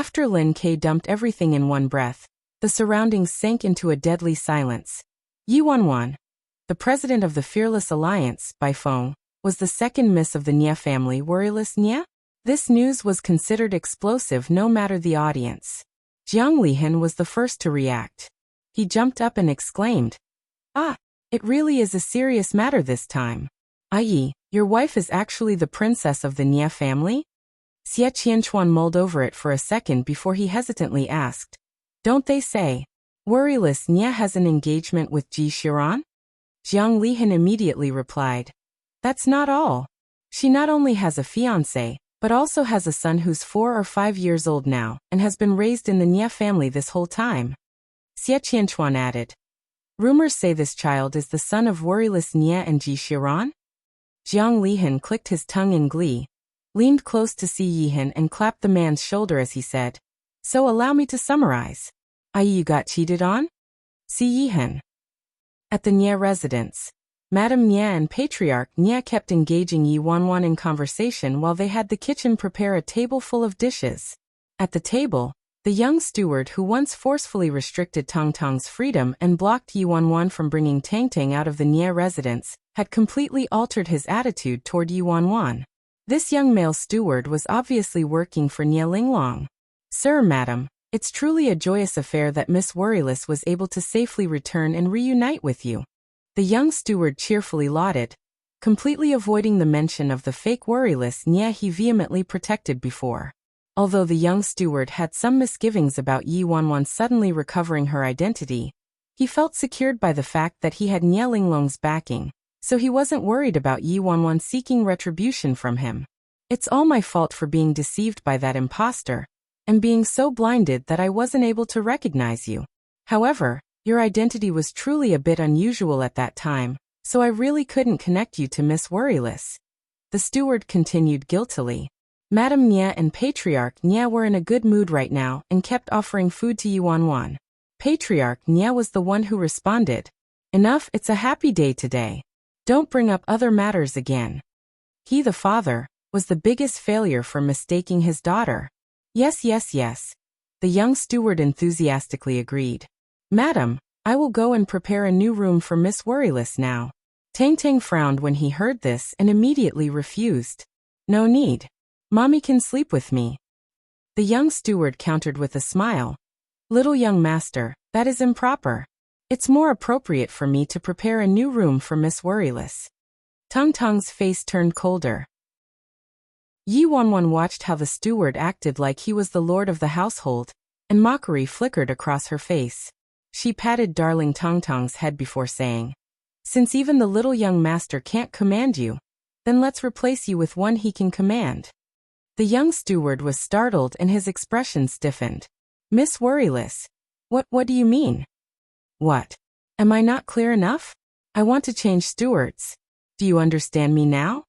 After Lin Ke dumped everything in one breath, the surroundings sank into a deadly silence. Yi Wanwan, the president of the Fearless Alliance, by phone, was the second miss of the Nia family. Worryless Nia? This news was considered explosive no matter the audience. Jiang Lihan was the first to react. He jumped up and exclaimed, "Ah, it really is a serious matter this time. I.e., your wife is actually the princess of the Nia family?" Xie Qianchuan mulled over it for a second before he hesitantly asked, "Don't they say, Worryless Nia has an engagement with Ji Xiran?" Jiang Lihan immediately replied, "That's not all. She not only has a fiancé, but also has a son who's 4 or 5 years old now and has been raised in the Nia family this whole time." Xie Qianchuan added, "Rumors say this child is the son of Worryless Nia and Ji Xiran?" Jiang Lihan clicked his tongue in glee, leaned close to Si Yihan and clapped the man's shoulder as he said, "So allow me to summarize. I.e., you got cheated on?" Si Yihan. At the Nia residence, Madame Nia and Patriarch Nia kept engaging Yi Wanwan in conversation while they had the kitchen prepare a table full of dishes. At the table, the young steward who once forcefully restricted Tang Tang's freedom and blocked Yi Wanwan from bringing Tang Tang out of the Nia residence had completely altered his attitude toward Yi Wanwan. This young male steward was obviously working for Nia Linglong. "Sir, madam, it's truly a joyous affair that Miss Worryless was able to safely return and reunite with you," the young steward cheerfully lauded, completely avoiding the mention of the fake Worryless Nia he vehemently protected before. Although the young steward had some misgivings about Yi Wanwan suddenly recovering her identity, he felt secured by the fact that he had Nia Linglong's backing, so he wasn't worried about Yi Wanwan seeking retribution from him. "It's all my fault for being deceived by that imposter, and being so blinded that I wasn't able to recognize you. However, your identity was truly a bit unusual at that time, so I really couldn't connect you to Miss Worryless," the steward continued guiltily. Madame Nia and Patriarch Nia were in a good mood right now and kept offering food to Yi Wanwan. Patriarch Nia was the one who responded, "Enough, it's a happy day today. Don't bring up other matters again." He, the father, was the biggest failure for mistaking his daughter. "Yes, yes, yes," the young steward enthusiastically agreed. "Madam, I will go and prepare a new room for Miss Worryless now." Tang Tang frowned when he heard this and immediately refused. "No need. Mommy can sleep with me." The young steward countered with a smile. "Little young master, that is improper. It's more appropriate for me to prepare a new room for Miss Worryless." Tang Tang's face turned colder. Yi Wanwan watched how the steward acted like he was the lord of the household, and mockery flickered across her face. She patted darling Tang Tang's head before saying, "Since even the little young master can't command you, then let's replace you with one he can command." The young steward was startled and his expression stiffened. "Miss Worryless, what do you mean?" "What? Am I not clear enough? I want to change stewards. Do you understand me now?"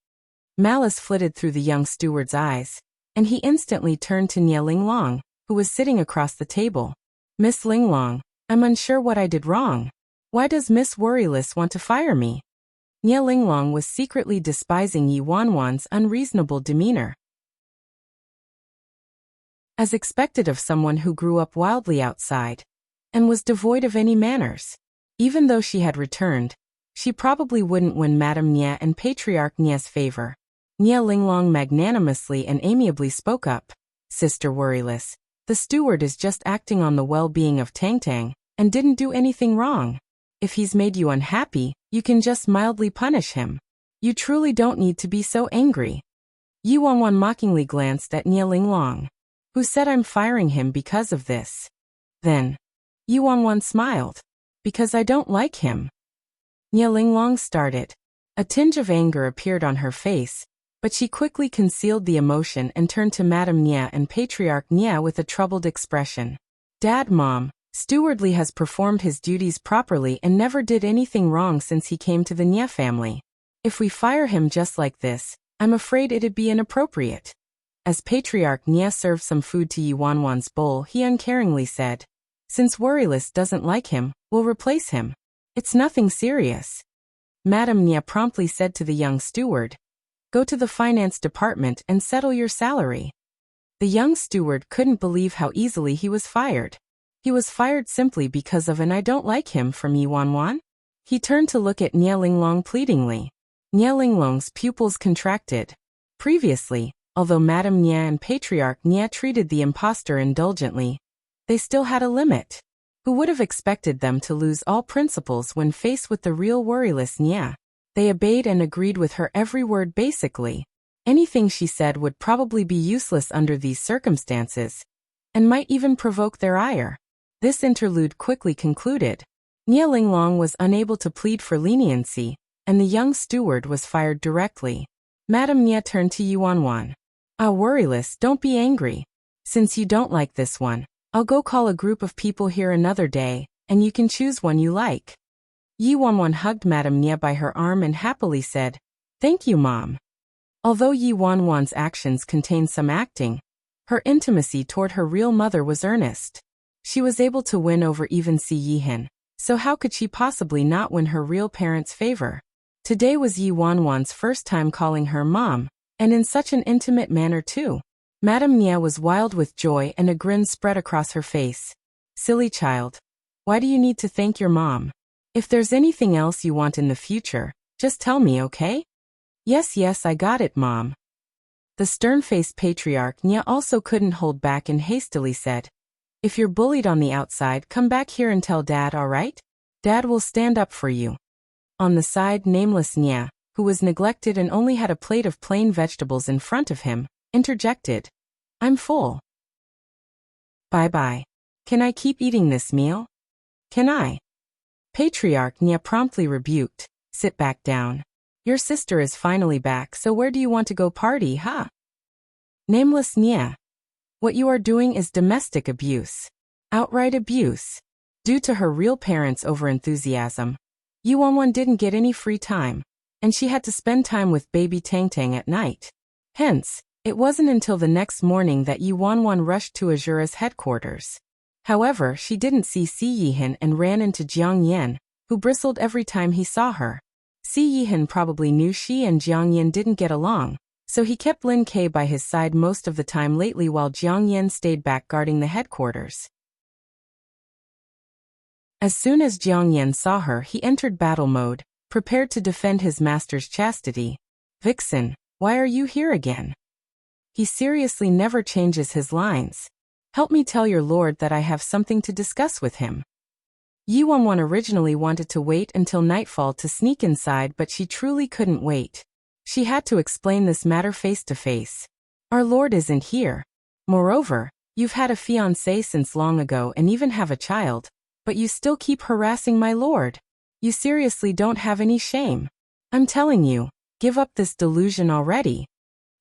Malice flitted through the young steward's eyes, and he instantly turned to Nia Linglong, who was sitting across the table. "Miss Linglong, I'm unsure what I did wrong. Why does Miss Worryless want to fire me?" Nia Linglong was secretly despising Yi Wanwan's unreasonable demeanor. As expected of someone who grew up wildly outside, and was devoid of any manners. Even though she had returned, she probably wouldn't win Madame Nia and Patriarch Nia's favor. Nia Linglong magnanimously and amiably spoke up. "Sister Worryless, the steward is just acting on the well-being of Tang Tang, and didn't do anything wrong. If he's made you unhappy, you can just mildly punish him. You truly don't need to be so angry." Yi Wanwan mockingly glanced at Nia Linglong, who said, "I'm firing him because of this." Then, Yi Wanwan smiled. "Because I don't like him." Nia Linglong started. A tinge of anger appeared on her face, but she quickly concealed the emotion and turned to Madame Nia and Patriarch Nia with a troubled expression. "Dad, Mom, Steward Li has performed his duties properly and never did anything wrong since he came to the Nia family. If we fire him just like this, I'm afraid it'd be inappropriate." As Patriarch Nia served some food to Yi Wanwan's bowl, he uncaringly said, "Since Worryless doesn't like him, we'll replace him. It's nothing serious." Madame Nia promptly said to the young steward, "Go to the finance department and settle your salary." The young steward couldn't believe how easily he was fired. He was fired simply because of an "I don't like him" from Yi Wanwan? He turned to look at Nie Linglong pleadingly. Nie Linglong's pupils contracted. Previously, although Madame Nie and Patriarch Nie treated the impostor indulgently, they still had a limit. Who would have expected them to lose all principles when faced with the real worryless Nie? They obeyed and agreed with her every word basically. Anything she said would probably be useless under these circumstances, and might even provoke their ire. This interlude quickly concluded. Nie Linglong was unable to plead for leniency, and the young steward was fired directly. Madame Nie turned to Yi Wanwan. "Ah, worryless, don't be angry. Since you don't like this one, I'll go call a group of people here another day, and you can choose one you like." Yi Wanwan hugged Madame Nie by her arm and happily said, "Thank you, Mom." Although Yi Wanwan's actions contained some acting, her intimacy toward her real mother was earnest. She was able to win over even Si Yihin, so how could she possibly not win her real parents' favor? Today was Yi Wanwan's first time calling her Mom, and in such an intimate manner too. Madame Nie was wild with joy and a grin spread across her face. "Silly child. Why do you need to thank your mom? If there's anything else you want in the future, just tell me, okay?" Yes, I got it, Mom." The stern-faced Patriarch Nie also couldn't hold back and hastily said, "If you're bullied on the outside, come back here and tell Dad, all right? Dad will stand up for you." On the side, nameless Nie, who was neglected and only had a plate of plain vegetables in front of him, interjected, "I'm full." "Bye-bye. Can I keep eating this meal?" "Can I?" Patriarch Nie promptly rebuked, "Sit back down. Your sister is finally back, so where do you want to go party, huh?" Nameless Nie. "What you are doing is domestic abuse. Outright abuse." Due to her real parents' overenthusiasm, Yi Wanwan didn't get any free time, and she had to spend time with baby Tang Tang at night. Hence, it wasn't until the next morning that Yi Wanwan rushed to Azura's headquarters. However, she didn't see Si Yihin and ran into Jiang Yan, who bristled every time he saw her. Si Yihin probably knew she and Jiang Yan didn't get along, so he kept Lin Ke by his side most of the time lately while Jiang Yan stayed back guarding the headquarters. As soon as Jiang Yan saw her, he entered battle mode, prepared to defend his master's chastity. "Vixen, why are you here again?" He seriously never changes his lines. "Help me tell your lord that I have something to discuss with him." Yi Wanwan originally wanted to wait until nightfall to sneak inside, but she truly couldn't wait. She had to explain this matter face to face. "Our lord isn't here. Moreover, you've had a fiancé since long ago and even have a child, but you still keep harassing my lord. You seriously don't have any shame. I'm telling you, give up this delusion already."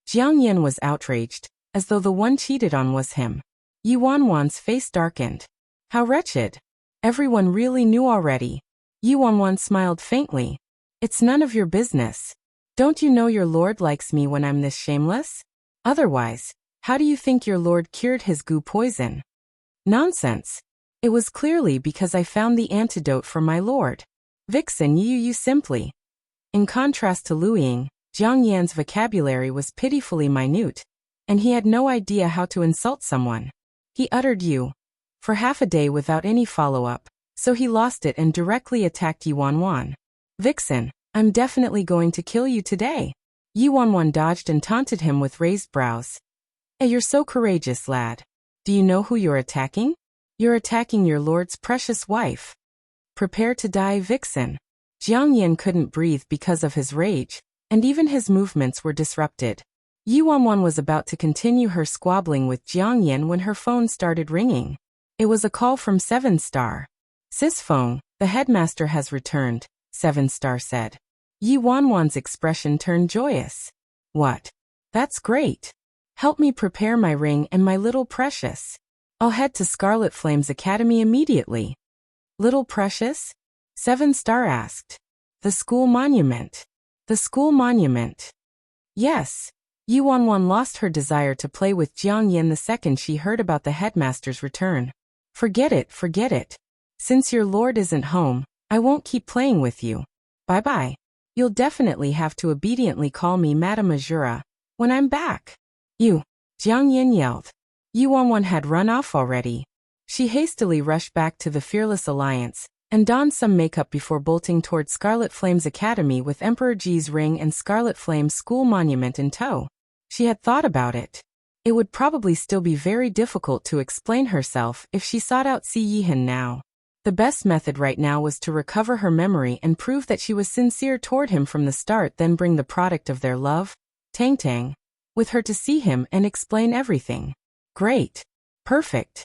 Jiang Yan was outraged, as though the one cheated on was him. Yi Wanwan's face darkened. How wretched. Everyone really knew already. Yi Wanwan smiled faintly. "It's none of your business. Don't you know your lord likes me when I'm this shameless? Otherwise, how do you think your lord cured his goo poison?" "Nonsense. It was clearly because I found the antidote for my lord. Vixen, you simply." In contrast to Lu Ying, Jiang Yan's vocabulary was pitifully minute, and he had no idea how to insult someone. He uttered "you" for half a day without any follow-up, so he lost it and directly attacked Yi Wanwan. "Vixen, I'm definitely going to kill you today." Yi Wanwan dodged and taunted him with raised brows. "Hey, you're so courageous, lad. Do you know who you're attacking? You're attacking your lord's precious wife. Prepare to die, Vixen." Jiang Yan couldn't breathe because of his rage, and even his movements were disrupted. Yi Wanwan was about to continue her squabbling with Jiang Yan when her phone started ringing. It was a call from 7-Star. "Sis phone, the headmaster has returned," 7-Star said. Yi Wanwan's expression turned joyous. "What? That's great. Help me prepare my ring and my little precious. I'll head to Scarlet Flame's Academy immediately." "Little precious?" 7-Star asked. "The school monument." "The school monument?" "Yes." Yi Wanwan lost her desire to play with Jiang Yan the second she heard about the headmaster's return. Forget it. Since your lord isn't home, I won't keep playing with you. Bye-bye. You'll definitely have to obediently call me Madame Azura when I'm back." You Jiang Yin yelled. Yi Wanwan had run off already. She hastily rushed back to the Fearless Alliance and donned some makeup before bolting toward Scarlet Flame's academy with Emperor Ji's ring and Scarlet Flame's school monument in tow. She had thought about it. It would probably still be very difficult to explain herself if she sought out Si Yihan now. The best method right now was to recover her memory and prove that she was sincere toward him from the start, then bring the product of their love, Tang Tang, with her to see him and explain everything. Great. Perfect.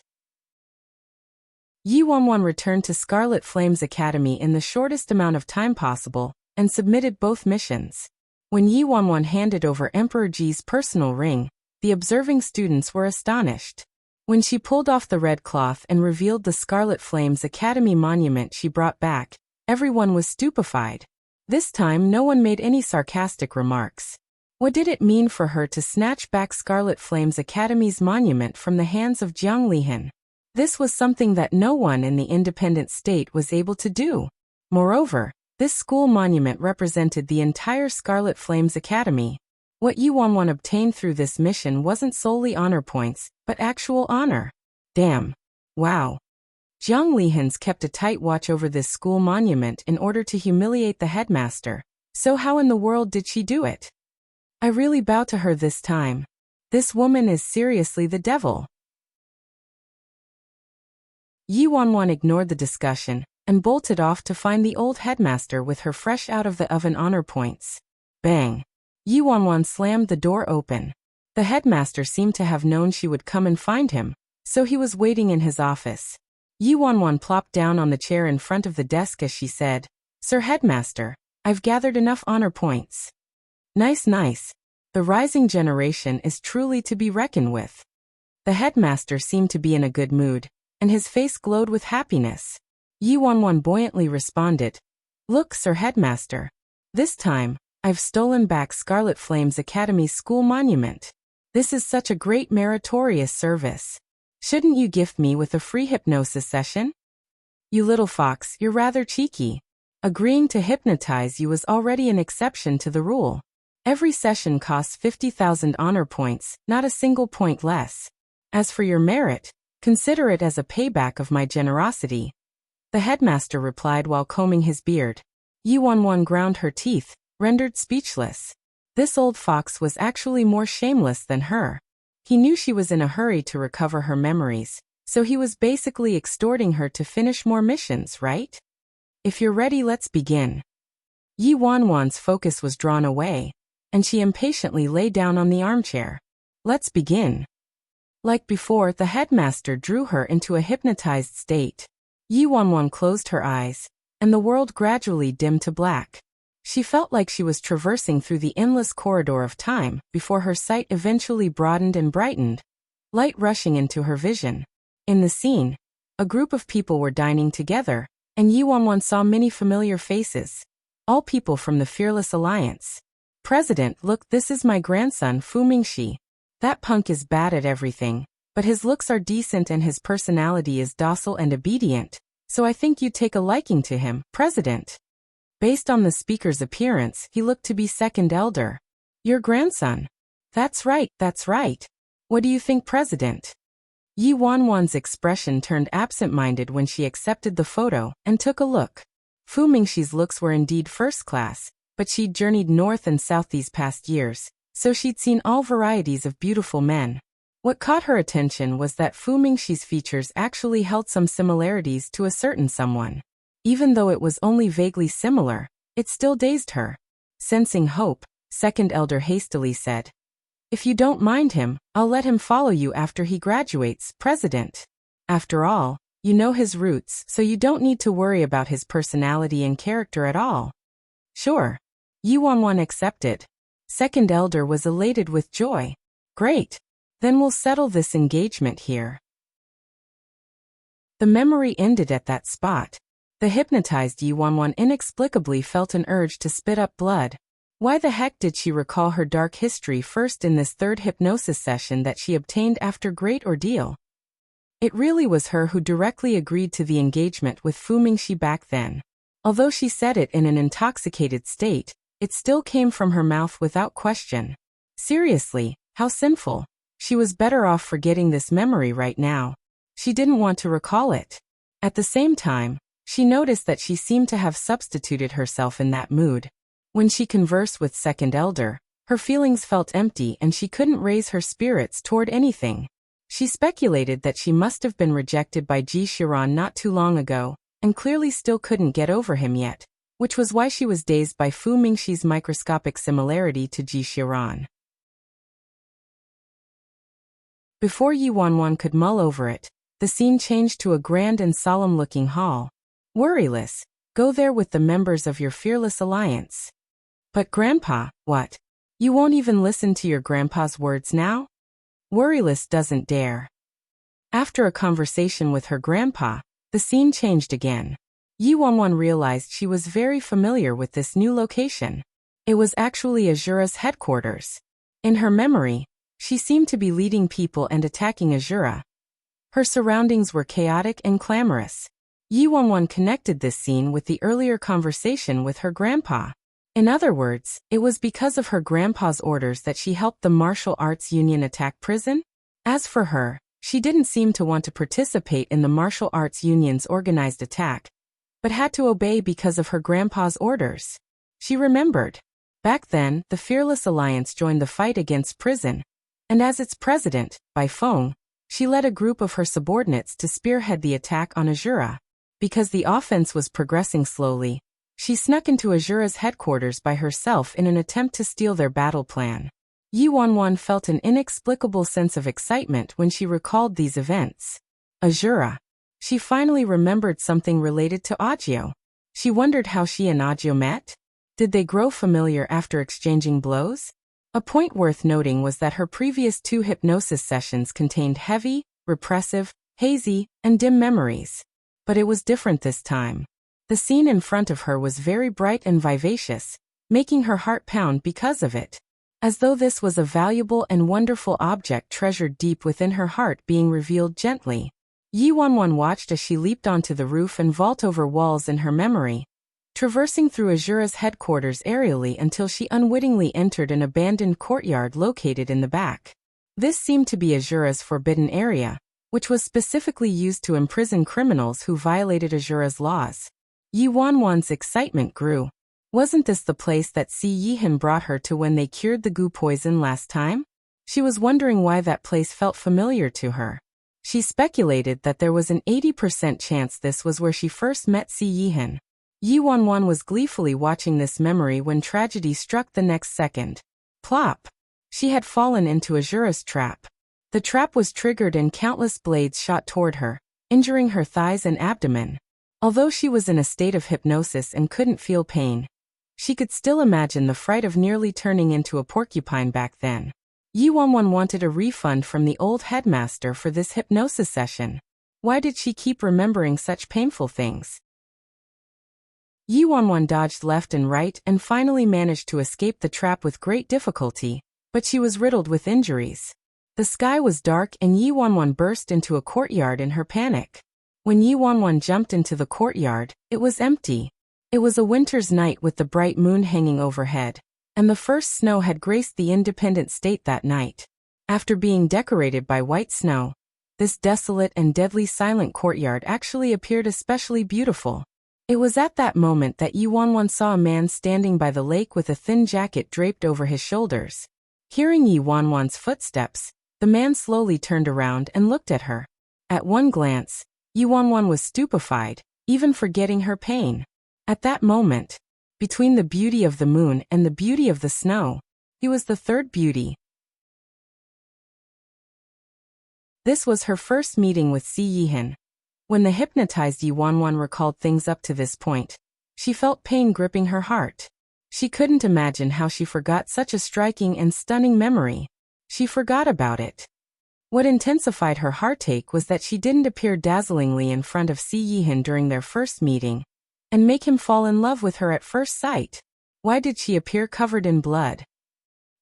Yi Wanwan returned to Scarlet Flame's academy in the shortest amount of time possible and submitted both missions. When Yi Wanwan handed over Emperor Ji's personal ring, the observing students were astonished. When she pulled off the red cloth and revealed the Scarlet Flame's academy monument she brought back, everyone was stupefied. This time no one made any sarcastic remarks. What did it mean for her to snatch back Scarlet Flame's academy's monument from the hands of Jiang Lihan? This was something that no one in the independent state was able to do. Moreover, this school monument represented the entire Scarlet Flame's academy. What Yi Wanwan obtained through this mission wasn't solely honor points, but actual honor. Damn. Wow. Jiang Lihan's kept a tight watch over this school monument in order to humiliate the headmaster. So how in the world did she do it? I really bow to her this time. This woman is seriously the devil. Yi Wanwan ignored the discussion and bolted off to find the old headmaster with her fresh out of the oven honor points. Bang. Yi Wanwan slammed the door open. The headmaster seemed to have known she would come and find him, so he was waiting in his office. Yi Wanwan plopped down on the chair in front of the desk as she said, "Sir Headmaster, I've gathered enough honor points." Nice, nice. The rising generation is truly to be reckoned with. The headmaster seemed to be in a good mood, and his face glowed with happiness. Yi Wanwan buoyantly responded, "Look, Sir Headmaster. This time, I've stolen back Scarlet Flame's Academy's school monument. This is such a great meritorious service. Shouldn't you gift me with a free hypnosis session?" "You little fox, you're rather cheeky. Agreeing to hypnotize you is already an exception to the rule. Every session costs 50,000 honor points, not a single point less. As for your merit, consider it as a payback of my generosity," the headmaster replied while combing his beard. Yi Wanwan ground her teeth, rendered speechless. This old fox was actually more shameless than her. He knew she was in a hurry to recover her memories, so he was basically extorting her to finish more missions, right? "If you're ready, let's begin." Yi Wanwan's focus was drawn away, and she impatiently lay down on the armchair. "Let's begin." Like before, the headmaster drew her into a hypnotized state. Yi Wanwan closed her eyes, and the world gradually dimmed to black. She felt like she was traversing through the endless corridor of time before her sight eventually broadened and brightened, light rushing into her vision. In the scene, a group of people were dining together, and Yi Wanwan saw many familiar faces, all people from the Fearless Alliance. "President, look, this is my grandson Fu Mingxi. That punk is bad at everything, but his looks are decent and his personality is docile and obedient, so I think you'd take a liking to him, President." Based on the speaker's appearance, he looked to be second elder. "Your grandson?" That's right, that's right. What do you think, President?" Yi Wanwan's expression turned absent-minded when she accepted the photo and took a look. Fu Mingxi's looks were indeed first class, but she'd journeyed north and south these past years, so she'd seen all varieties of beautiful men. What caught her attention was that Fu Mingxi's features actually held some similarities to a certain someone. Even though it was only vaguely similar, it still dazed her. Sensing hope, second elder hastily said, "If you don't mind him, I'll let him follow you after he graduates, President. After all, you know his roots, so you don't need to worry about his personality and character at all." "Sure." Yi Wanwan accepted. Second elder was elated with joy. "Great. Then we'll settle this engagement here." The memory ended at that spot. The hypnotized Yi Wanwan inexplicably felt an urge to spit up blood. Why the heck did she recall her dark history first in this third hypnosis session that she obtained after great ordeal? It really was her who directly agreed to the engagement with Fu Mingxi back then. Although she said it in an intoxicated state, it still came from her mouth without question. Seriously, how sinful. She was better off forgetting this memory right now. She didn't want to recall it. At the same time, she noticed that she seemed to have substituted herself in that mood. When she conversed with Second Elder, her feelings felt empty and she couldn't raise her spirits toward anything. She speculated that she must have been rejected by Ji Xiran not too long ago, and clearly still couldn't get over him yet, which was why she was dazed by Fu Mingxi's microscopic similarity to Ji Xiran. Before Yi Wanwan could mull over it, the scene changed to a grand and solemn-looking hall. Worryless, go there with the members of your fearless alliance. But Grandpa, what? You won't even listen to your grandpa's words now? Worryless doesn't dare. After a conversation with her grandpa, the scene changed again. Yi Wanwan realized she was very familiar with this new location. It was actually Azura's headquarters. In her memory, she seemed to be leading people and attacking Azura. Her surroundings were chaotic and clamorous. Yi Wanwan connected this scene with the earlier conversation with her grandpa. In other words, it was because of her grandpa's orders that she helped the martial arts union attack prison. As for her, she didn't seem to want to participate in the martial arts union's organized attack, but had to obey because of her grandpa's orders. She remembered. Back then, the Fearless Alliance joined the fight against prison, and as its president, Bai Feng, she led a group of her subordinates to spearhead the attack on Azura. Because the offense was progressing slowly, she snuck into Azura's headquarters by herself in an attempt to steal their battle plan. Yi Wanwan felt an inexplicable sense of excitement when she recalled these events. Azura. She finally remembered something related to Audiobook. She wondered how she and Audiobook met. Did they grow familiar after exchanging blows? A point worth noting was that her previous 2 hypnosis sessions contained heavy, repressive, hazy, and dim memories. But it was different this time. The scene in front of her was very bright and vivacious, making her heart pound because of it. As though this was a valuable and wonderful object treasured deep within her heart being revealed gently. Yi Wanwan watched as she leaped onto the roof and vault over walls in her memory, traversing through Azura's headquarters aerially until she unwittingly entered an abandoned courtyard located in the back. This seemed to be Azura's forbidden area, which was specifically used to imprison criminals who violated Azura's laws. Yi Wanwan's excitement grew. Wasn't this the place that Si Yihan brought her to when they cured the goo poison last time? She was wondering why that place felt familiar to her. She speculated that there was an 80% chance this was where she first met Si Yihan. Yi Wanwan was gleefully watching this memory when tragedy struck the next second. Plop! She had fallen into Azura's trap. The trap was triggered and countless blades shot toward her, injuring her thighs and abdomen. Although she was in a state of hypnosis and couldn't feel pain, she could still imagine the fright of nearly turning into a porcupine back then. Yi Wanwan wanted a refund from the old headmaster for this hypnosis session. Why did she keep remembering such painful things? Yi Wanwan dodged left and right and finally managed to escape the trap with great difficulty, but she was riddled with injuries. The sky was dark and Yi Wanwan burst into a courtyard in her panic. When Yi Wanwan jumped into the courtyard, it was empty. It was a winter's night with the bright moon hanging overhead, and the first snow had graced the Independent State that night. After being decorated by white snow, this desolate and deadly silent courtyard actually appeared especially beautiful. It was at that moment that Yi Wanwan saw a man standing by the lake with a thin jacket draped over his shoulders. Hearing Yi Wanwan's footsteps, the man slowly turned around and looked at her. At one glance, Yi Wanwan was stupefied, even forgetting her pain. At that moment, between the beauty of the moon and the beauty of the snow, he was the third beauty. This was her first meeting with Si Yihan. When the hypnotized Yi Wanwan recalled things up to this point, she felt pain gripping her heart. She couldn't imagine how she forgot such a striking and stunning memory. She forgot about it. What intensified her heartache was that she didn't appear dazzlingly in front of Si Yihan during their first meeting, and make him fall in love with her at first sight. Why did she appear covered in blood?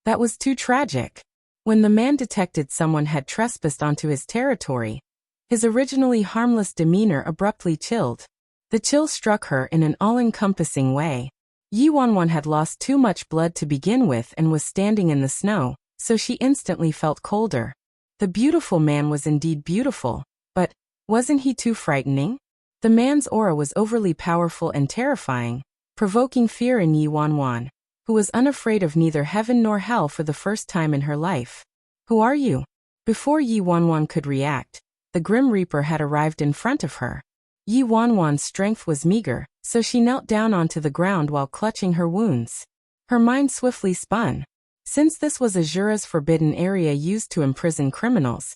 That was too tragic. When the man detected someone had trespassed onto his territory, his originally harmless demeanor abruptly chilled. The chill struck her in an all-encompassing way. Yi Wanwan had lost too much blood to begin with and was standing in the snow, so she instantly felt colder. The beautiful man was indeed beautiful, but wasn't he too frightening? The man's aura was overly powerful and terrifying, provoking fear in Yi Wanwan, who was unafraid of neither heaven nor hell for the first time in her life. Who are you? Before Yi Wanwan could react, the Grim Reaper had arrived in front of her. Yi Wanwan's strength was meager, so she knelt down onto the ground while clutching her wounds. Her mind swiftly spun. Since this was Azura's forbidden area used to imprison criminals,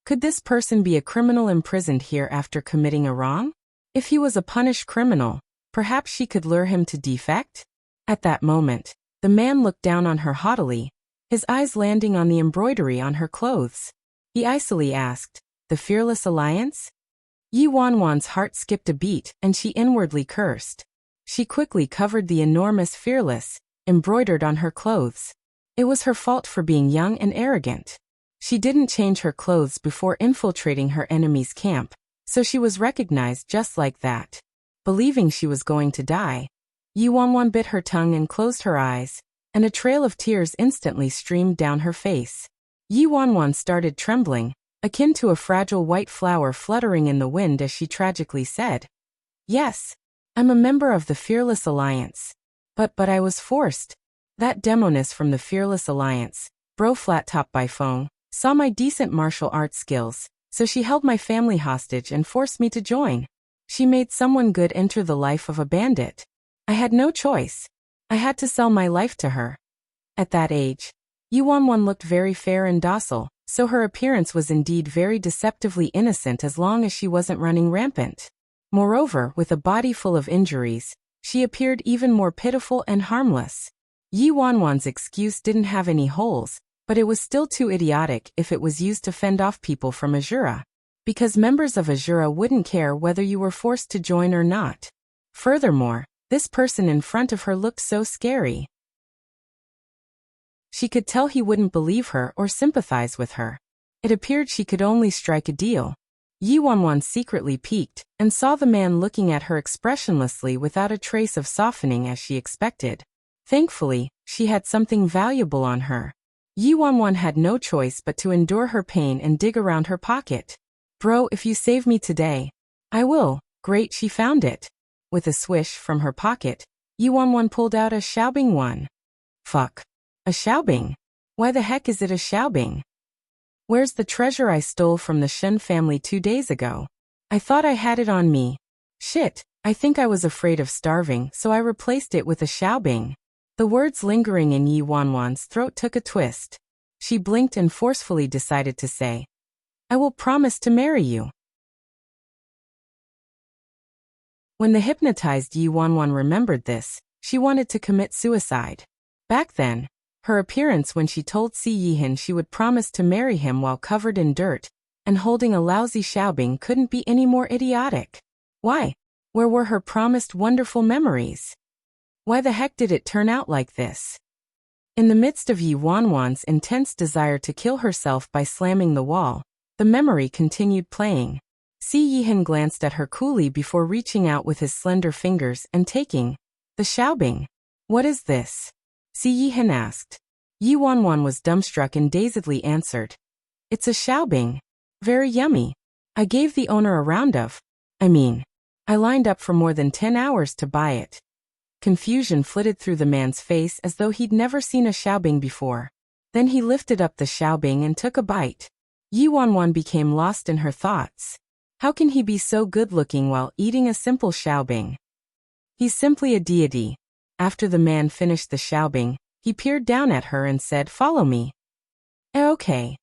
could this person be a criminal imprisoned here after committing a wrong? If he was a punished criminal, perhaps she could lure him to defect? At that moment, the man looked down on her haughtily, his eyes landing on the embroidery on her clothes. He icily asked, "The Fearless Alliance?" Yi Wanwan's heart skipped a beat and she inwardly cursed. She quickly covered the enormous "Fearless" embroidered on her clothes. It was her fault for being young and arrogant. She didn't change her clothes before infiltrating her enemy's camp, so she was recognized just like that. Believing she was going to die, Yi Wanwan bit her tongue and closed her eyes, and a trail of tears instantly streamed down her face. Yi Wanwan started trembling, akin to a fragile white flower fluttering in the wind as she tragically said, "Yes, I'm a member of the Fearless Alliance. But I was forced. That demoness from the Fearless Alliance, bro flat top by phone, saw my decent martial arts skills, so she held my family hostage and forced me to join. She made someone good enter the life of a bandit. I had no choice. I had to sell my life to her." At that age, Yi Wanwan looked very fair and docile, so her appearance was indeed very deceptively innocent as long as she wasn't running rampant. Moreover, with a body full of injuries, she appeared even more pitiful and harmless. Yi Wanwan's excuse didn't have any holes, but it was still too idiotic if it was used to fend off people from Azura. Because members of Azura wouldn't care whether you were forced to join or not. Furthermore, this person in front of her looked so scary. She could tell he wouldn't believe her or sympathize with her. It appeared she could only strike a deal. Yi Wanwan secretly peeked and saw the man looking at her expressionlessly without a trace of softening as she expected. Thankfully, she had something valuable on her. Yi Wanwan had no choice but to endure her pain and dig around her pocket. "Bro, if you save me today, I will." Great, she found it. With a swish from her pocket, Yi Wanwan pulled out a Xiaobing one. Fuck. A Xiaobing? Why the heck is it a Xiaobing? Where's the treasure I stole from the Shen family 2 days ago? I thought I had it on me. Shit, I think I was afraid of starving, so I replaced it with a Xiaobing. The words lingering in Yi Wanwan's throat took a twist. She blinked and forcefully decided to say, "I will promise to marry you." When the hypnotized Yi Wanwan remembered this, she wanted to commit suicide. Back then, her appearance when she told Si Yihan she would promise to marry him while covered in dirt and holding a lousy Xiaobing couldn't be any more idiotic. Why? Where were her promised wonderful memories? Why the heck did it turn out like this? In the midst of Yi Wanwan's intense desire to kill herself by slamming the wall, the memory continued playing. Si Yihan glanced at her coolly before reaching out with his slender fingers and taking the Xiaobing. "What is this?" Si Yihan asked. Yi Wanwan was dumbstruck and dazedly answered, "It's a Xiaobing. Very yummy. I gave the owner a round of. I lined up for more than 10 hours to buy it." Confusion flitted through the man's face as though he'd never seen a Xiaobing before. Then he lifted up the Xiaobing and took a bite. Yi Wanwan became lost in her thoughts. How can he be so good-looking while eating a simple Xiaobing? He's simply a deity. After the man finished the Xiaobing, he peered down at her and said, "Follow me." Okay.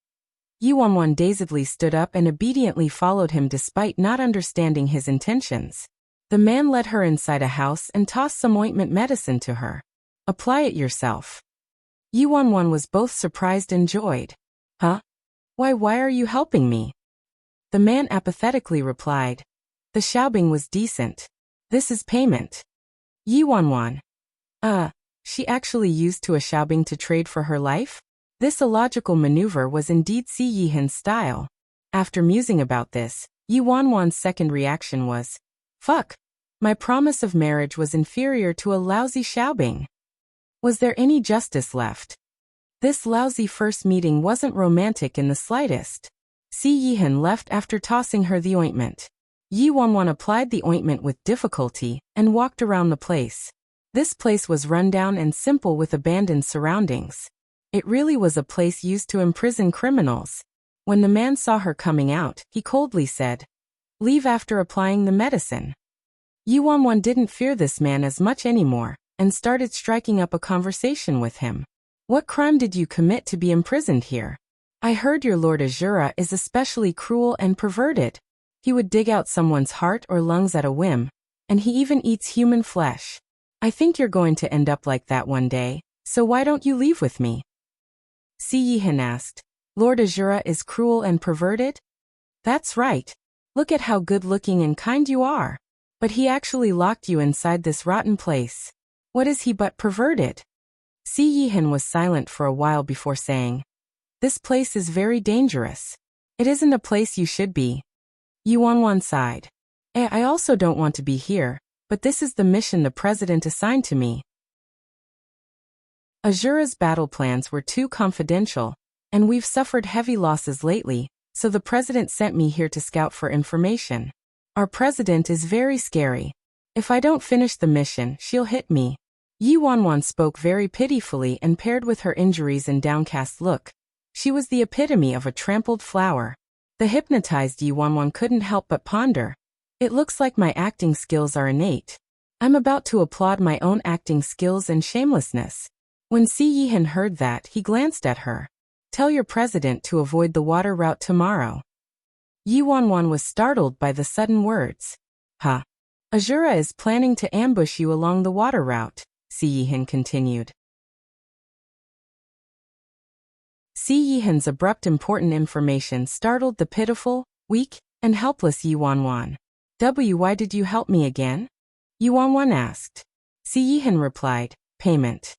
Yi Wanwan dazedly stood up and obediently followed him despite not understanding his intentions. The man led her inside a house and tossed some ointment medicine to her. "Apply it yourself." Yi Wanwan was both surprised and joyed. "Huh? Why are you helping me?" The man apathetically replied, "The Xiaobing was decent. This is payment." Yi Wanwan. She actually used to a Xiaobing to trade for her life? This illogical maneuver was indeed Si Yihan's style. After musing about this, Yi Wanwan's second reaction was, "Fuck. My promise of marriage was inferior to a lousy Xiaobing. Was there any justice left?" This lousy first meeting wasn't romantic in the slightest. Si Yihan left after tossing her the ointment. Yi Wanwan applied the ointment with difficulty and walked around the place. This place was rundown and simple with abandoned surroundings. It really was a place used to imprison criminals. When the man saw her coming out, he coldly said, "Leave after applying the medicine." Yi Wanwan didn't fear this man as much anymore, and started striking up a conversation with him. "What crime did you commit to be imprisoned here? I heard your Lord Azura is especially cruel and perverted. He would dig out someone's heart or lungs at a whim, and he even eats human flesh. I think you're going to end up like that one day, so why don't you leave with me?" Si Yihan asked. "Lord Azura is cruel and perverted?" "That's right. Look at how good-looking and kind you are. But he actually locked you inside this rotten place. What is he but perverted?" Si Yihan was silent for a while before saying, "This place is very dangerous. It isn't a place you should be." Yi Wanwan sighed. I also don't want to be here, but this is the mission the president assigned to me." Azura's battle plans were too confidential, and we've suffered heavy losses lately, so the president sent me here to scout for information. Our president is very scary. If I don't finish the mission, she'll hit me. Yi Wanwan spoke very pitifully and paired with her injuries and downcast look. She was the epitome of a trampled flower. The hypnotized Yi Wanwan couldn't help but ponder. It looks like my acting skills are innate. I'm about to applaud my own acting skills and shamelessness. When Si Yihan heard that, he glanced at her. "Tell your president to avoid the water route tomorrow." Yi Wanwan was startled by the sudden words. "Huh? Azura is planning to ambush you along the water route," Si Yihan continued. Si Yihan's abrupt important information startled the pitiful, weak, and helpless Yi Wanwan. "Why did you help me again?" Yi Wanwan asked. Si Yihan replied, "Payment."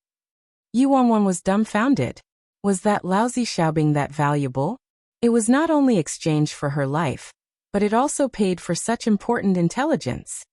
Yi Wanwan was dumbfounded. Was that lousy Xiaobing that valuable? It was not only exchanged for her life, but it also paid for such important intelligence.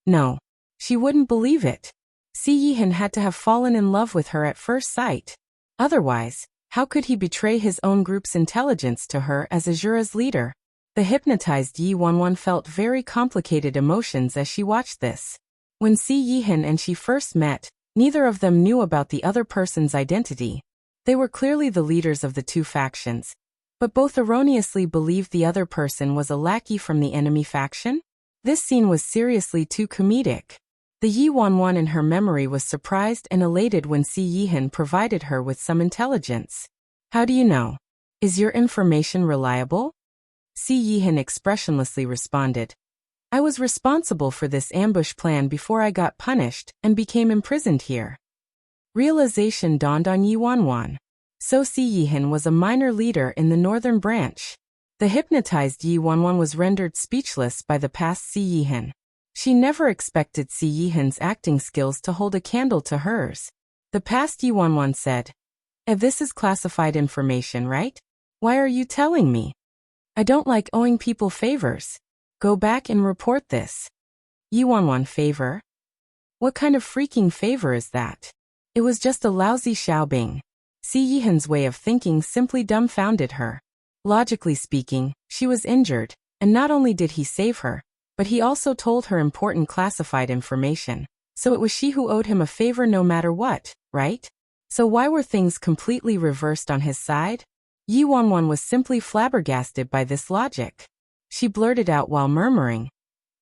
No, she wouldn't believe it. Si Yihan had to have fallen in love with her at first sight. Otherwise, how could he betray his own group's intelligence to her as Azura's leader? The hypnotized Yi Wanwan felt very complicated emotions as she watched this. When Si Yihan and she first met, neither of them knew about the other person's identity. They were clearly the leaders of the two factions, but both erroneously believed the other person was a lackey from the enemy faction. This scene was seriously too comedic. The Yi Wanwan in her memory was surprised and elated when Si Yihan provided her with some intelligence. "How do you know? Is your information reliable?" Si Yihan expressionlessly responded. "I was responsible for this ambush plan before I got punished and became imprisoned here." Realization dawned on Yi Wanwan. So Si Yihan was a minor leader in the northern branch. The hypnotized Yi Wanwan was rendered speechless by the past Si Yihan. She never expected Si Yihan's acting skills to hold a candle to hers. The past Yi Wanwan said, "This is classified information, right? Why are you telling me? I don't like owing people favors. Go back and report this." Yi Wanwan favor? What kind of freaking favor is that? It was just a lousy Xiaobing. Si Yihan's way of thinking simply dumbfounded her. Logically speaking, she was injured, and not only did he save her, but he also told her important classified information, so it was she who owed him a favor no matter what, right? So why were things completely reversed on his side? Yi Wanwan was simply flabbergasted by this logic. She blurted out while murmuring,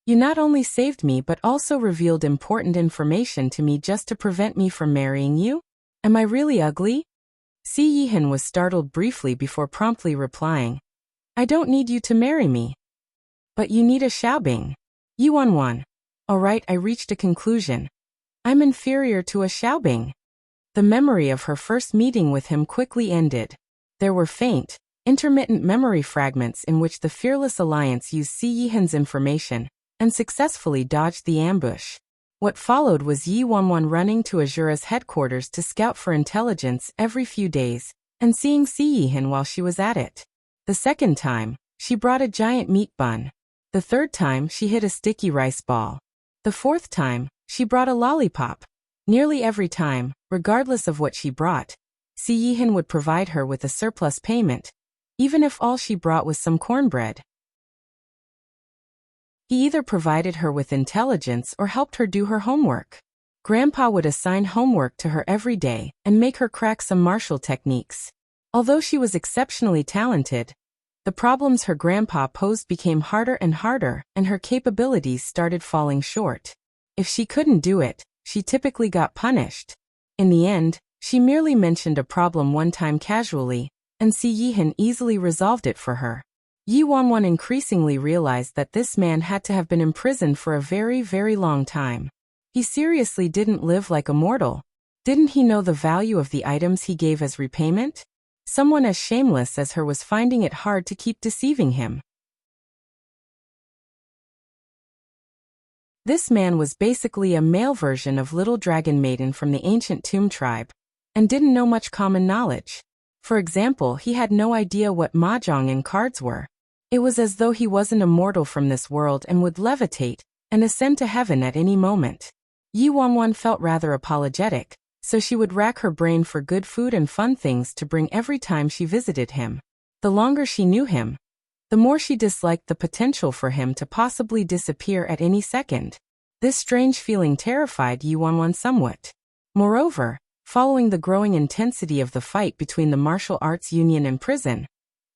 "You not only saved me but also revealed important information to me just to prevent me from marrying you? Am I really ugly?" Si Yihan was startled briefly before promptly replying, "I don't need you to marry me. But you need a Xiaobing." Yi Wanwan. "All right, I reached a conclusion. I'm inferior to a Xiaobing." The memory of her first meeting with him quickly ended. There were faint, intermittent memory fragments in which the Fearless Alliance used Si Yihan's information and successfully dodged the ambush. What followed was Yi Wanwan running to Azura's headquarters to scout for intelligence every few days, and seeing Si Yihan while she was at it. The second time, she brought a giant meat bun. The third time, she hid a sticky rice ball. The fourth time, she brought a lollipop. Nearly every time, regardless of what she brought, Si Yihan would provide her with a surplus payment, even if all she brought was some cornbread. He either provided her with intelligence or helped her do her homework. Grandpa would assign homework to her every day and make her crack some martial techniques. Although she was exceptionally talented, the problems her grandpa posed became harder and harder, and her capabilities started falling short. If she couldn't do it, she typically got punished. In the end, she merely mentioned a problem one time casually, and Si Yihan easily resolved it for her. Yi Wanwan increasingly realized that this man had to have been imprisoned for a very, very long time. He seriously didn't live like a mortal. Didn't he know the value of the items he gave as repayment? Someone as shameless as her was finding it hard to keep deceiving him. This man was basically a male version of Little Dragon Maiden from the ancient Tomb tribe, and didn't know much common knowledge. For example, he had no idea what mahjong and cards were. It was as though he wasn't a mortal from this world and would levitate and ascend to heaven at any moment. Yi Wanwan felt rather apologetic, so she would rack her brain for good food and fun things to bring every time she visited him. The longer she knew him, the more she disliked the potential for him to possibly disappear at any second. This strange feeling terrified Yi Wanwan somewhat. Moreover, following the growing intensity of the fight between the martial arts union and prison,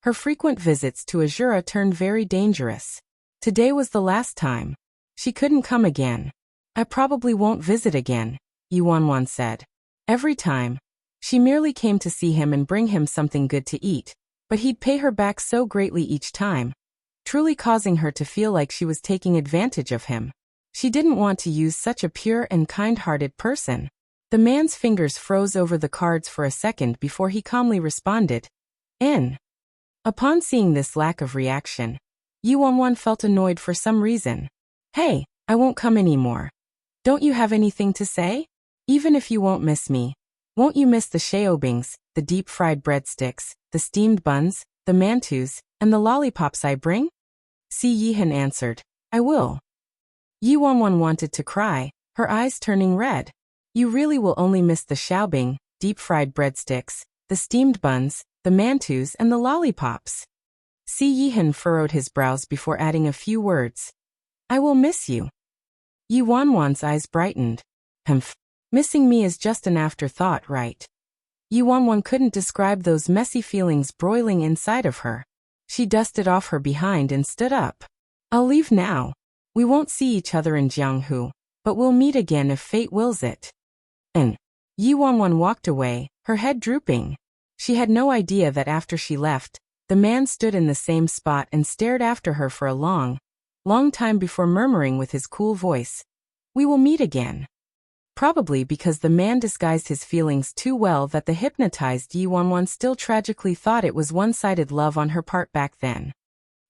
her frequent visits to Azura turned very dangerous. Today was the last time. She couldn't come again. I probably won't visit again, Yi Wanwan said. Every time, she merely came to see him and bring him something good to eat, but he'd pay her back so greatly each time, truly causing her to feel like she was taking advantage of him. She didn't want to use such a pure and kind-hearted person. The man's fingers froze over the cards for a second before he calmly responded, "In." Upon seeing this lack of reaction, Yi Wanwan felt annoyed for some reason. "Hey, I won't come anymore. Don't you have anything to say? Even if you won't miss me, won't you miss the xiaobings, the deep-fried breadsticks, the steamed buns, the mantus, and the lollipops I bring?" Si Yihan answered, "I will." Yi Wanwan wanted to cry, her eyes turning red. "You really will only miss the xiaobing, deep-fried breadsticks, the steamed buns, the mantus, and the lollipops." Si Yihan furrowed his brows before adding a few words. "I will miss you." Yi Wanwan's eyes brightened. "Humph. Missing me is just an afterthought, right?" Yi Wanwan couldn't describe those messy feelings broiling inside of her. She dusted off her behind and stood up. "I'll leave now. We won't see each other in Jianghu, but we'll meet again if fate wills it." And Yi Wanwan walked away, her head drooping. She had no idea that after she left, the man stood in the same spot and stared after her for a long time before murmuring with his cool voice, "We will meet again." Probably because the man disguised his feelings too well that the hypnotized Yi Wanwan still tragically thought it was one-sided love on her part back then.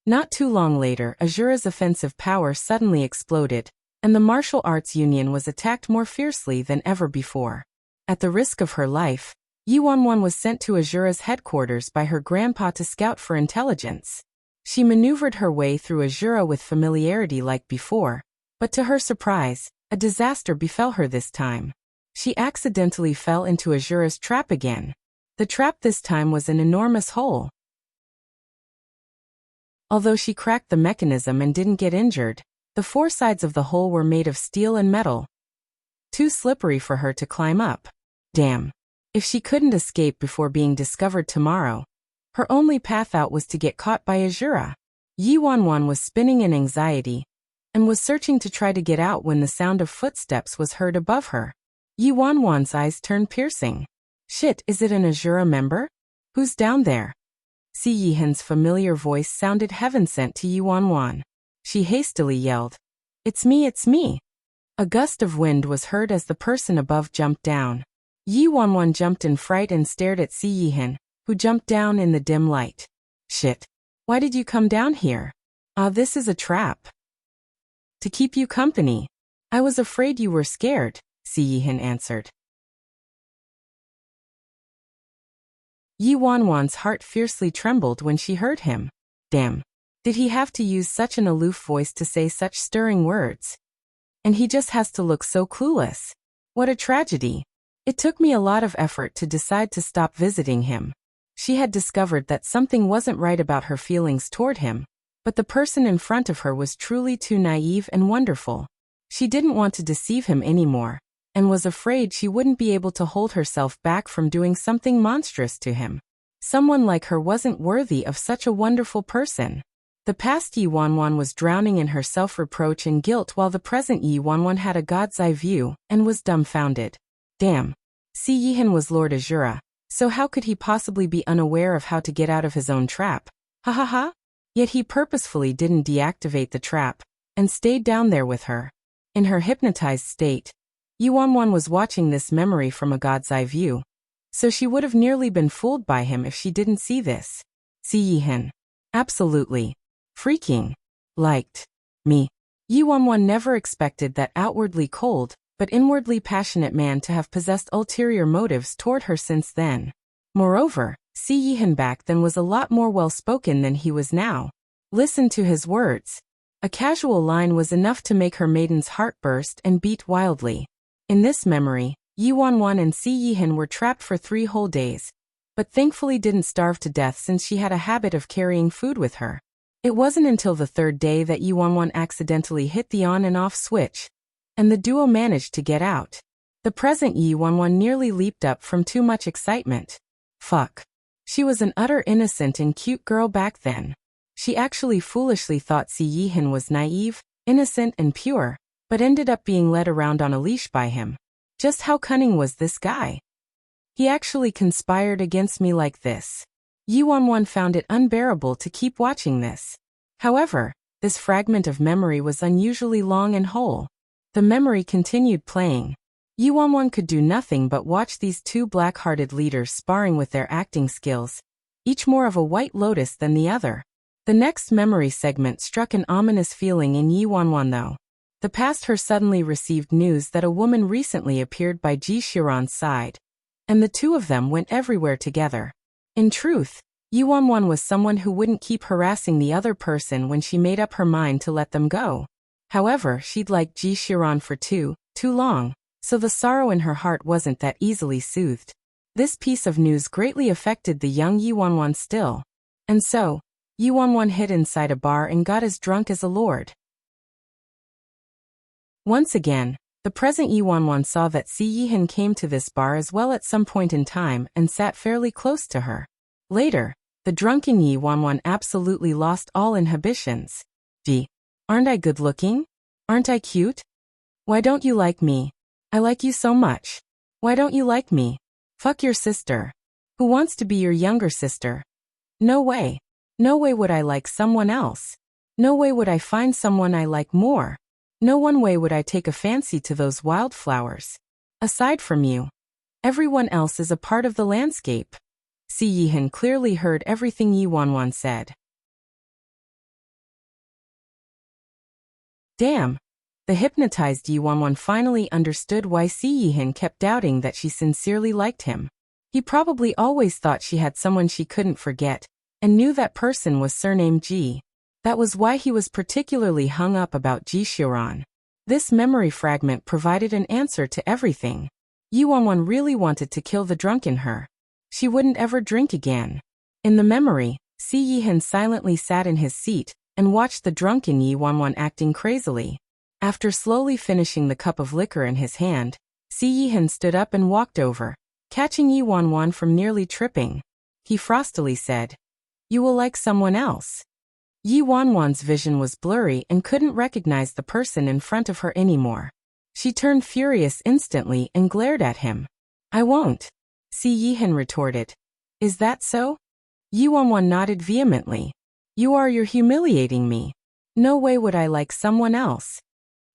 Not too long later, Azura's offensive power suddenly exploded, and the martial arts union was attacked more fiercely than ever before. At the risk of her life, Yi Wanwan was sent to Azura's headquarters by her grandpa to scout for intelligence. She maneuvered her way through Azura with familiarity like before, but to her surprise, a disaster befell her this time. She accidentally fell into Azura's trap again. The trap this time was an enormous hole. Although she cracked the mechanism and didn't get injured, the four sides of the hole were made of steel and metal, too slippery for her to climb up. Damn. If she couldn't escape before being discovered tomorrow, her only path out was to get caught by Azura. Yi Wanwan was spinning in anxiety, and was searching to try to get out when the sound of footsteps was heard above her. Yi Wanwan's eyes turned piercing. "Shit, is it an Azura member? Who's down there?" Si Yihan's familiar voice sounded heaven-sent to Yi Wanwan. She hastily yelled, "It's me, it's me!" A gust of wind was heard as the person above jumped down. Yi Wanwan jumped in fright and stared at Si Yihan, who jumped down in the dim light. "Shit. Why did you come down here?" "Ah, this is a trap. To keep you company. I was afraid you were scared," Si Yihan answered. Yi Wanwan's heart fiercely trembled when she heard him. Damn. Did he have to use such an aloof voice to say such stirring words? And he just has to look so clueless. What a tragedy. It took me a lot of effort to decide to stop visiting him. She had discovered that something wasn't right about her feelings toward him, but the person in front of her was truly too naive and wonderful. She didn't want to deceive him anymore, and was afraid she wouldn't be able to hold herself back from doing something monstrous to him. Someone like her wasn't worthy of such a wonderful person. The past Yi Wanwan was drowning in her self-reproach and guilt, while the present Yi Wanwan had a god's eye view and was dumbfounded. Damn. Si Yihan was Lord Azura, so how could he possibly be unaware of how to get out of his own trap? Ha ha ha. Yet he purposefully didn't deactivate the trap, and stayed down there with her. In her hypnotized state, Yi Wanwan was watching this memory from a god's eye view, so she would have nearly been fooled by him if she didn't see this. Si Yihan. Absolutely. Freaking. Liked. Me. Yi Wanwan never expected that outwardly cold, but inwardly passionate man to have possessed ulterior motives toward her since then. Moreover, Si Yihan back then was a lot more well-spoken than he was now. Listen to his words. A casual line was enough to make her maiden's heart burst and beat wildly. In this memory, Yi Wanwan and Si Yihan were trapped for 3 whole days, but thankfully didn't starve to death since she had a habit of carrying food with her. It wasn't until the 3rd day that Yi Wanwan accidentally hit the on and off switch, and the duo managed to get out. The present Yi Wanwan nearly leaped up from too much excitement. Fuck. She was an utter innocent and cute girl back then. She actually foolishly thought Si Yihan was naive, innocent and pure, but ended up being led around on a leash by him. Just how cunning was this guy? He actually conspired against me like this. Yi Wanwan found it unbearable to keep watching this. However, this fragment of memory was unusually long and whole. The memory continued playing. Yi Wanwan could do nothing but watch these 2 black-hearted leaders sparring with their acting skills, each more of a white lotus than the other. The next memory segment struck an ominous feeling in Yi Wanwan though. The past her suddenly received news that a woman recently appeared by Ji Xiran's side, and the 2 of them went everywhere together. In truth, Yi Wanwan was someone who wouldn't keep harassing the other person when she made up her mind to let them go. However, she'd liked Ji Xiran for too long, so the sorrow in her heart wasn't that easily soothed. This piece of news greatly affected the young Yi Wanwan still. And so, Yi Wanwan hid inside a bar and got as drunk as a lord. Once again, the present Yi Wanwan saw that Si Yihan came to this bar as well at some point in time and sat fairly close to her. Later, the drunken Yi Wanwan absolutely lost all inhibitions. Gee, aren't I good looking? Aren't I cute? Why don't you like me? I like you so much. Why don't you like me? Fuck your sister. Who wants to be your younger sister? No way. No way would I like someone else. No way would I find someone I like more. No one way would I take a fancy to those wildflowers. Aside from you, everyone else is a part of the landscape. Si Yihan clearly heard everything Yi Wanwan said. Damn. The hypnotized Yi Wanwan finally understood why Si Yihan kept doubting that she sincerely liked him. He probably always thought she had someone she couldn't forget, and knew that person was surnamed Ji. That was why he was particularly hung up about Ji Xiran. This memory fragment provided an answer to everything. Yi Wanwan really wanted to kill the drunk in her. She wouldn't ever drink again. In the memory, Si Yihan silently sat in his seat and watched the drunken Yi Wanwan acting crazily. After slowly finishing the cup of liquor in his hand, Si Yihan stood up and walked over, catching Yi Wanwan from nearly tripping. He frostily said, "You will like someone else." Yi Wanwan's vision was blurry and couldn't recognize the person in front of her anymore. She turned furious instantly and glared at him. "I won't," Si Yihan retorted. "Is that so?" Yi Wanwan nodded vehemently. You're humiliating me. No way would I like someone else."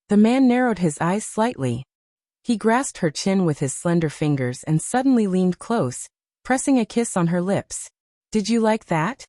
The man narrowed his eyes slightly. He grasped her chin with his slender fingers and suddenly leaned close, pressing a kiss on her lips. "Did you like that?"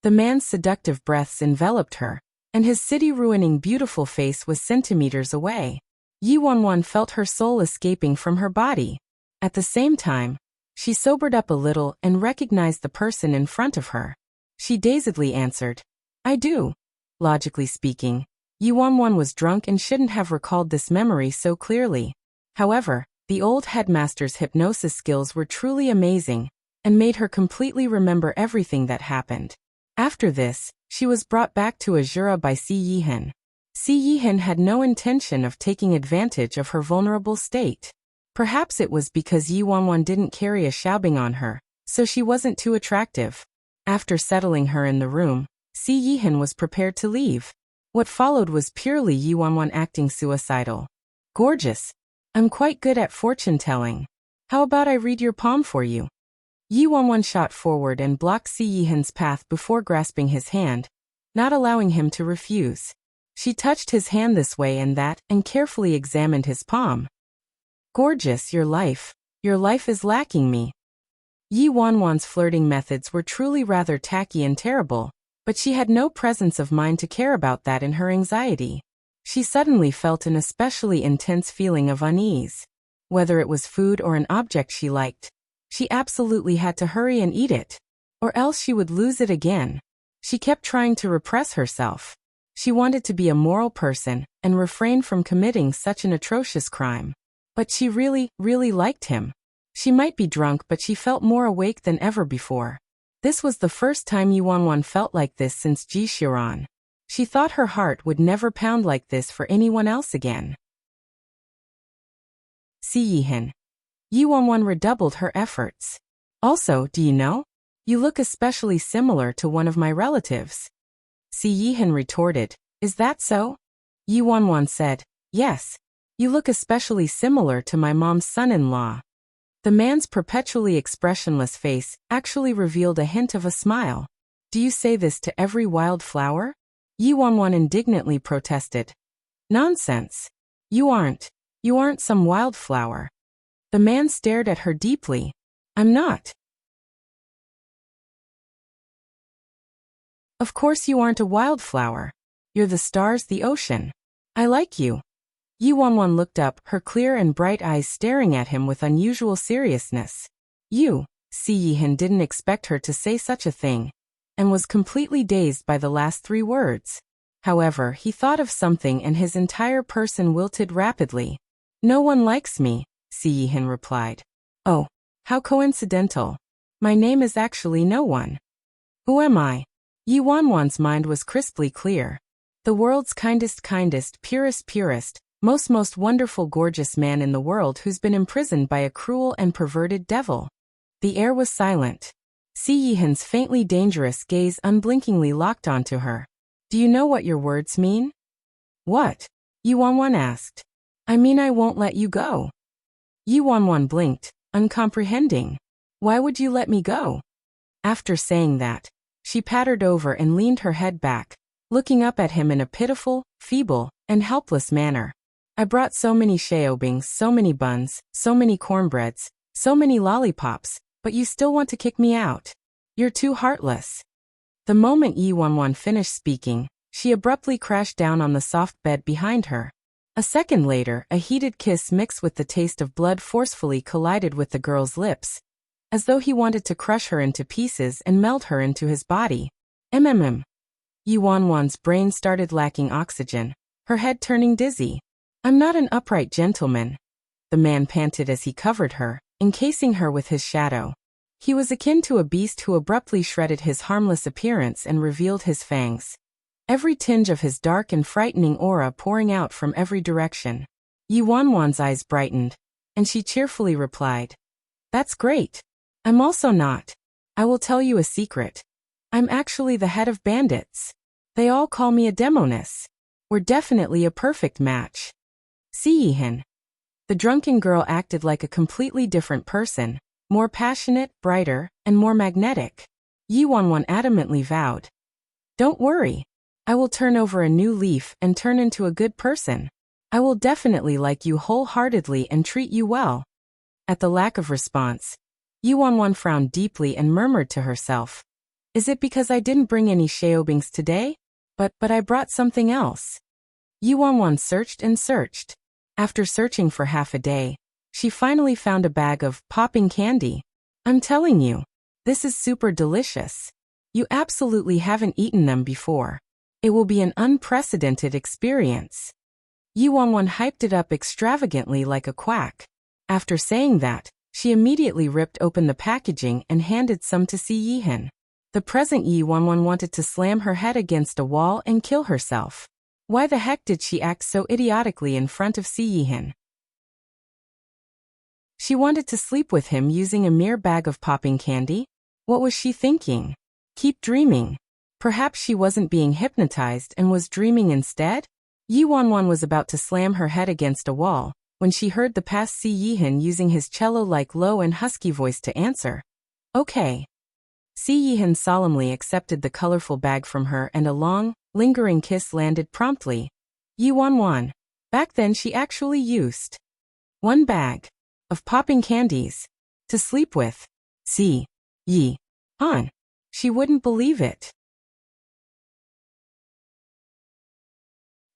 The man's seductive breaths enveloped her, and his city-ruining beautiful face was centimeters away. Yi Wanwan felt her soul escaping from her body. At the same time, she sobered up a little and recognized the person in front of her. She dazedly answered, "I do." Logically speaking, Yi Wanwan was drunk and shouldn't have recalled this memory so clearly. However, The old headmaster's hypnosis skills were truly amazing and made her completely remember everything that happened. After this, she was brought back to Azura by Si Yihan. Si Yihan had no intention of taking advantage of her vulnerable state. Perhaps it was because Yi Wanwan didn't carry a xiaobing on her, so she wasn't too attractive. After settling her in the room, Si Yihan was prepared to leave. What followed was purely Yi Wanwan acting suicidal. Gorgeous. I'm quite good at fortune-telling. How about I read your palm for you? Yi Wanwan shot forward and blocked Si Yihan's path before grasping his hand, not allowing him to refuse. She touched his hand this way and that and carefully examined his palm. Gorgeous, your life is lacking me. Yi Wanwan's flirting methods were truly rather tacky and terrible, but she had no presence of mind to care about that in her anxiety. She suddenly felt an especially intense feeling of unease. Whether it was food or an object she liked, she absolutely had to hurry and eat it, or else she would lose it again. She kept trying to repress herself. She wanted to be a moral person and refrain from committing such an atrocious crime. But she really liked him. She might be drunk, but she felt more awake than ever before. This was the first time Yi Wanwan felt like this since Ji Xiran. She thought her heart would never pound like this for anyone else again. Si Yihan. Yi Wanwan redoubled her efforts. Also, do you know? You look especially similar to one of my relatives. Si Yihan retorted, is that so? Yi Wanwan said, yes. You look especially similar to my mom's son-in-law. The man's perpetually expressionless face actually revealed a hint of a smile. Do you say this to every wildflower? Yi Wanwan indignantly protested. Nonsense. You aren't some wildflower. The man stared at her deeply. I'm not. Of course you aren't a wildflower. You're the stars, the ocean. I like you. Yi Wanwan looked up, her clear and bright eyes staring at him with unusual seriousness. You, Si Yihan didn't expect her to say such a thing, and was completely dazed by the last 3 words. However, he thought of something and his entire person wilted rapidly. No one likes me, Si Yihan replied. Oh, how coincidental. My name is actually no one. Who am I? Yi Wanwan's mind was crisply clear. The world's kindest, purest, most wonderful gorgeous man in the world who's been imprisoned by a cruel and perverted devil. The air was silent. Si Yihan's faintly dangerous gaze unblinkingly locked onto her. Do you know what your words mean? What? Yi Wanwan asked. I mean I won't let you go. Yi Wanwan blinked, uncomprehending. Why would you let me go? After saying that, she pattered over and leaned her head back, looking up at him in a pitiful, feeble, and helpless manner. I brought so many xiaobings, so many buns, so many cornbreads, so many lollipops, but you still want to kick me out. You're too heartless. The moment Yi Wanwan finished speaking, she abruptly crashed down on the soft bed behind her. A second later, a heated kiss mixed with the taste of blood forcefully collided with the girl's lips, as though he wanted to crush her into pieces and melt her into his body. Yi Wanwan's brain started lacking oxygen, her head turning dizzy. I'm not an upright gentleman. The man panted as he covered her, encasing her with his shadow. He was akin to a beast who abruptly shredded his harmless appearance and revealed his fangs. Every tinge of his dark and frightening aura pouring out from every direction. Yi Wanwan's eyes brightened, and she cheerfully replied, That's great. I'm also not. I will tell you a secret. I'm actually the head of bandits. They all call me a demoness. We're definitely a perfect match. Si Yihan. The drunken girl acted like a completely different person, more passionate, brighter, and more magnetic. Yi Wanwan adamantly vowed. Don't worry. I will turn over a new leaf and turn into a good person. I will definitely like you wholeheartedly and treat you well. At the lack of response, Yi Wanwan frowned deeply and murmured to herself. Is it because I didn't bring any xiaobings today? But I brought something else. Yi Wanwan searched and searched. After searching for half a day, she finally found a bag of popping candy. I'm telling you, this is super delicious. You absolutely haven't eaten them before. It will be an unprecedented experience. Yi Wanwan hyped it up extravagantly like a quack. After saying that, she immediately ripped open the packaging and handed some to Si Yihan. The present Yi Wanwan wanted to slam her head against a wall and kill herself. Why the heck did she act so idiotically in front of Si Yihan? She wanted to sleep with him using a mere bag of popping candy? What was she thinking? Keep dreaming. Perhaps she wasn't being hypnotized and was dreaming instead? Yi Wanwan was about to slam her head against a wall when she heard the past Si Yihan using his cello-like low and husky voice to answer. Okay. Si Yihan solemnly accepted the colorful bag from her and a long, lingering kiss landed promptly. Yi Wanwan. Back then she actually used one bag of popping candies to sleep with Si Yihan. She wouldn't believe it.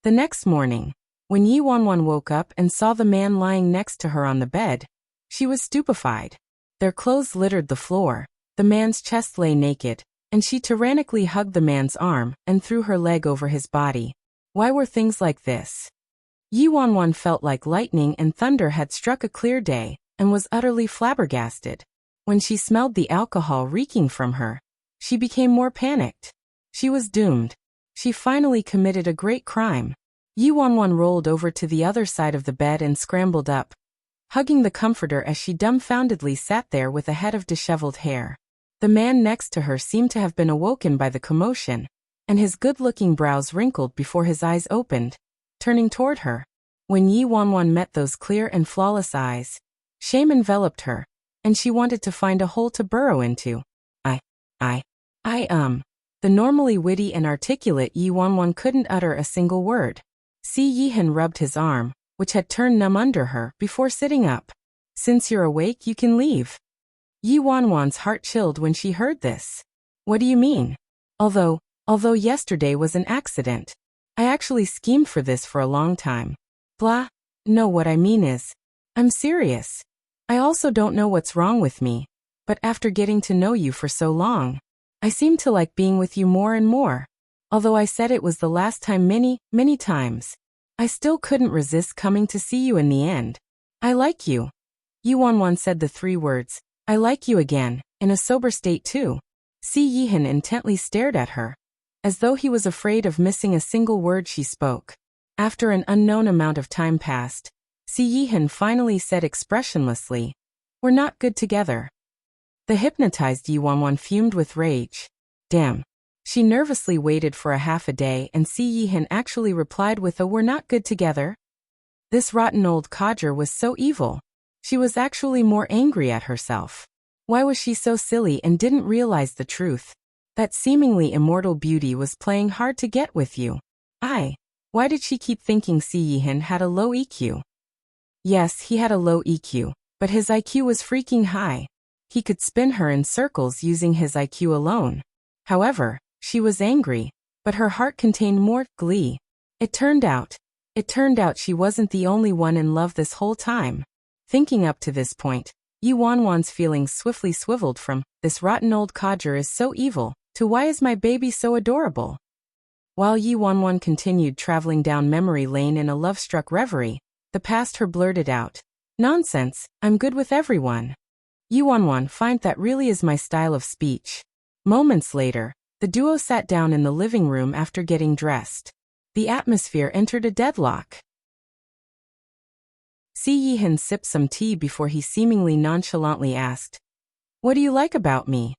The next morning, when Yi Wanwan woke up and saw the man lying next to her on the bed, she was stupefied. Their clothes littered the floor, the man's chest lay naked, and she tyrannically hugged the man's arm and threw her leg over his body. Why were things like this? Yi Wanwan felt like lightning and thunder had struck a clear day, and was utterly flabbergasted. When she smelled the alcohol reeking from her, she became more panicked. She was doomed. She finally committed a great crime. Yi Wanwan rolled over to the other side of the bed and scrambled up, hugging the comforter as she dumbfoundedly sat there with a head of disheveled hair. The man next to her seemed to have been awoken by the commotion, and his good-looking brows wrinkled before his eyes opened, turning toward her. When Yi Wanwan met those clear and flawless eyes, shame enveloped her, and she wanted to find a hole to burrow into. The normally witty and articulate Yi Wanwan couldn't utter a single word. Si Yihan rubbed his arm, which had turned numb under her, before sitting up. Since you're awake, you can leave. Yi Wanwan's heart chilled when she heard this. What do you mean? Although yesterday was an accident. I actually schemed for this for a long time. Blah. No, what I mean is, I'm serious. I also don't know what's wrong with me, but after getting to know you for so long, I seem to like being with you more and more. Although I said it was the last time many times, I still couldn't resist coming to see you in the end. I like you. Yi Wanwan said the 3 words, I like you again, in a sober state too. Si Yihan intently stared at her, as though he was afraid of missing a single word she spoke. After an unknown amount of time passed, Si Yihan finally said expressionlessly, We're not good together. The hypnotized Yi Wanwan fumed with rage. Damn. She nervously waited for a half a day and Si Yihan actually replied with a we're not good together. This rotten old codger was so evil. She was actually more angry at herself. Why was she so silly and didn't realize the truth? That seemingly immortal beauty was playing hard to get with you. Why did she keep thinking Si Yihan had a low EQ? Yes, he had a low EQ, but his IQ was freaking high. He could spin her in circles using his IQ alone. However, she was angry, but her heart contained more glee. It turned out she wasn't the only one in love this whole time. Thinking up to this point, Yi Wanwan's feelings swiftly swiveled from, this rotten old codger is so evil, to why is my baby so adorable? While Yi Wanwan continued traveling down memory lane in a love-struck reverie, the past her blurted out, Nonsense, I'm good with everyone. Yi Wanwan, find that really is my style of speech. Moments later, the duo sat down in the living room after getting dressed. The atmosphere entered a deadlock. Si Yihan sipped some tea before he seemingly nonchalantly asked, What do you like about me?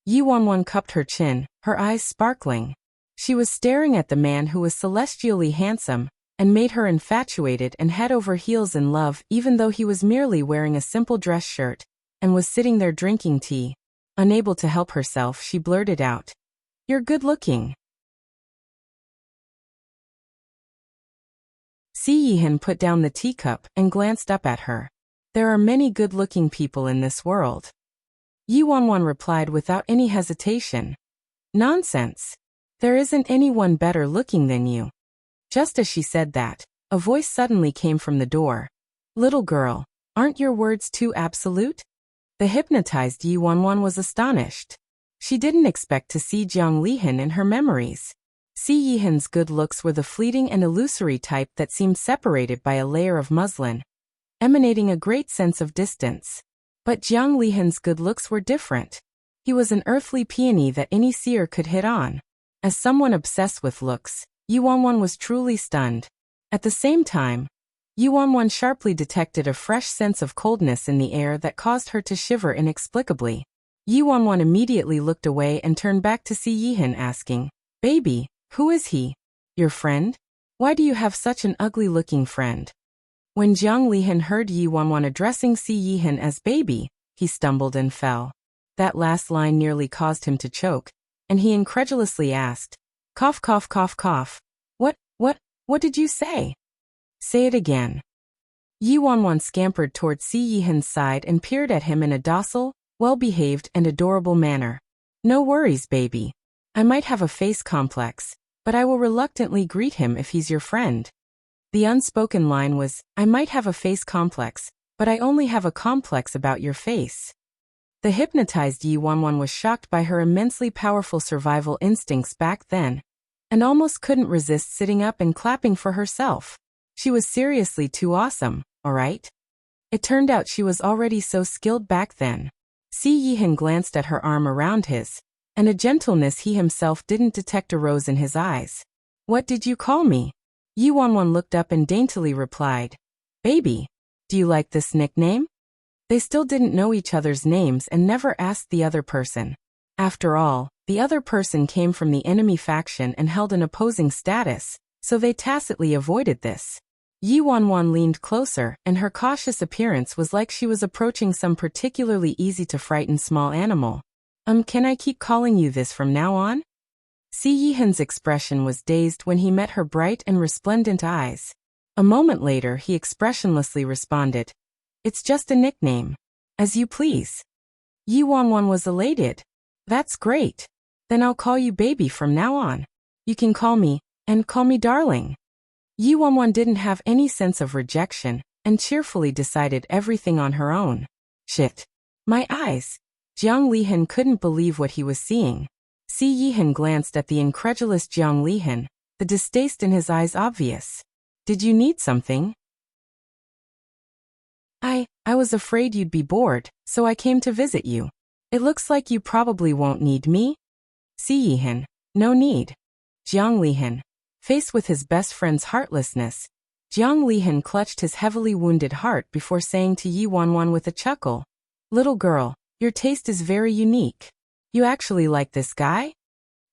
Yi Wanwan cupped her chin, her eyes sparkling. She was staring at the man who was celestially handsome, and made her infatuated and head over heels in love even though he was merely wearing a simple dress shirt, and was sitting there drinking tea. Unable to help herself, she blurted out, You're good looking. Si Yihan put down the teacup and glanced up at her. There are many good-looking people in this world. Yi Wanwan replied without any hesitation. Nonsense. There isn't anyone better looking than you. Just as she said that, a voice suddenly came from the door. Little girl, aren't your words too absolute? The hypnotized Yi Wanwan was astonished. She didn't expect to see Jiang Lihan in her memories. Si Yihan's good looks were the fleeting and illusory type that seemed separated by a layer of muslin. emanating a great sense of distance. But Jiang Lihan's good looks were different. He was an earthly peony that any seer could hit on. As someone obsessed with looks, Yu Wanwan was truly stunned. At the same time, Yu Wanwan sharply detected a fresh sense of coldness in the air that caused her to shiver inexplicably. Yu Wanwan immediately looked away and turned back to Si Yihan, asking, "Baby, who is he? Your friend? Why do you have such an ugly-looking friend?" When Jiang Lihan heard Yu Wanwan addressing Si Yihan as baby, he stumbled and fell. That last line nearly caused him to choke, and he incredulously asked, "Cough, cough, cough, cough. What did you say? Say it again." Yu Wanwan scampered toward Si Yihan's side and peered at him in a docile, well-behaved and adorable manner. "No worries, baby. I might have a face complex, but I will reluctantly greet him if he's your friend." The unspoken line was, "I might have a face complex, but I only have a complex about your face." The hypnotized Yu Wanwan was shocked by her immensely powerful survival instincts back then, and almost couldn't resist sitting up and clapping for herself. She was seriously too awesome, alright? It turned out she was already so skilled back then. Si Yihan glanced at her arm around his, and a gentleness he himself didn't detect arose in his eyes. "What did you call me?" Yu Wanwan looked up and daintily replied, "Baby. Do you like this nickname?" They still didn't know each other's names and never asked the other person. After all, the other person came from the enemy faction and held an opposing status, so they tacitly avoided this. Yu Wanwan leaned closer, and her cautious appearance was like she was approaching some particularly easy-to-frighten small animal. Can I keep calling you this from now on?" Si Yihan's expression was dazed when he met her bright and resplendent eyes. A moment later he expressionlessly responded, "It's just a nickname. As you please." Yu Wanwan was elated. "That's great. Then I'll call you baby from now on. You can call me darling." Yu Wanwan didn't have any sense of rejection, and cheerfully decided everything on her own. "Shit. My eyes." Jiang Lihan couldn't believe what he was seeing. Si Yihan glanced at the incredulous Jiang Lihan, the distaste in his eyes obvious. "Did you need something?" I was afraid you'd be bored, so I came to visit you. It looks like you probably won't need me." Si Yihan, "No need." Jiang Lihan, faced with his best friend's heartlessness, Jiang Lihan clutched his heavily wounded heart before saying to Yu Wanwan with a chuckle, "Little girl, your taste is very unique. You actually like this guy?"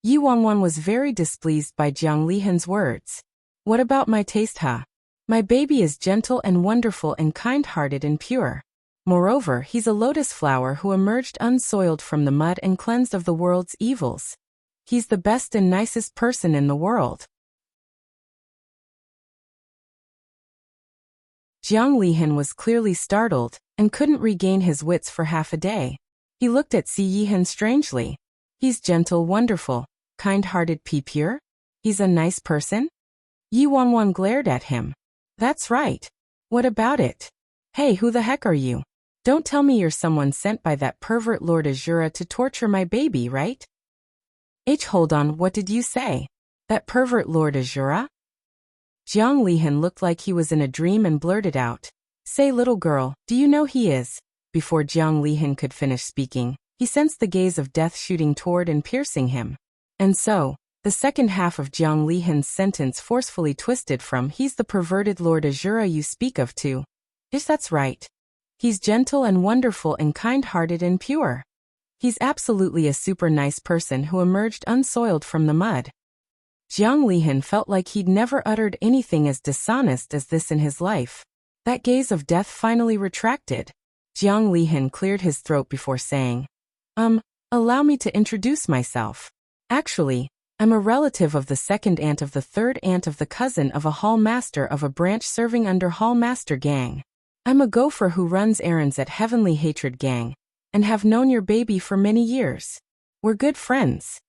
Yu Wanwan was very displeased by Jiang Lihan's words. "What about my taste, huh? My baby is gentle and wonderful and kind-hearted and pure. Moreover, he's a lotus flower who emerged unsoiled from the mud and cleansed of the world's evils. He's the best and nicest person in the world." Jiang Lihan was clearly startled and couldn't regain his wits for half a day. He looked at Si Yihan strangely. "He's gentle, wonderful, kind-hearted, pure? He's a nice person?" Yu Wanwan glared at him. "That's right. What about it? Hey, who the heck are you? Don't tell me you're someone sent by that pervert Lord Azura to torture my baby, right?" Hold on, what did you say? That pervert Lord Azura? Jiang Lihan looked like he was in a dream and blurted out, "Say, little girl, do you know he is?" Before Jiang Lihan could finish speaking, he sensed the gaze of death shooting toward and piercing him. And so, the second half of Jiang Lihan's sentence forcefully twisted from "He's the perverted Lord Azura you speak of" to "Yes, that's right. He's gentle and wonderful and kind-hearted and pure. He's absolutely a super nice person who emerged unsoiled from the mud." Jiang Lihan felt like he'd never uttered anything as dishonest as this in his life. That gaze of death finally retracted. Jiang Lihan cleared his throat before saying, Allow me to introduce myself. Actually, I'm a relative of the second aunt of the third aunt of the cousin of a hall master of a branch serving under hall master gang. I'm a gopher who runs errands at Heavenly Hatred Gang, and have known your baby for many years. We're good friends."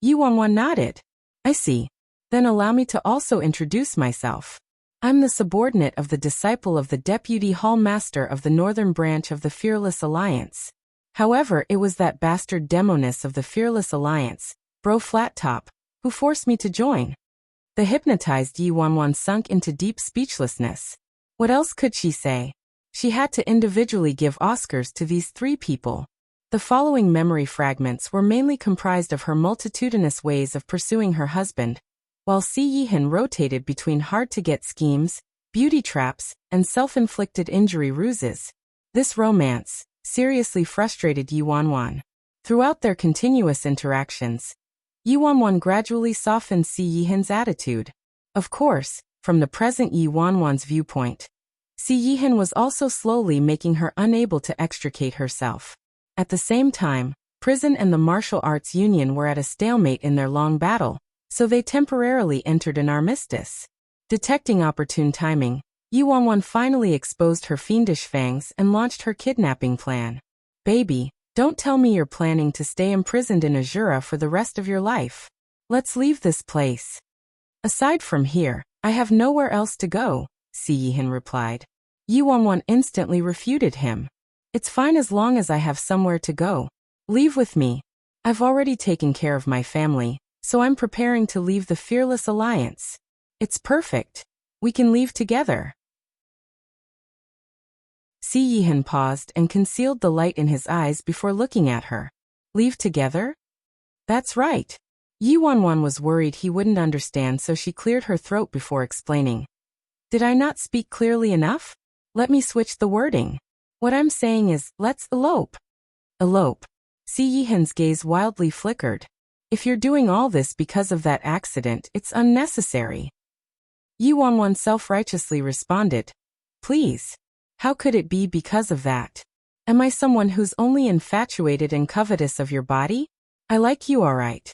Yu Wanwan nodded. "I see. Then allow me to also introduce myself. I'm the subordinate of the disciple of the Deputy Hall Master of the Northern Branch of the Fearless Alliance. However, it was that bastard demoness of the Fearless Alliance, Bro Flat Top, who forced me to join." The hypnotized Yu Wanwan sunk into deep speechlessness. What else could she say? She had to individually give Oscars to these 3 people. The following memory fragments were mainly comprised of her multitudinous ways of pursuing her husband, while Si Yihan rotated between hard-to-get schemes, beauty traps, and self-inflicted injury ruses. This romance seriously frustrated Yi Wanwan. Throughout their continuous interactions, Yi Wanwan gradually softened Si Yihan's attitude. Of course, from the present Yi Wanwan's viewpoint, Si Yihan was also slowly making her unable to extricate herself. At the same time, prison and the martial arts union were at a stalemate in their long battle, so they temporarily entered an armistice. Detecting opportune timing, Yi Wanwan finally exposed her fiendish fangs and launched her kidnapping plan. Baby, don't tell me you're planning to stay imprisoned in Azura for the rest of your life. Let's leave this place. Aside from here, I have nowhere else to go, Si Yihan replied. Yi Wanwan instantly refuted him. It's fine as long as I have somewhere to go. Leave with me. I've already taken care of my family, so I'm preparing to leave the Fearless Alliance. It's perfect. We can leave together. Si Yihan paused and concealed the light in his eyes before looking at her. Leave together? That's right. Yi Wanwan was worried he wouldn't understand, so she cleared her throat before explaining. Did I not speak clearly enough? Let me switch the wording. What I'm saying is, let's elope. Elope. Si Yihan's gaze wildly flickered. If you're doing all this because of that accident, it's unnecessary. Yi Wanwan self-righteously responded. Please. How could it be because of that? Am I someone who's only infatuated and covetous of your body? I like you all right.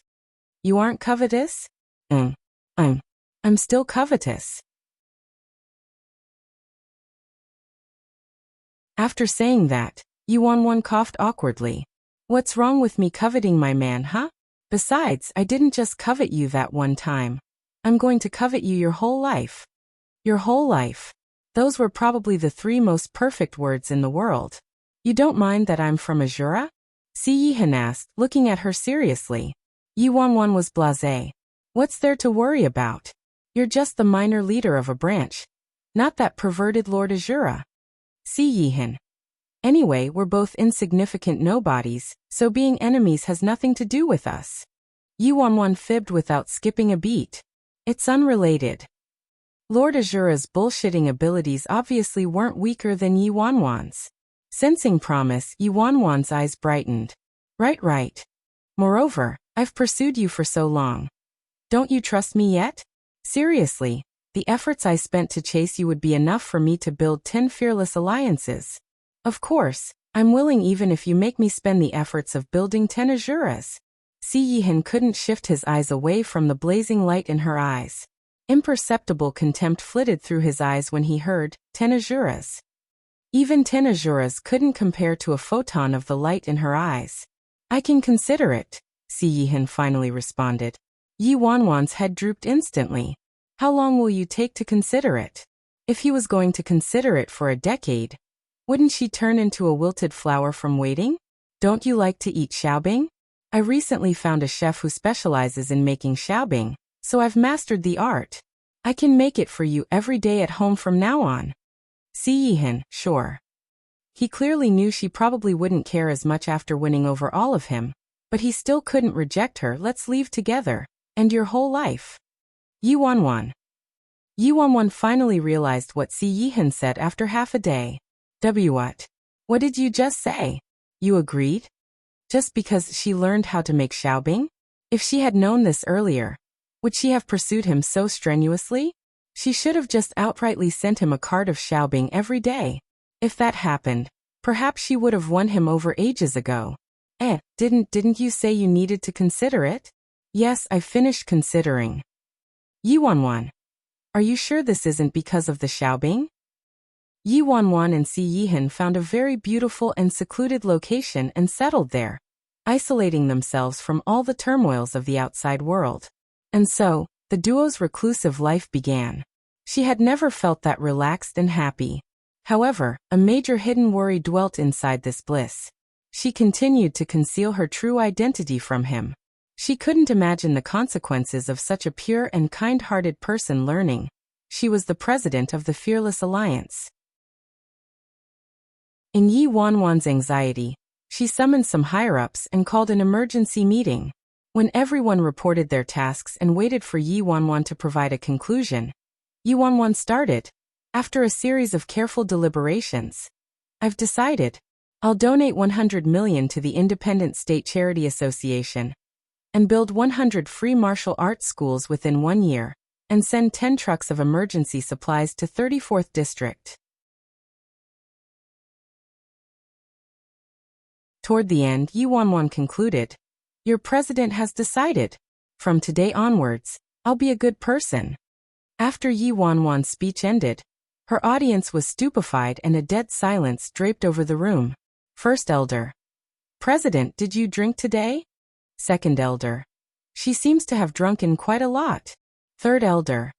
You aren't covetous? I'm still covetous. After saying that, Yi Wanwan coughed awkwardly. What's wrong with me coveting my man, huh? Besides, I didn't just covet you that one time. I'm going to covet you your whole life. Your whole life. Those were probably the 3 most perfect words in the world. You don't mind that I'm from Azura? Si Yihan asked, looking at her seriously. Yi Wanwan was blasé. What's there to worry about? You're just the minor leader of a branch. Not that perverted Lord Azura. Si Yihan. Anyway, we're both insignificant nobodies, so being enemies has nothing to do with us. Yi Wanwan fibbed without skipping a beat. It's unrelated. Lord Azura's bullshitting abilities obviously weren't weaker than Yi Wanwan's. Sensing promise, Yi Wanwan's eyes brightened. Right. Moreover, I've pursued you for so long. Don't you trust me yet? Seriously, the efforts I spent to chase you would be enough for me to build 10 fearless alliances. Of course, I'm willing even if you make me spend the efforts of building 10 Azuras. Si Yihan couldn't shift his eyes away from the blazing light in her eyes. Imperceptible contempt flitted through his eyes when he heard 10 Azuras. Even 10 Azuras couldn't compare to a photon of the light in her eyes. I can consider it, Si Yihan finally responded. Yi Wanwan's head drooped instantly. How long will you take to consider it? If he was going to consider it for a decade, wouldn't she turn into a wilted flower from waiting? Don't you like to eat xiaobing? I recently found a chef who specializes in making xiaobing, so I've mastered the art. I can make it for you every day at home from now on. Si Yihan, sure. He clearly knew she probably wouldn't care as much after winning over all of him, but he still couldn't reject her. Let's leave together, and your whole life. Yi Wanwan. Yi Wanwan finally realized what Si Yihan said after half a day. What? What did you just say? You agreed? Just because she learned how to make xiaobing? If she had known this earlier, would she have pursued him so strenuously? She should have just outrightly sent him a card of xiaobing every day. If that happened, perhaps she would have won him over ages ago. Didn't you say you needed to consider it? Yes, I finished considering. Yi Wanwan. Are you sure this isn't because of the xiaobing? Yi Wanwan and Si Yihan found a very beautiful and secluded location and settled there, isolating themselves from all the turmoils of the outside world. And so, the duo's reclusive life began. She had never felt that relaxed and happy. However, a major hidden worry dwelt inside this bliss. She continued to conceal her true identity from him. She couldn't imagine the consequences of such a pure and kind-hearted person learning. She was the president of the Fearless Alliance. In Yi Wanwan's anxiety, she summoned some higher-ups and called an emergency meeting. When everyone reported their tasks and waited for Yi Wanwan to provide a conclusion, Yi Wanwan started. After a series of careful deliberations, I've decided. I'll donate 100 million to the Independent State Charity Association and build 100 free martial arts schools within 1 year and send 10 trucks of emergency supplies to 34th District. Toward the end, Yi Wanwan concluded, "Your president has decided. From today onwards, I'll be a good person." After Yi Wanwan's speech ended, her audience was stupefied and a dead silence draped over the room. First elder: "President, did you drink today?" Second elder: "She seems to have drunken quite a lot." Third elder: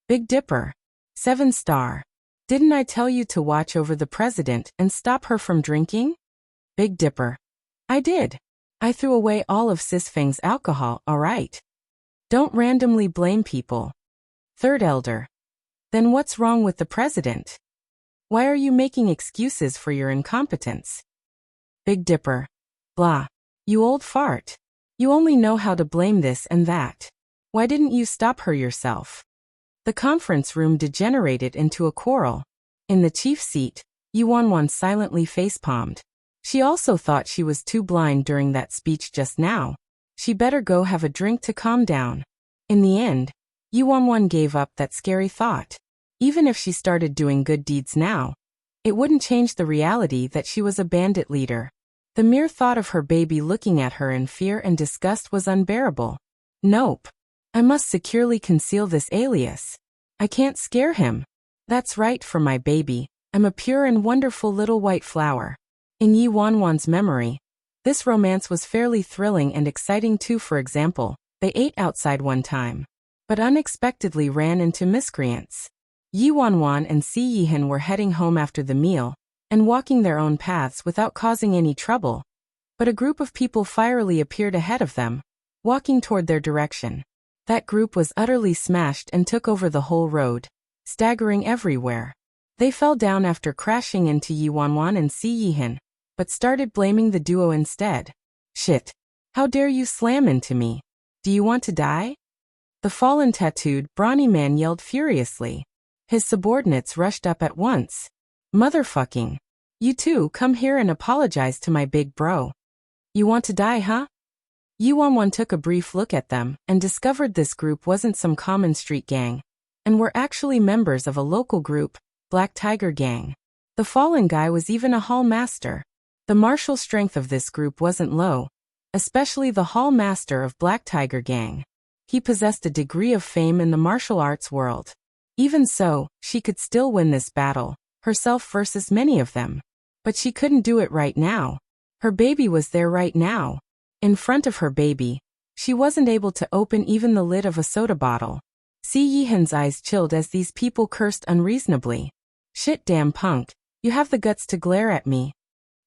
"Big Dipper. 7-star. Didn't I tell you to watch over the president and stop her from drinking?" Big Dipper: "I did. I threw away all of Sis Feng's alcohol, alright. Don't randomly blame people." Third elder: "Then what's wrong with the president? Why are you making excuses for your incompetence?" Big Dipper: "Blah. You old fart. You only know how to blame this and that. Why didn't you stop her yourself?" The conference room degenerated into a quarrel. In the chief seat, Yi Wanwan silently facepalmed. She also thought she was too blind during that speech just now. She better go have a drink to calm down. In the end, Yi Wanwan gave up that scary thought. Even if she started doing good deeds now, it wouldn't change the reality that she was a bandit leader. The mere thought of her baby looking at her in fear and disgust was unbearable. Nope. I must securely conceal this alias. I can't scare him. That's right, for my baby. I'm a pure and wonderful little white flower. In Yi Wanwan's memory, this romance was fairly thrilling and exciting too. For example, they ate outside one time, but unexpectedly ran into miscreants. Yi Wanwan and Si Yihan were heading home after the meal and walking their own paths without causing any trouble, but a group of people fierily appeared ahead of them, walking toward their direction. That group was utterly smashed and took over the whole road, staggering everywhere. They fell down after crashing into Yi Wanwan and Si Yihan, but started blaming the duo instead. "Shit. How dare you slam into me? Do you want to die?" The fallen tattooed, brawny man yelled furiously. His subordinates rushed up at once. "Motherfucking. You two come here and apologize to my big bro. You want to die, huh?" Yi Wanwan took a brief look at them and discovered this group wasn't some common street gang, and were actually members of a local group, Black Tiger Gang. The fallen guy was even a hall master. The martial strength of this group wasn't low, especially the hall master of Black Tiger Gang. He possessed a degree of fame in the martial arts world. Even so, she could still win this battle, herself versus many of them. But she couldn't do it right now. Her baby was there right now. In front of her baby, she wasn't able to open even the lid of a soda bottle. Si Yihan's eyes chilled as these people cursed unreasonably. "Shit, damn punk, you have the guts to glare at me."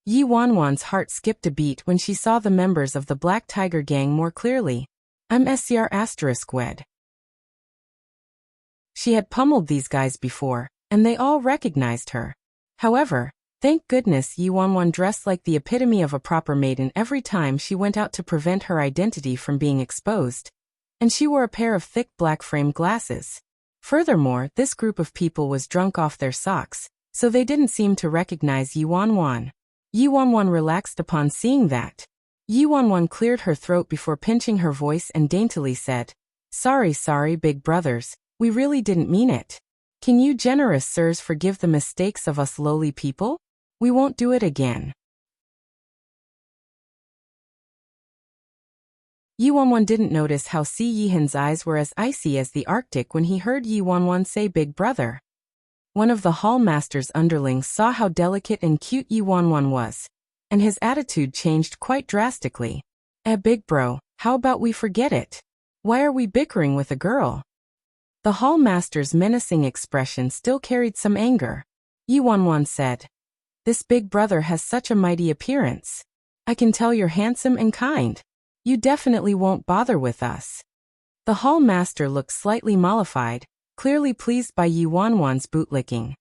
Yi Wanwan's heart skipped a beat when she saw the members of the Black Tiger Gang more clearly. "I'm SCR**wed. She had pummeled these guys before, and they all recognized her. However, thank goodness Yi Wanwan dressed like the epitome of a proper maiden every time she went out to prevent her identity from being exposed, and she wore a pair of thick black framed glasses. Furthermore, this group of people was drunk off their socks, so they didn't seem to recognize Yi Wanwan. Yi Wanwan relaxed upon seeing that. Yi Wanwan cleared her throat before pinching her voice and daintily said, Sorry, big brothers, we really didn't mean it. Can you generous sirs forgive the mistakes of us lowly people? We won't do it again." Yi Wanwan didn't notice how Si Yihan's eyes were as icy as the Arctic when he heard Yi Wanwan say big brother. One of the hall master's underlings saw how delicate and cute Yi Wanwan was, and his attitude changed quite drastically. Big bro, how about we forget it? Why are we bickering with a girl?" The hall master's menacing expression still carried some anger. Yi Wanwan said, "This big brother has such a mighty appearance. I can tell you're handsome and kind. You definitely won't bother with us." The hall master looked slightly mollified, clearly pleased by Yi Wanwan's bootlicking.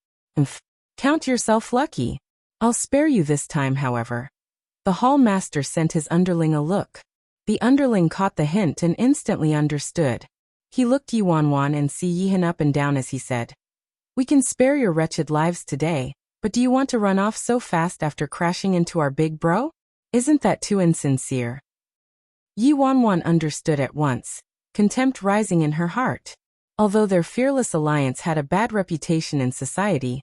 Count yourself lucky. I'll spare you this time, however. The hall master sent his underling a look. The underling caught the hint and instantly understood. He looked Yuanwan and Si Yihan up and down as he said, "We can spare your wretched lives today, but do you want to run off so fast after crashing into our big bro? Isn't that too insincere?" Yuanwan understood at once, contempt rising in her heart. Although their fearless alliance had a bad reputation in society,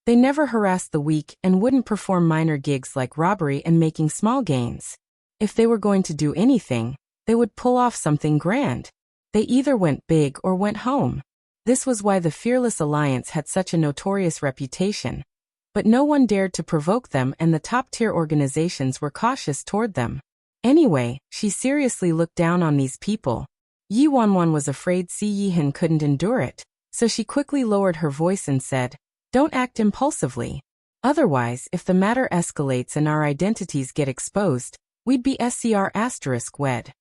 they never harassed the weak and wouldn't perform minor gigs like robbery and making small gains. If they were going to do anything, they would pull off something grand. They either went big or went home. This was why the fearless alliance had such a notorious reputation. But no one dared to provoke them and the top-tier organizations were cautious toward them. Anyway, she seriously looked down on these people. Yi Wanwan was afraid Si Yihan couldn't endure it, so she quickly lowered her voice and said, "Don't act impulsively. Otherwise, if the matter escalates and our identities get exposed, we'd be wed.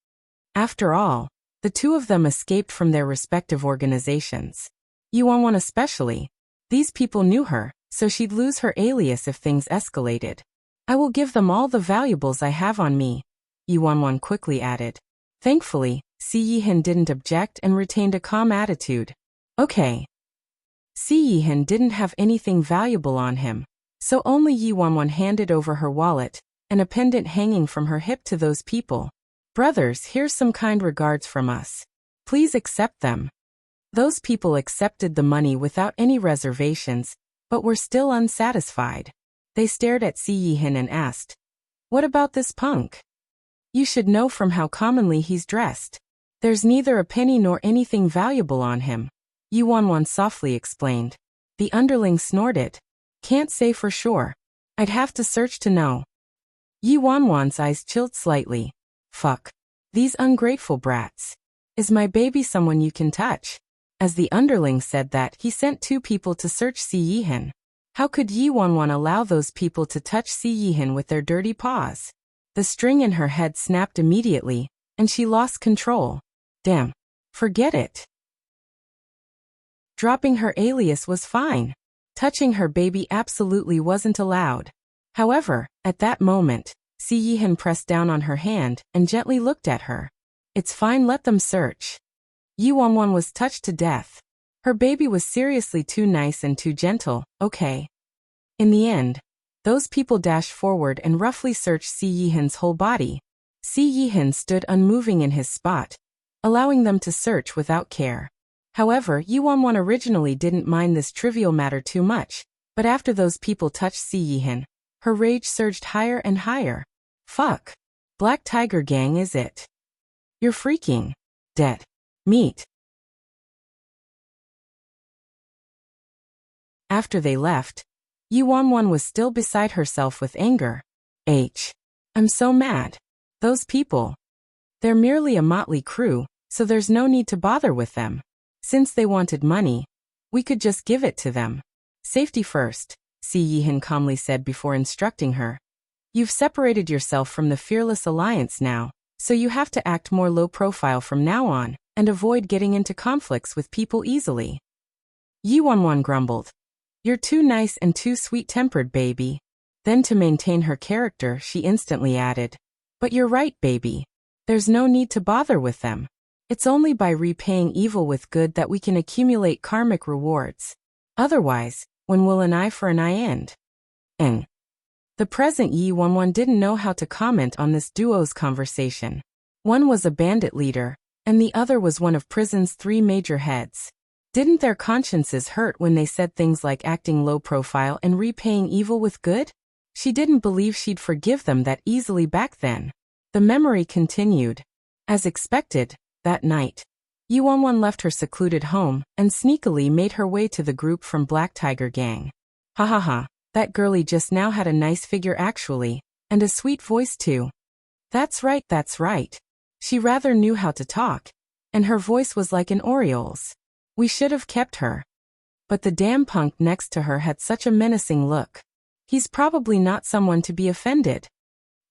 After all, the two of them escaped from their respective organizations. Yi Wanwan especially. These people knew her, so she'd lose her alias if things escalated. I will give them all the valuables I have on me," Yi Wanwan quickly added. Thankfully, Si Yihan didn't object and retained a calm attitude. Okay. Si Yihan didn't have anything valuable on him, so only Yi Wanwan handed over her wallet and a pendant hanging from her hip to those people. "Brothers, here's some kind regards from us. Please accept them." Those people accepted the money without any reservations, but were still unsatisfied. They stared at Si Yihan and asked, "What about this punk? You should know from how commonly he's dressed. There's neither a penny nor anything valuable on him," Yi Wanwan softly explained. The underling snorted. "Can't say for sure. I'd have to search to know." Yi Wanwan's eyes chilled slightly. Fuck. These ungrateful brats. Is my baby someone you can touch? As the underling said that, he sent two people to search Si Yihan. How could Yi Wanwan allow those people to touch Si Yihan with their dirty paws? The string in her head snapped immediately, and she lost control. Damn. Forget it. Dropping her alias was fine. Touching her baby absolutely wasn't allowed. However, at that moment, Si Yihan pressed down on her hand and gently looked at her. "It's fine, let them search." Yi Wanwan was touched to death. Her baby was seriously too nice and too gentle, okay. In the end, those people dashed forward and roughly searched Si Yihan's whole body. Si Yihan stood unmoving in his spot, allowing them to search without care. However, Yi Wanwan originally didn't mind this trivial matter too much, but after those people touched Si Yihan, her rage surged higher and higher. Fuck. Black Tiger Gang is it? You're freaking dead meat. After they left, Yi Wanwan was still beside herself with anger. I'm so mad. Those people. They're merely a motley crew, so there's no need to bother with them. Since they wanted money, we could just give it to them. Safety first, Si Yihan calmly said before instructing her. You've separated yourself from the Fearless Alliance now, so you have to act more low profile from now on, and avoid getting into conflicts with people easily. Yi Wanwan grumbled. You're too nice and too sweet-tempered, baby. Then to maintain her character, she instantly added, but you're right, baby. There's no need to bother with them. It's only by repaying evil with good that we can accumulate karmic rewards. Otherwise, when will an eye for an eye end? And the present Yi Wanwan didn't know how to comment on this duo's conversation. One was a bandit leader, and the other was one of prison's three major heads. Didn't their consciences hurt when they said things like acting low profile and repaying evil with good? She didn't believe she'd forgive them that easily back then. The memory continued. As expected, that night, Yi Wanwan left her secluded home and sneakily made her way to the group from Black Tiger Gang. Ha ha ha, that girlie just now had a nice figure actually, and a sweet voice too. That's right, that's right. She rather knew how to talk, and her voice was like an oriole's. We should have kept her. But the damn punk next to her had such a menacing look. He's probably not someone to be offended.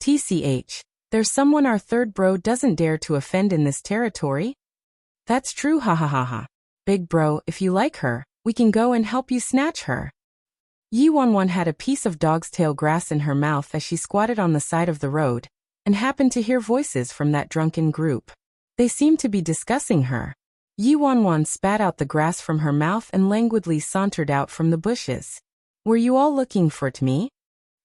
TCH, there's someone our third bro doesn't dare to offend in this territory? That's true, ha ha ha ha. Big bro, if you like her, we can go and help you snatch her. Yi Wanwan had a piece of dog's tail grass in her mouth as she squatted on the side of the road, and happened to hear voices from that drunken group. They seemed to be discussing her. Yi Wanwan spat out the grass from her mouth and languidly sauntered out from the bushes. Were you all looking for me?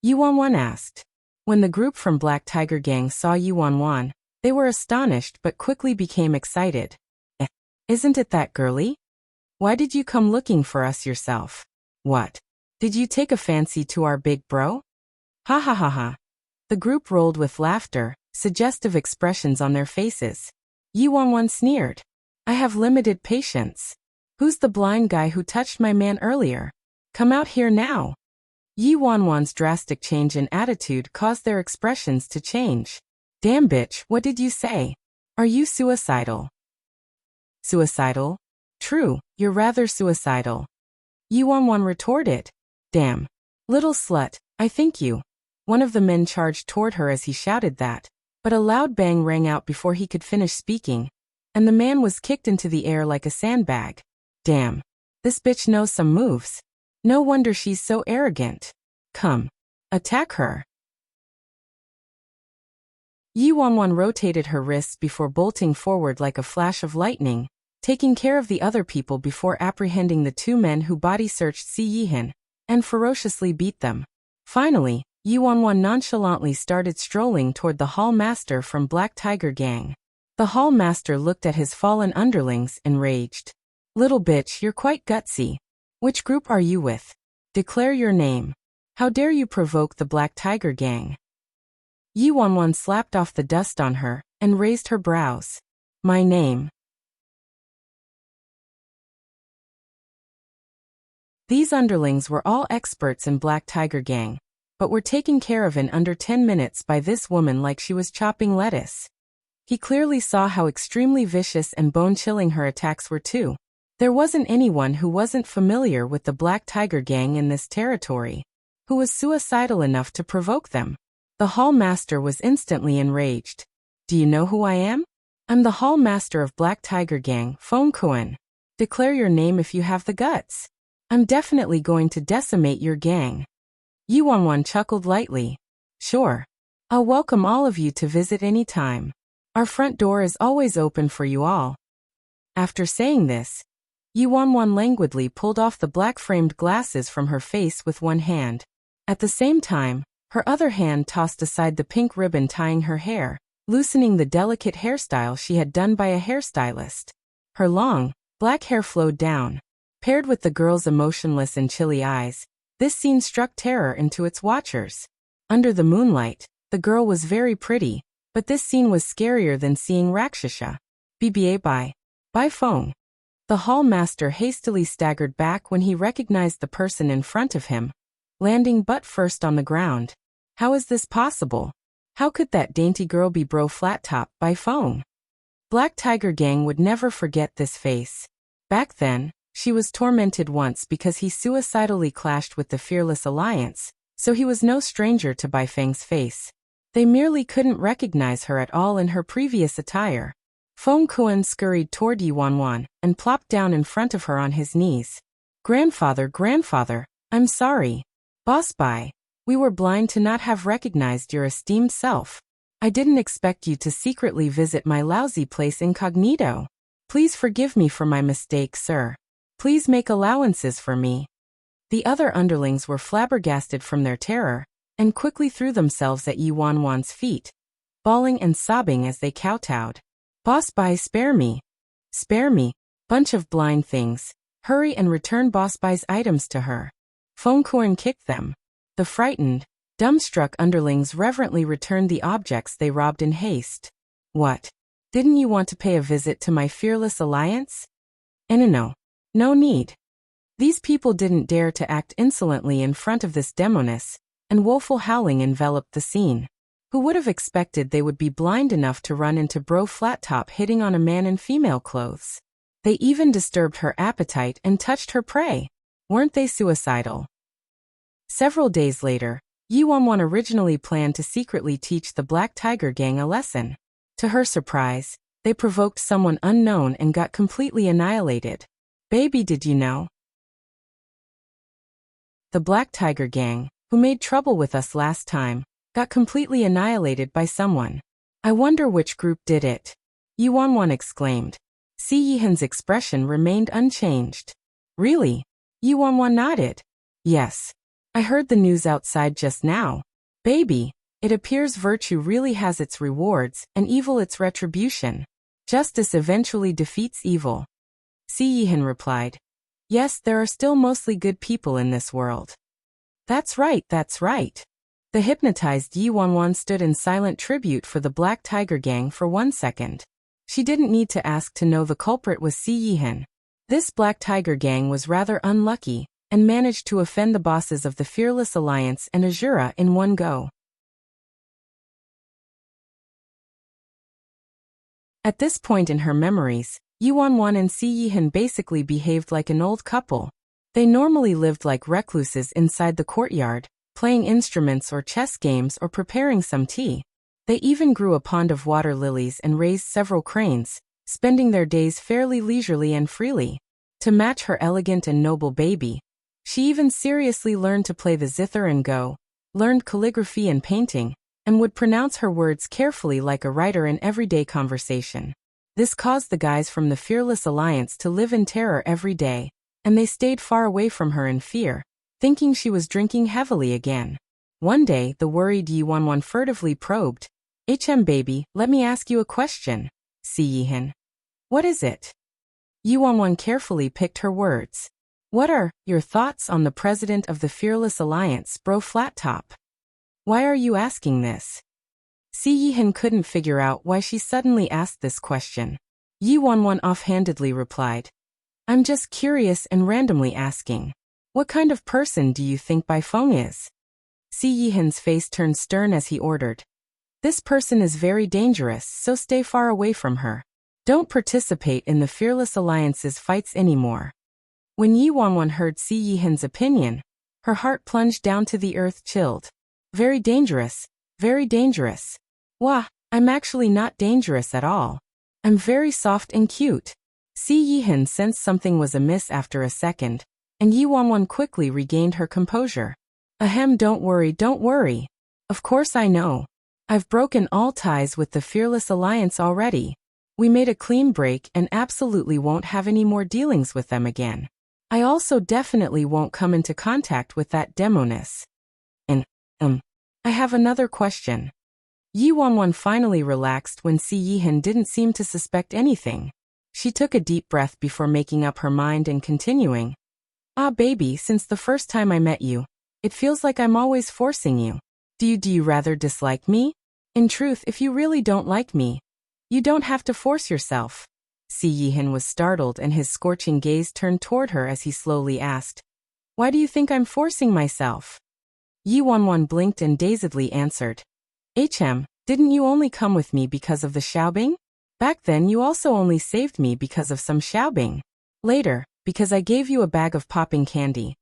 Yi Wanwan asked. When the group from Black Tiger Gang saw Yi Wanwan, they were astonished but quickly became excited. Isn't it that girly? Why did you come looking for us yourself? What? Did you take a fancy to our big bro? Ha ha ha ha. The group rolled with laughter, suggestive expressions on their faces. Yi Wanwan sneered. I have limited patience. Who's the blind guy who touched my man earlier? Come out here now. Yi Wanwan's drastic change in attitude caused their expressions to change. Damn bitch, what did you say? Are you suicidal? Suicidal? True, you're rather suicidal. Yi Wanwan retorted. Damn. Little slut, I think you. One of the men charged toward her as he shouted that, but a loud bang rang out before he could finish speaking, and the man was kicked into the air like a sandbag. Damn. This bitch knows some moves. No wonder she's so arrogant. Come. Attack her. Yi Wanwan rotated her wrists before bolting forward like a flash of lightning, taking care of the other people before apprehending the two men who body-searched Si Yihan, and ferociously beat them. Finally, Yi Wanwan nonchalantly started strolling toward the hall master from Black Tiger Gang. The hall master looked at his fallen underlings, enraged. Little bitch, you're quite gutsy. Which group are you with? Declare your name. How dare you provoke the Black Tiger Gang? Yi Wanwan slapped off the dust on her, and raised her brows. My name. These underlings were all experts in Black Tiger Gang, but were taken care of in under 10 minutes by this woman like she was chopping lettuce. He clearly saw how extremely vicious and bone-chilling her attacks were too. There wasn't anyone who wasn't familiar with the Black Tiger Gang in this territory, who was suicidal enough to provoke them. The hall master was instantly enraged. Do you know who I am? I'm the hall master of Black Tiger Gang, Feng Kuan. Declare your name if you have the guts. I'm definitely going to decimate your gang. Yi Wanwan chuckled lightly. Sure. I'll welcome all of you to visit any time. Our front door is always open for you all. After saying this, Yi Wanwan languidly pulled off the black-framed glasses from her face with one hand. At the same time, her other hand tossed aside the pink ribbon tying her hair, loosening the delicate hairstyle she had done by a hairstylist. Her long, black hair flowed down. Paired with the girl's emotionless and chilly eyes, this scene struck terror into its watchers. Under the moonlight, the girl was very pretty, but this scene was scarier than seeing Rakshasa. BBA by phone. The hall master hastily staggered back when he recognized the person in front of him, landing butt first on the ground. How is this possible? How could that dainty girl be bro flat top by phone? Black Tiger Gang would never forget this face. Back then, she was tormented once because he suicidally clashed with the Fearless Alliance, so he was no stranger to Bai Feng's face. They merely couldn't recognize her at all in her previous attire. Feng Kuan scurried toward Yi Wanwan and plopped down in front of her on his knees. Grandfather, I'm sorry. Boss Bai, we were blind to not have recognized your esteemed self. I didn't expect you to secretly visit my lousy place incognito. Please forgive me for my mistake, sir. Please make allowances for me. The other underlings were flabbergasted from their terror, and quickly threw themselves at Yi Wanwan's feet, bawling and sobbing as they kowtowed. Boss Bai, spare me. Spare me, bunch of blind things. Hurry and return Boss Bai's items to her. Feng Kuan kicked them. The frightened, dumbstruck underlings reverently returned the objects they robbed in haste. What? Didn't you want to pay a visit to my Fearless Alliance? No need. These people didn't dare to act insolently in front of this demoness, and woeful howling enveloped the scene. Who would have expected they would be blind enough to run into bro flat top hitting on a man in female clothes? They even disturbed her appetite and touched her prey. Weren't they suicidal? Several days later, Yi Wanwan originally planned to secretly teach the Black Tiger Gang a lesson. To her surprise, they provoked someone unknown and got completely annihilated. Baby, did you know? The Black Tiger Gang, who made trouble with us last time, got completely annihilated by someone. I wonder which group did it. Yuanwan exclaimed. Si Yihan's expression remained unchanged. Really? Yuanwan nodded. Yes. I heard the news outside just now. Baby, it appears virtue really has its rewards, and evil its retribution. Justice eventually defeats evil. Si Yihan replied. Yes, there are still mostly good people in this world. That's right, that's right. The hypnotized Yuanwan stood in silent tribute for the Black Tiger Gang for 1 second. She didn't need to ask to know the culprit was Si Yihan. This Black Tiger Gang was rather unlucky, and managed to offend the bosses of the Fearless Alliance and Azura in one go. At this point in her memories, Yuanwan and Si Yihan basically behaved like an old couple. They normally lived like recluses inside the courtyard, playing instruments or chess games or preparing some tea. They even grew a pond of water lilies and raised several cranes, spending their days fairly leisurely and freely. To match her elegant and noble baby, she even seriously learned to play the zither and go, learned calligraphy and painting, and would pronounce her words carefully like a writer in everyday conversation. This caused the guys from the Fearless Alliance to live in terror every day, and they stayed far away from her in fear, thinking she was drinking heavily again. One day, the worried Yuanwan furtively probed, baby, let me ask you a question. Si Yihan. What is it? Yuanwan carefully picked her words. What are your thoughts on the president of the Fearless Alliance, Bro Flat Top? Why are you asking this? Si Yihan couldn't figure out why she suddenly asked this question. Yuanwan offhandedly replied, I'm just curious and randomly asking. What kind of person do you think Bai Feng is? Si Yihan's face turned stern as he ordered. This person is very dangerous, so stay far away from her. Don't participate in the Fearless Alliance's fights anymore. When Yuanwan heard Si Yihan's opinion, her heart plunged down to the earth, chilled. Very dangerous, very dangerous. Wah, I'm actually not dangerous at all. I'm very soft and cute. Si Yihan sensed something was amiss after a second, and Yuanwan quickly regained her composure. Ahem, don't worry, don't worry. Of course I know. I've broken all ties with the Fearless Alliance already. We made a clean break and absolutely won't have any more dealings with them again. I also definitely won't come into contact with that demoness. And, I have another question. Yuanwan finally relaxed when Si Yihan didn't seem to suspect anything. She took a deep breath before making up her mind and continuing. Baby, since the first time I met you, it feels like I'm always forcing you. Do you rather dislike me? In truth, if you really don't like me, you don't have to force yourself. Si Yihan was startled and his scorching gaze turned toward her as he slowly asked, Why do you think I'm forcing myself? Yuanwan blinked and dazedly answered, didn't you only come with me because of the Xiaobing? Back then you also only saved me because of some Xiaobing. Later, because I gave you a bag of popping candy.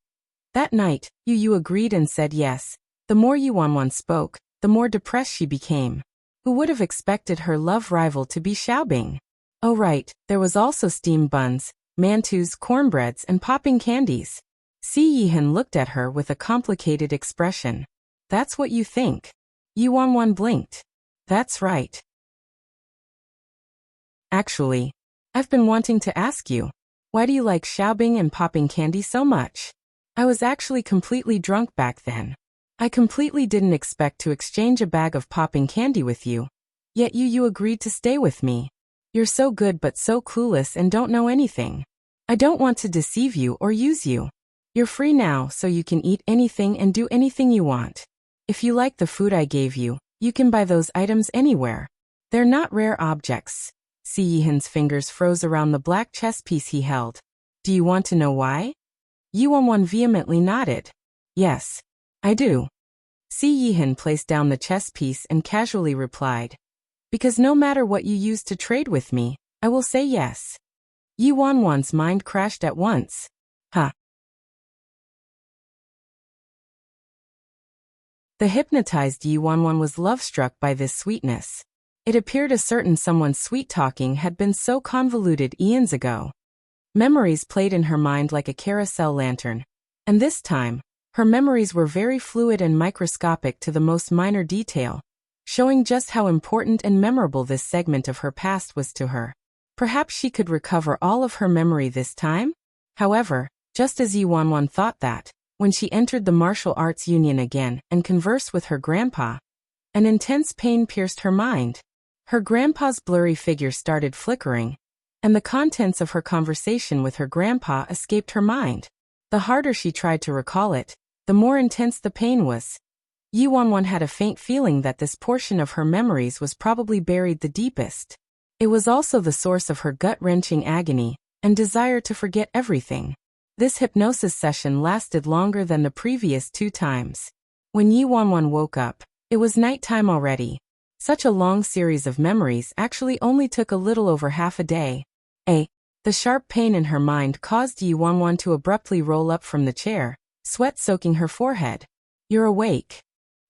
That night, you agreed and said yes. The more Yuanwan spoke, the more depressed she became. Who would have expected her love rival to be Xiaobing? Oh right, there was also steamed buns, mantus, cornbreads, and popping candies. Si Yihan looked at her with a complicated expression. That's what you think. Yuanwan blinked. That's right. Actually, I've been wanting to ask you, why do you like Xiaobing and popping candy so much? I was actually completely drunk back then. I completely didn't expect to exchange a bag of popping candy with you. Yet you agreed to stay with me. You're so good but so clueless and don't know anything. I don't want to deceive you or use you. You're free now, so you can eat anything and do anything you want. If you like the food I gave you, you can buy those items anywhere. They're not rare objects. Si Yihan's fingers froze around the black chess piece he held. Do you want to know why? Yuanwan vehemently nodded. Yes, I do. Si Yihan placed down the chess piece and casually replied. Because no matter what you use to trade with me, I will say yes. Yuanwan's mind crashed at once. Huh. The hypnotized Yuanwan was love-struck by this sweetness. It appeared a certain someone's sweet-talking had been so convoluted eons ago. Memories played in her mind like a carousel lantern, and this time, Her memories were very fluid and microscopic to the most minor detail, showing just how important and memorable this segment of her past was to her. Perhaps she could recover all of her memory this time? However, just as Yi Wanwan thought that, when she entered the martial arts union again and conversed with her grandpa, an intense pain pierced her mind. Her grandpa's blurry figure started flickering, and the contents of her conversation with her grandpa escaped her mind. The harder she tried to recall it, the more intense the pain was. Yi Wanwan had a faint feeling that this portion of her memories was probably buried the deepest. It was also the source of her gut-wrenching agony and desire to forget everything. This hypnosis session lasted longer than the previous 2 times. When Yi Wanwan woke up, it was nighttime already. Such a long series of memories actually only took a little over half a day. The sharp pain in her mind caused Yi Wanwan to abruptly roll up from the chair, sweat soaking her forehead. "You're awake."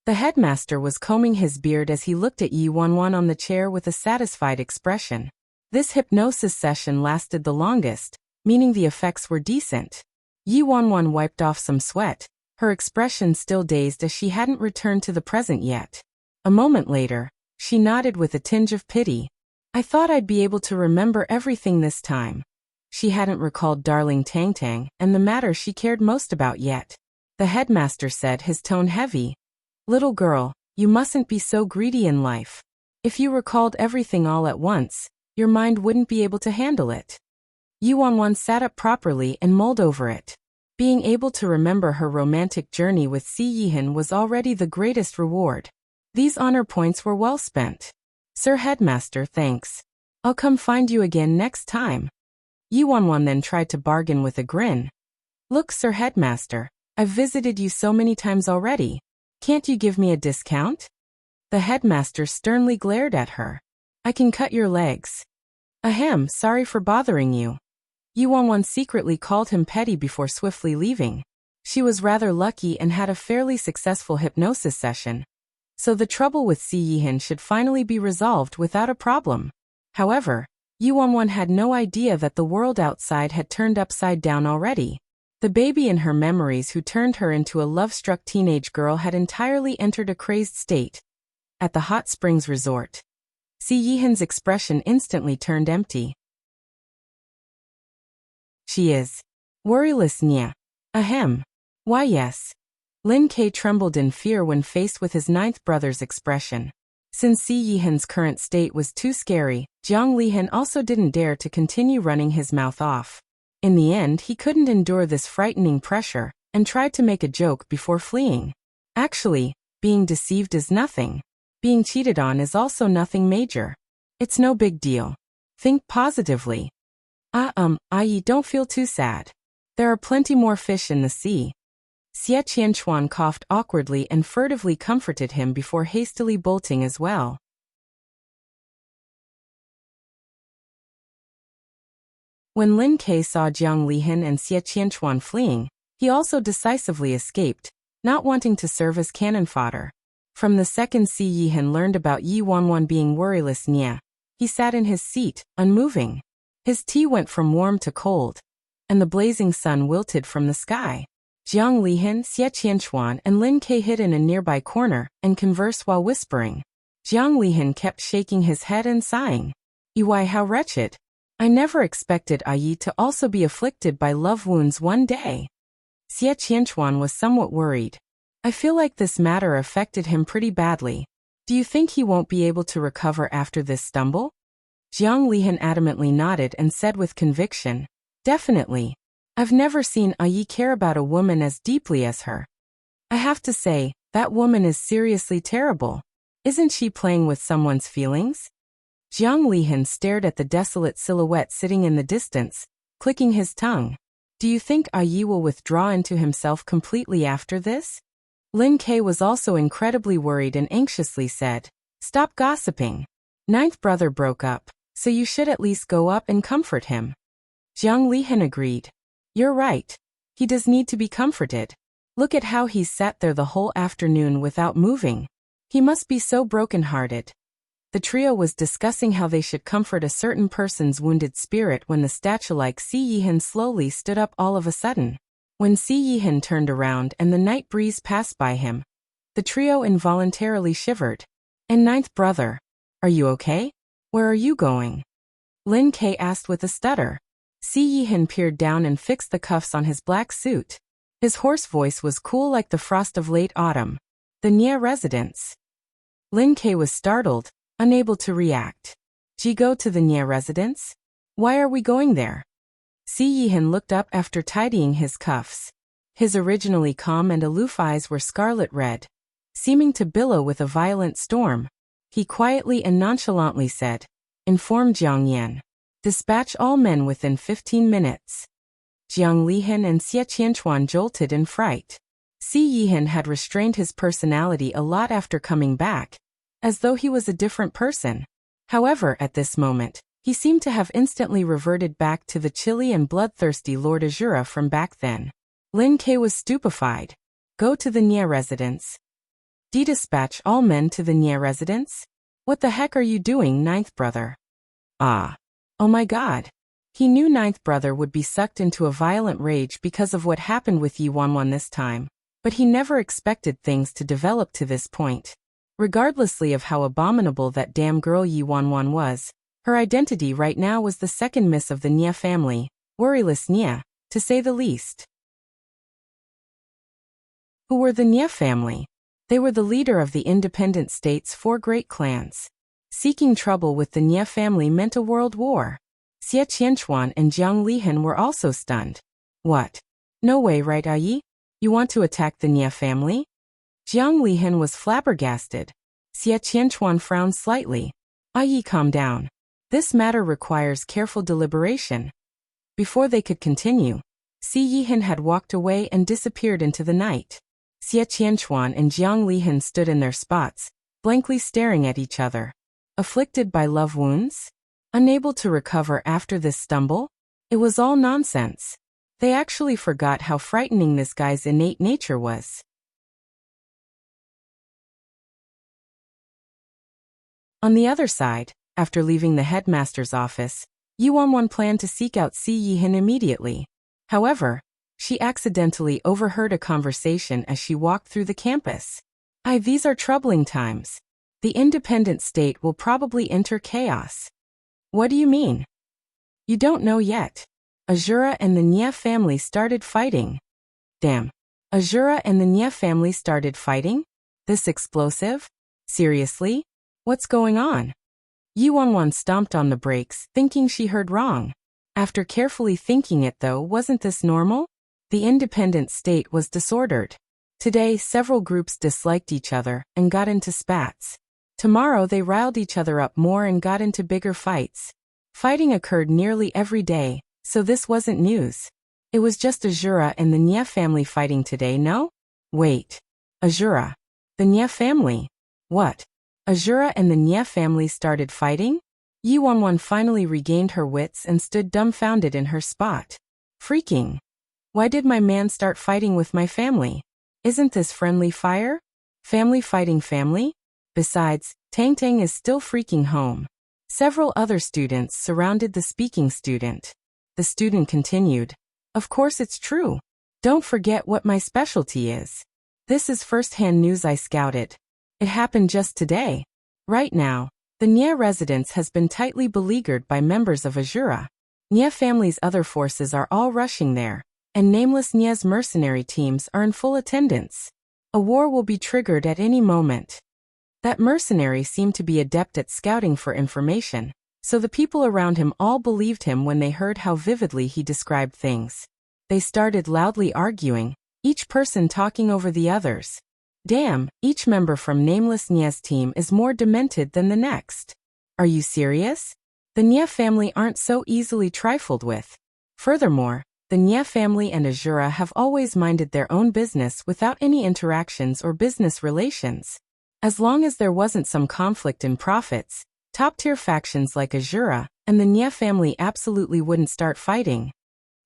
The headmaster was combing his beard as he looked at Yi Wanwan on the chair with a satisfied expression. This hypnosis session lasted the longest, meaning the effects were decent. Yi Wanwan wiped off some sweat, her expression still dazed as she hadn't returned to the present yet. A moment later, she nodded with a tinge of pity. "I thought I'd be able to remember everything this time." She hadn't recalled darling Tang Tang and the matter she cared most about yet. The headmaster said, his tone heavy. "Little girl, you mustn't be so greedy in life. If you recalled everything all at once, your mind wouldn't be able to handle it." Yi Wanwan sat up properly and mulled over it. Being able to remember her romantic journey with Si Yihan was already the greatest reward. These honor points were well spent. "Sir Headmaster, thanks. I'll come find you again next time." Yi Wanwan then tried to bargain with a grin. "Look, Sir Headmaster, I've visited you so many times already. Can't you give me a discount?" The headmaster sternly glared at her. "I can cut your legs." "Ahem, sorry for bothering you." Yi Wanwan secretly called him petty before swiftly leaving. She was rather lucky and had a fairly successful hypnosis session, so the trouble with Si Yihan should finally be resolved without a problem. However, Yi Wanwan had no idea that the world outside had turned upside down already. The baby in her memories who turned her into a love-struck teenage girl had entirely entered a crazed state. At the hot springs resort, Si Yihan's expression instantly turned empty. "She is worryless, nya. Ahem. Why yes." Lin Ke trembled in fear when faced with his 9th brother's expression. Since Si Yihan's current state was too scary, Jiang Lihan also didn't dare to continue running his mouth off. In the end, he couldn't endure this frightening pressure, and tried to make a joke before fleeing. "Actually, being deceived is nothing. Being cheated on is also nothing major. It's no big deal. Think positively." "Ayi, don't feel too sad. There are plenty more fish in the sea." Xie Qianchuan coughed awkwardly and furtively comforted him before hastily bolting as well. When Lin Ke saw Jiang Lihan and Xie Qianchuan fleeing, he also decisively escaped, not wanting to serve as cannon fodder. From the second Si Yihan learned about Yi Wanwan being worryless nya, he sat in his seat, unmoving. His tea went from warm to cold, and the blazing sun wilted from the sky. Jiang Lihan, Xie Qianchuan, and Lin Ke hid in a nearby corner and conversed while whispering. Jiang Lihan kept shaking his head and sighing. "Why, how wretched. I never expected Ayi to also be afflicted by love wounds one day." Xie Qianchuan was somewhat worried. "I feel like this matter affected him pretty badly. Do you think he won't be able to recover after this stumble?" Jiang Lihan adamantly nodded and said with conviction, "Definitely. I've never seen Ayi care about a woman as deeply as her. I have to say, that woman is seriously terrible. Isn't she playing with someone's feelings?" Jiang Lihan stared at the desolate silhouette sitting in the distance, clicking his tongue. "Do you think Ayi will withdraw into himself completely after this?" Lin Ke was also incredibly worried and anxiously said, "Stop gossiping. 9th brother broke up, so you should at least go up and comfort him." Jiang Lihan agreed. "You're right. He does need to be comforted. Look at how he's sat there the whole afternoon without moving. He must be so broken-hearted." The trio was discussing how they should comfort a certain person's wounded spirit when the statue-like Si Yihan slowly stood up all of a sudden. When Si Yihan turned around and the night breeze passed by him, the trio involuntarily shivered. And ninth brother, are you okay? Where are you going? Lin Ke asked with a stutter. Si Yihan peered down and fixed the cuffs on his black suit. His hoarse voice was cool like the frost of late autumn. The Nia residence. Lin Ke was startled, unable to react. Ji go to the Nia residence? Why are we going there? Si Yihan looked up after tidying his cuffs. His originally calm and aloof eyes were scarlet red, seeming to billow with a violent storm. He quietly and nonchalantly said, "Inform Jiang Yan. Dispatch all men within 15 minutes." Jiang Lihan and Xie Qianchuan jolted in fright. Si Yihan had restrained his personality a lot after coming back, as though he was a different person. However, at this moment, he seemed to have instantly reverted back to the chilly and bloodthirsty Lord Azura from back then. Lin Ke was stupefied. Go to the Nia residence. Dispatch all men to the Nia residence? What the heck are you doing, ninth brother? Ah. Oh my god. He knew ninth brother would be sucked into a violent rage because of what happened with Yi Wanwan this time, but he never expected things to develop to this point. Regardlessly of how abominable that damn girl Yi Wanwan was, her identity right now was the second miss of the Nia family, worryless Nia, to say the least. Who were the Nia family? They were the leader of the independent state's 4 great clans. Seeking trouble with the Nia family meant a world war. Xie Qianchuan and Jiang Lihan were also stunned. What? No way, right, Ayi? You want to attack the Nia family? Jiang Lihan was flabbergasted. Xie Qianchuan frowned slightly. Ayi, calm down. This matter requires careful deliberation. Before they could continue, Si Yihan had walked away and disappeared into the night. Xie Qianchuan and Jiang Lihan stood in their spots, blankly staring at each other. Afflicted by love wounds? Unable to recover after this stumble? It was all nonsense. They actually forgot how frightening this guy's innate nature was. On the other side, after leaving the headmaster's office, Yi Wanwan planned to seek out Si Yihan immediately. However, she accidentally overheard a conversation as she walked through the campus. These are troubling times. The independent state will probably enter chaos. What do you mean? You don't know yet. Azura and the Nia family started fighting. Damn. Azura and the Nia family started fighting? This explosive? Seriously? What's going on? Yi Wanwan stomped on the brakes, thinking she heard wrong. After carefully thinking it though, wasn't this normal? The independent state was disordered. Today, several groups disliked each other and got into spats. Tomorrow they riled each other up more and got into bigger fights. Fighting occurred nearly every day, so this wasn't news. It was just Azura and the Nia family fighting today, no? Wait. Azura. The Nia family? What? Azura and the Nia family started fighting? Yi Wanwan finally regained her wits and stood dumbfounded in her spot. Freaking. Why did my man start fighting with my family? Isn't this friendly fire? Family fighting family? Besides, Tang Tang is still freaking home. Several other students surrounded the speaking student. The student continued. Of course it's true. Don't forget what my specialty is. This is first-hand news I scouted. It happened just today. Right now, the Nia residence has been tightly beleaguered by members of Azura. Nia family's other forces are all rushing there, and nameless Nia's mercenary teams are in full attendance. A war will be triggered at any moment. That mercenary seemed to be adept at scouting for information, so the people around him all believed him when they heard how vividly he described things. They started loudly arguing, each person talking over the others. Damn, each member from nameless Nia's team is more demented than the next. Are you serious? The Nia family aren't so easily trifled with. Furthermore, the Nia family and Azura have always minded their own business without any interactions or business relations. As long as there wasn't some conflict in profits, top-tier factions like Azura and the Nia family absolutely wouldn't start fighting.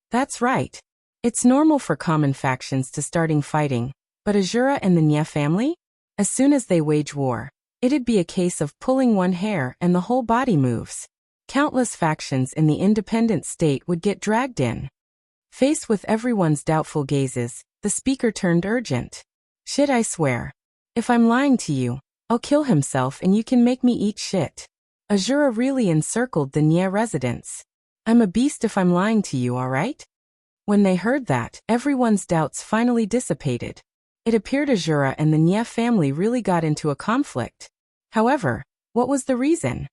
That's right. It's normal for common factions to starting fighting, but Azura and the Nia family? As soon as they wage war, it'd be a case of pulling one hair and the whole body moves. Countless factions in the independent state would get dragged in. Faced with everyone's doubtful gazes, the speaker turned urgent. Shit, I swear. If I'm lying to you, I'll kill himself and you can make me eat shit. Azura really encircled the Nia residence. I'm a beast if I'm lying to you, alright? When they heard that, everyone's doubts finally dissipated. It appeared Azura and the Nia family really got into a conflict. However, what was the reason?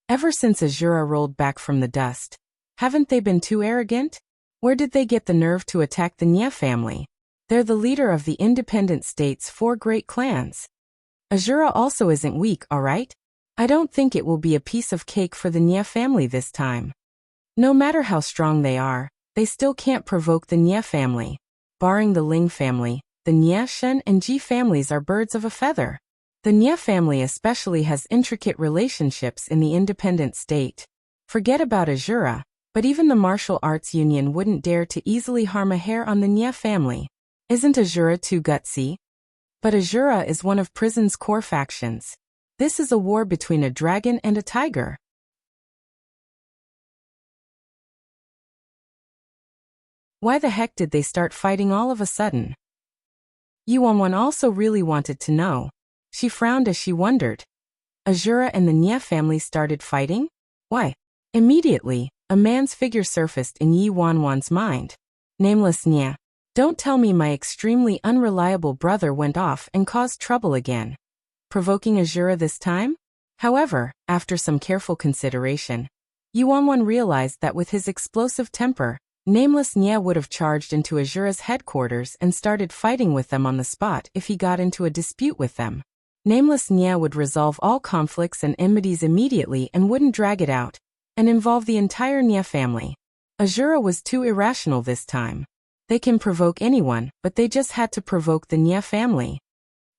Ever since Azura rolled back from the dust, haven't they been too arrogant? Where did they get the nerve to attack the Nia family? They're the leader of the independent state's 4 great clans. Azura also isn't weak, alright? I don't think it will be a piece of cake for the Nia family this time. No matter how strong they are, they still can't provoke the Nia family. Barring the Ling family, the Nia, Shen, and Ji families are birds of a feather. The Nia family especially has intricate relationships in the independent state. Forget about Azura, but even the martial arts union wouldn't dare to easily harm a hair on the Nia family. Isn't Azura too gutsy? But Azura is one of Prison's core factions. This is a war between a dragon and a tiger. Why the heck did they start fighting all of a sudden? Yuanwan also really wanted to know. She frowned as she wondered. Azura and the Nia family started fighting? Why? Immediately, a man's figure surfaced in Yi Wanwan's mind. Nameless Nia. Don't tell me my extremely unreliable brother went off and caused trouble again. Provoking Azura this time? However, after some careful consideration, Yi Wanwan realized that with his explosive temper, Nameless Nia would have charged into Azura's headquarters and started fighting with them on the spot if he got into a dispute with them. Nameless Nia would resolve all conflicts and enmities immediately and wouldn't drag it out, and involve the entire Nia family. Azura was too irrational this time. They can provoke anyone, but they just had to provoke the Nia family.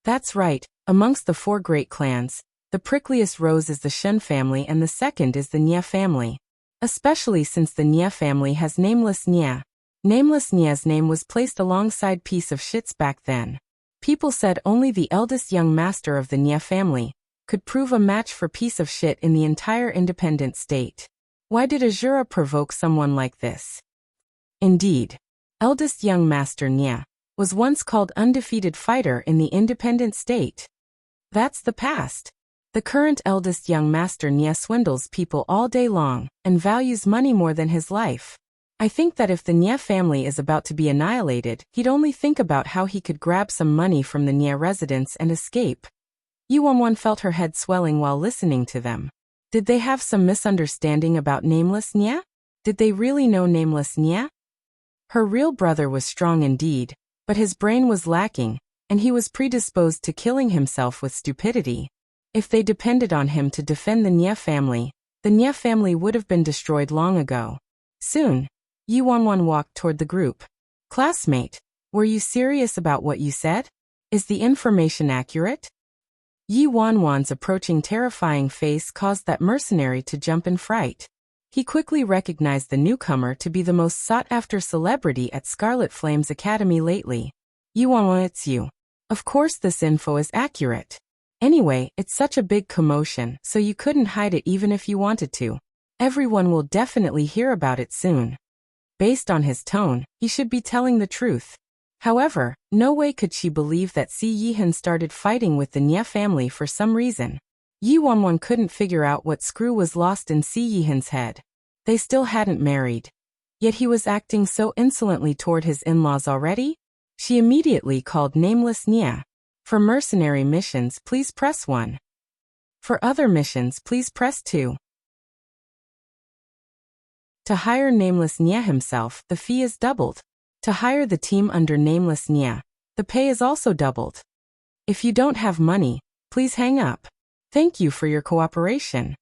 That's right, amongst the 4 great clans, the prickliest rose is the Shen family and the second is the Nia family. Especially since the Nia family has Nameless Nia. Nameless Nia's name was placed alongside Piece of Shits back then. People said only the eldest young master of the Nia family could prove a match for Piece of Shit in the entire independent state. Why did Azura provoke someone like this? Indeed, eldest young master Nia was once called undefeated fighter in the independent state. That's the past. The current eldest young master Nia swindles people all day long and values money more than his life. I think that if the Nia family is about to be annihilated, he'd only think about how he could grab some money from the Nia residents and escape. Yuanwan felt her head swelling while listening to them. Did they have some misunderstanding about Nameless Nia? Did they really know Nameless Nia? Her real brother was strong indeed, but his brain was lacking, and he was predisposed to killing himself with stupidity. If they depended on him to defend the Nia family would have been destroyed long ago. Soon, Yuanwan walked toward the group. Classmate, were you serious about what you said? Is the information accurate? Yuanwan's approaching terrifying face caused that mercenary to jump in fright. He quickly recognized the newcomer to be the most sought-after celebrity at Scarlet Flame's Academy lately. Yuanwan, it's you. Of course this info is accurate. Anyway, it's such a big commotion, so you couldn't hide it even if you wanted to. Everyone will definitely hear about it soon. Based on his tone, he should be telling the truth. However, no way could she believe that Si Yihan started fighting with the Nia family for some reason. Yuanwan couldn't figure out what screw was lost in Si Yihan's head. They still hadn't married. Yet he was acting so insolently toward his in-laws already? She immediately called Nameless Nia. For mercenary missions, please press 1. For other missions, please press 2. To hire Nameless Nia himself, the fee is doubled. To hire the team under Nameless Nia, the pay is also doubled. If you don't have money, please hang up. Thank you for your cooperation.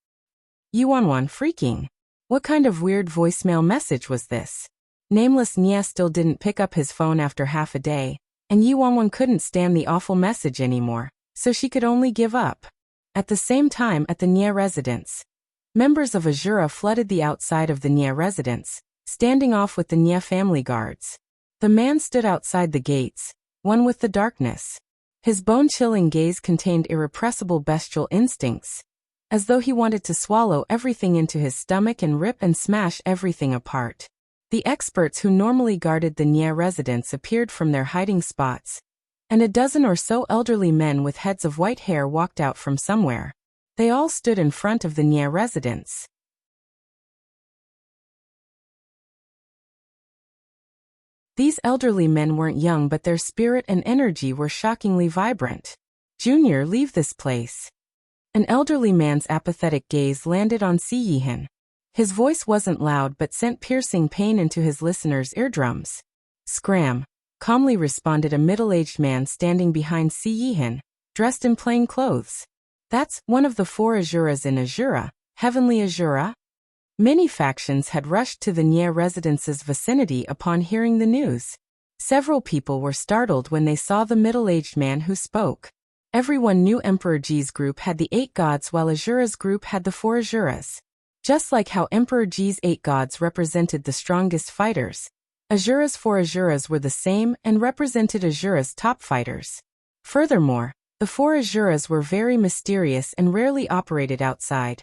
Yuanwan freaking. What kind of weird voicemail message was this? Nameless Nia still didn't pick up his phone after half a day, and Yuanwan couldn't stand the awful message anymore, so she could only give up. At the same time at the Nia residence, members of Azura flooded the outside of the Nia residence, standing off with the Nia family guards. The man stood outside the gates, one with the darkness. His bone-chilling gaze contained irrepressible bestial instincts. as though he wanted to swallow everything into his stomach and rip and smash everything apart. The experts who normally guarded the Nye residence appeared from their hiding spots, and a dozen or so elderly men with heads of white hair walked out from somewhere. They all stood in front of the Nye residence. These elderly men weren't young, but their spirit and energy were shockingly vibrant. "Junior, leave this place." An elderly man's apathetic gaze landed on Si Yihan. His voice wasn't loud but sent piercing pain into his listeners' eardrums. "Scram," calmly responded a middle-aged man standing behind Si Yihan, dressed in plain clothes. "That's one of the 4 Azuras in Azura, Heavenly Azura." Many factions had rushed to the Nye residence's vicinity upon hearing the news. Several people were startled when they saw the middle-aged man who spoke. Everyone knew Emperor Ji's group had the 8 gods while Azura's group had the 4 Azuras. Just like how Emperor Ji's 8 gods represented the strongest fighters, Azura's 4 Azuras were the same and represented Azura's top fighters. Furthermore, the 4 Azuras were very mysterious and rarely operated outside,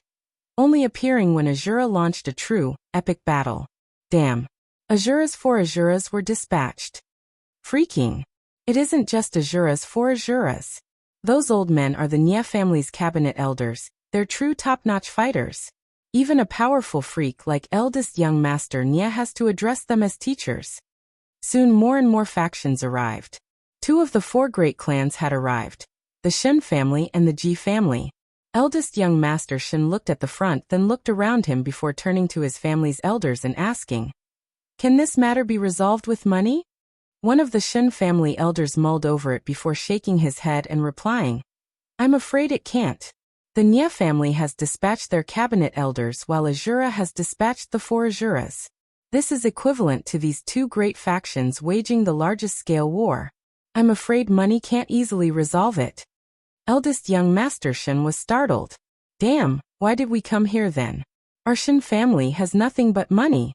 only appearing when Azura launched a true, epic battle. Damn. Azura's 4 Azuras were dispatched. Freaking. It isn't just Azura's 4 Azuras. Those old men are the Nye family's cabinet elders. They're true top-notch fighters. Even a powerful freak like eldest young master Nye has to address them as teachers. Soon more and more factions arrived. 2 of the 4 great clans had arrived, the Shen family and the Ji family. Eldest young master Shen looked at the front, then looked around him before turning to his family's elders and asking, "Can this matter be resolved with money?" One of the Shen family elders mulled over it before shaking his head and replying, "I'm afraid it can't. The Nye family has dispatched their cabinet elders while Azura has dispatched the 4 Azuras. This is equivalent to these 2 great factions waging the largest-scale war. I'm afraid money can't easily resolve it." Eldest young master Shen was startled. "Damn, why did we come here then? Our Shen family has nothing but money."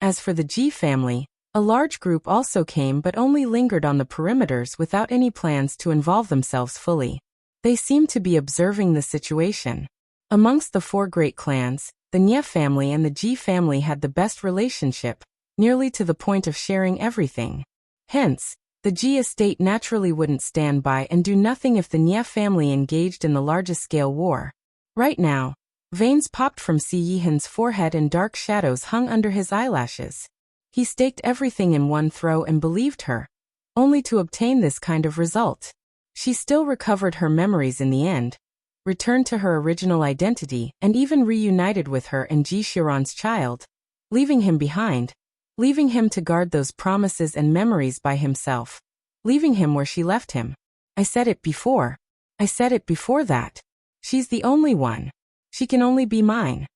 As for the Ji family, a large group also came but only lingered on the perimeters without any plans to involve themselves fully. They seemed to be observing the situation. Amongst the 4 great clans, the Nye family and the Ji family had the best relationship, nearly to the point of sharing everything. Hence, the Ji estate naturally wouldn't stand by and do nothing if the Nye family engaged in the largest-scale war. Right now, veins popped from Si Yihan's forehead and dark shadows hung under his eyelashes. He staked everything in one throw and believed her, only to obtain this kind of result. She still recovered her memories in the end, returned to her original identity, and even reunited with her and Ji Shiran's child, leaving him behind, leaving him to guard those promises and memories by himself, leaving him where she left him. I said it before that. She's the only one. She can only be mine.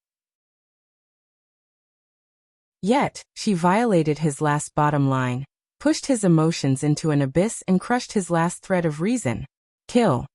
Yet, she violated his last bottom line, pushed his emotions into an abyss and crushed his last thread of reason. Kill.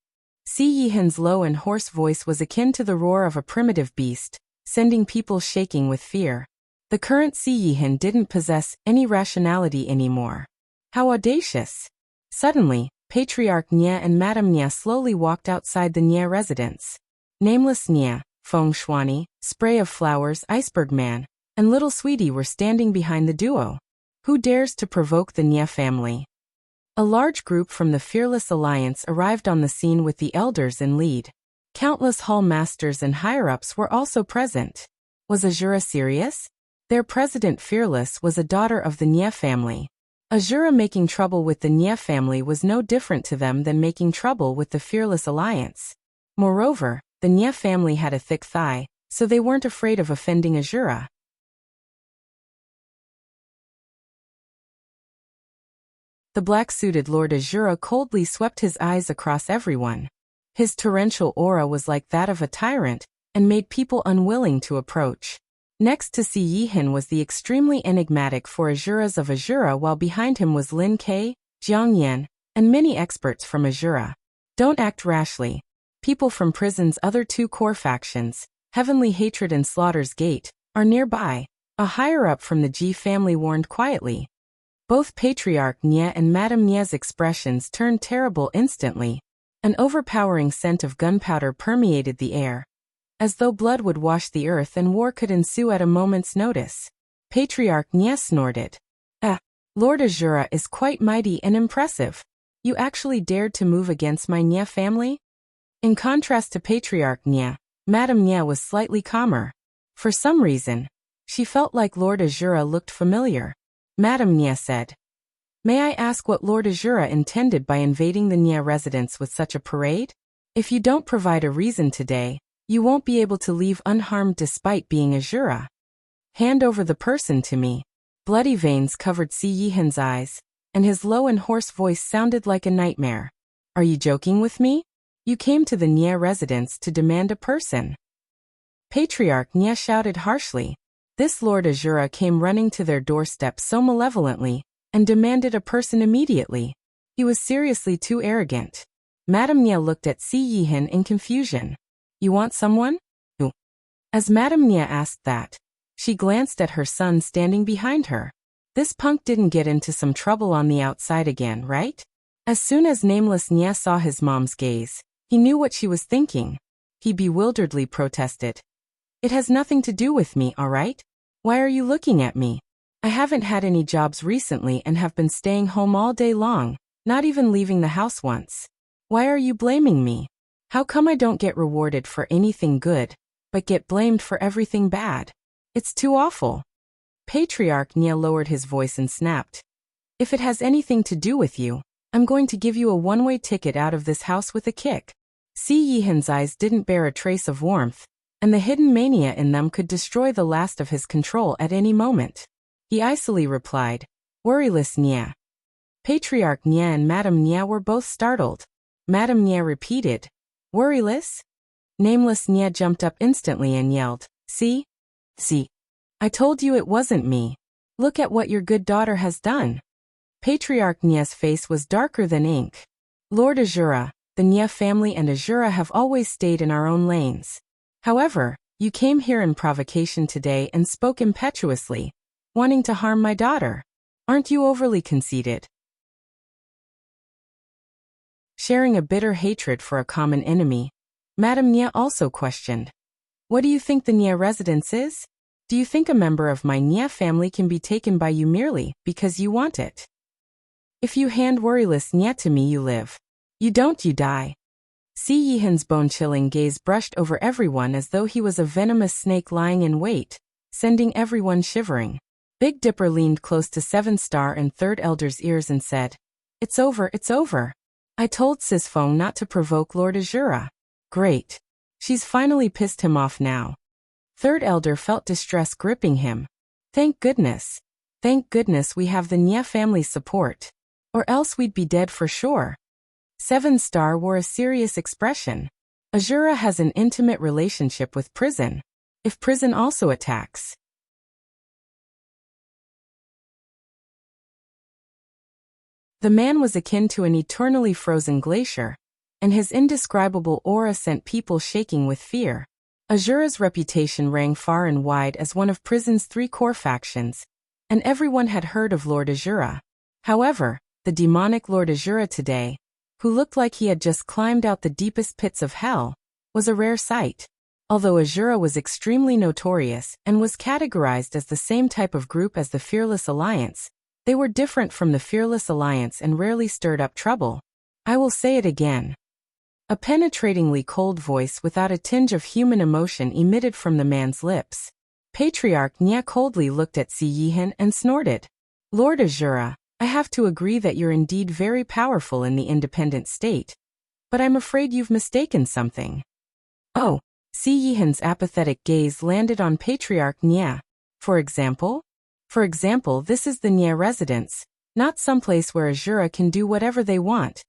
Si Yihan's low and hoarse voice was akin to the roar of a primitive beast, sending people shaking with fear. The current Si Yihan didn't possess any rationality anymore. How audacious! Suddenly, Patriarch Nye and Madame Nye slowly walked outside the Nye residence. Nameless Nye, Feng Shuani, Spray of Flowers, Iceberg Man, and Little Sweetie were standing behind the duo. Who dares to provoke the Nye family? A large group from the Fearless Alliance arrived on the scene with the elders in lead. Countless hall masters and higher-ups were also present. Was Azura serious? Their president Fearless was a daughter of the Nye family. Azura making trouble with the Nye family was no different to them than making trouble with the Fearless Alliance. Moreover, the Nye family had a thick thigh, so they weren't afraid of offending Azura. The black-suited Lord Azura coldly swept his eyes across everyone. His torrential aura was like that of a tyrant, and made people unwilling to approach. Next to Si Yihan was the extremely enigmatic 4 Azuras of Azura, while behind him was Lin Ke, Jiang Yan, and many experts from Azura. Don't act rashly. People from prison's other 2 core factions, Heavenly Hatred and Slaughter's Gate, are nearby, a higher-up from the Ji family warned quietly. Both Patriarch Nye and Madame Nye's expressions turned terrible instantly. An overpowering scent of gunpowder permeated the air. as though blood would wash the earth and war could ensue at a moment's notice. Patriarch Nye snorted. Lord Azura is quite mighty and impressive. You actually dared to move against my Nye family? In contrast to Patriarch Nye, Madame Nye was slightly calmer. For some reason, she felt like Lord Azura looked familiar. Madame Nye said, "May I ask what Lord Azura intended by invading the Nye residence with such a parade? If you don't provide a reason today, you won't be able to leave unharmed despite being Azura. Hand over the person to me." Bloody veins covered Si Yihan's eyes, and his low and hoarse voice sounded like a nightmare. "Are you joking with me? You came to the Nye residence to demand a person." Patriarch Nye shouted harshly. This Lord Azura came running to their doorstep so malevolently, and demanded a person immediately. He was seriously too arrogant. Madame Nye looked at Si Yihan in confusion. "You want someone? Who?" As Madame Nye asked that, she glanced at her son standing behind her. This punk didn't get into some trouble on the outside again, right? As soon as nameless Nye saw his mom's gaze, he knew what she was thinking. He bewilderedly protested. "It has nothing to do with me, all right? Why are you looking at me? I haven't had any jobs recently and have been staying home all day long, not even leaving the house once. Why are you blaming me? How come I don't get rewarded for anything good, but get blamed for everything bad? It's too awful." Patriarch Nye lowered his voice and snapped. "If it has anything to do with you, I'm going to give you a one-way ticket out of this house with a kick." Si Yihan's eyes didn't bear a trace of warmth, and the hidden mania in them could destroy the last of his control at any moment. He icily replied, "Worryless Nye." Patriarch Nye and Madame Nye were both startled. Madame Nye repeated, "Worryless?" Nameless Nye jumped up instantly and yelled, See? I told you it wasn't me. Look at what your good daughter has done." Patriarch Nye's face was darker than ink. "Lord Azura, the Nye family and Azura have always stayed in our own lanes. However, you came here in provocation today and spoke impetuously, wanting to harm my daughter. Aren't you overly conceited?" Sharing a bitter hatred for a common enemy, Madame Nye also questioned, "What do you think the Nye residence is? Do you think a member of my Nye family can be taken by you merely because you want it? If you hand worryless Nye to me, you live. You don't, you die." Si Yihan's bone-chilling gaze brushed over everyone as though he was a venomous snake lying in wait, sending everyone shivering. Big Dipper leaned close to 7-Star and Third Elder's ears and said, it's over. I told Sis Feng not to provoke Lord Azura. Great. She's finally pissed him off now." Third Elder felt distress gripping him. Thank goodness we have the Nye family's support. Or else we'd be dead for sure." 7-Star wore a serious expression. "Azura has an intimate relationship with prison. If prison also attacks..." The man was akin to an eternally frozen glacier, and his indescribable aura sent people shaking with fear. Azura's reputation rang far and wide as one of prison's 3 core factions, and everyone had heard of Lord Azura. However, the demonic Lord Azura today, who looked like he had just climbed out the deepest pits of hell, was a rare sight. Although Azura was extremely notorious and was categorized as the same type of group as the Fearless Alliance, they were different from the Fearless Alliance and rarely stirred up trouble. I will say it again. A penetratingly cold voice without a tinge of human emotion emitted from the man's lips. Patriarch Nye coldly looked at Si Yihan and snorted. "Lord Azura, I have to agree that you're indeed very powerful in the independent state. But I'm afraid you've mistaken something." "Oh." Si Yihan's apathetic gaze landed on Patriarch Nye. For example, this is the Nye residence, not someplace where Azura can do whatever they want."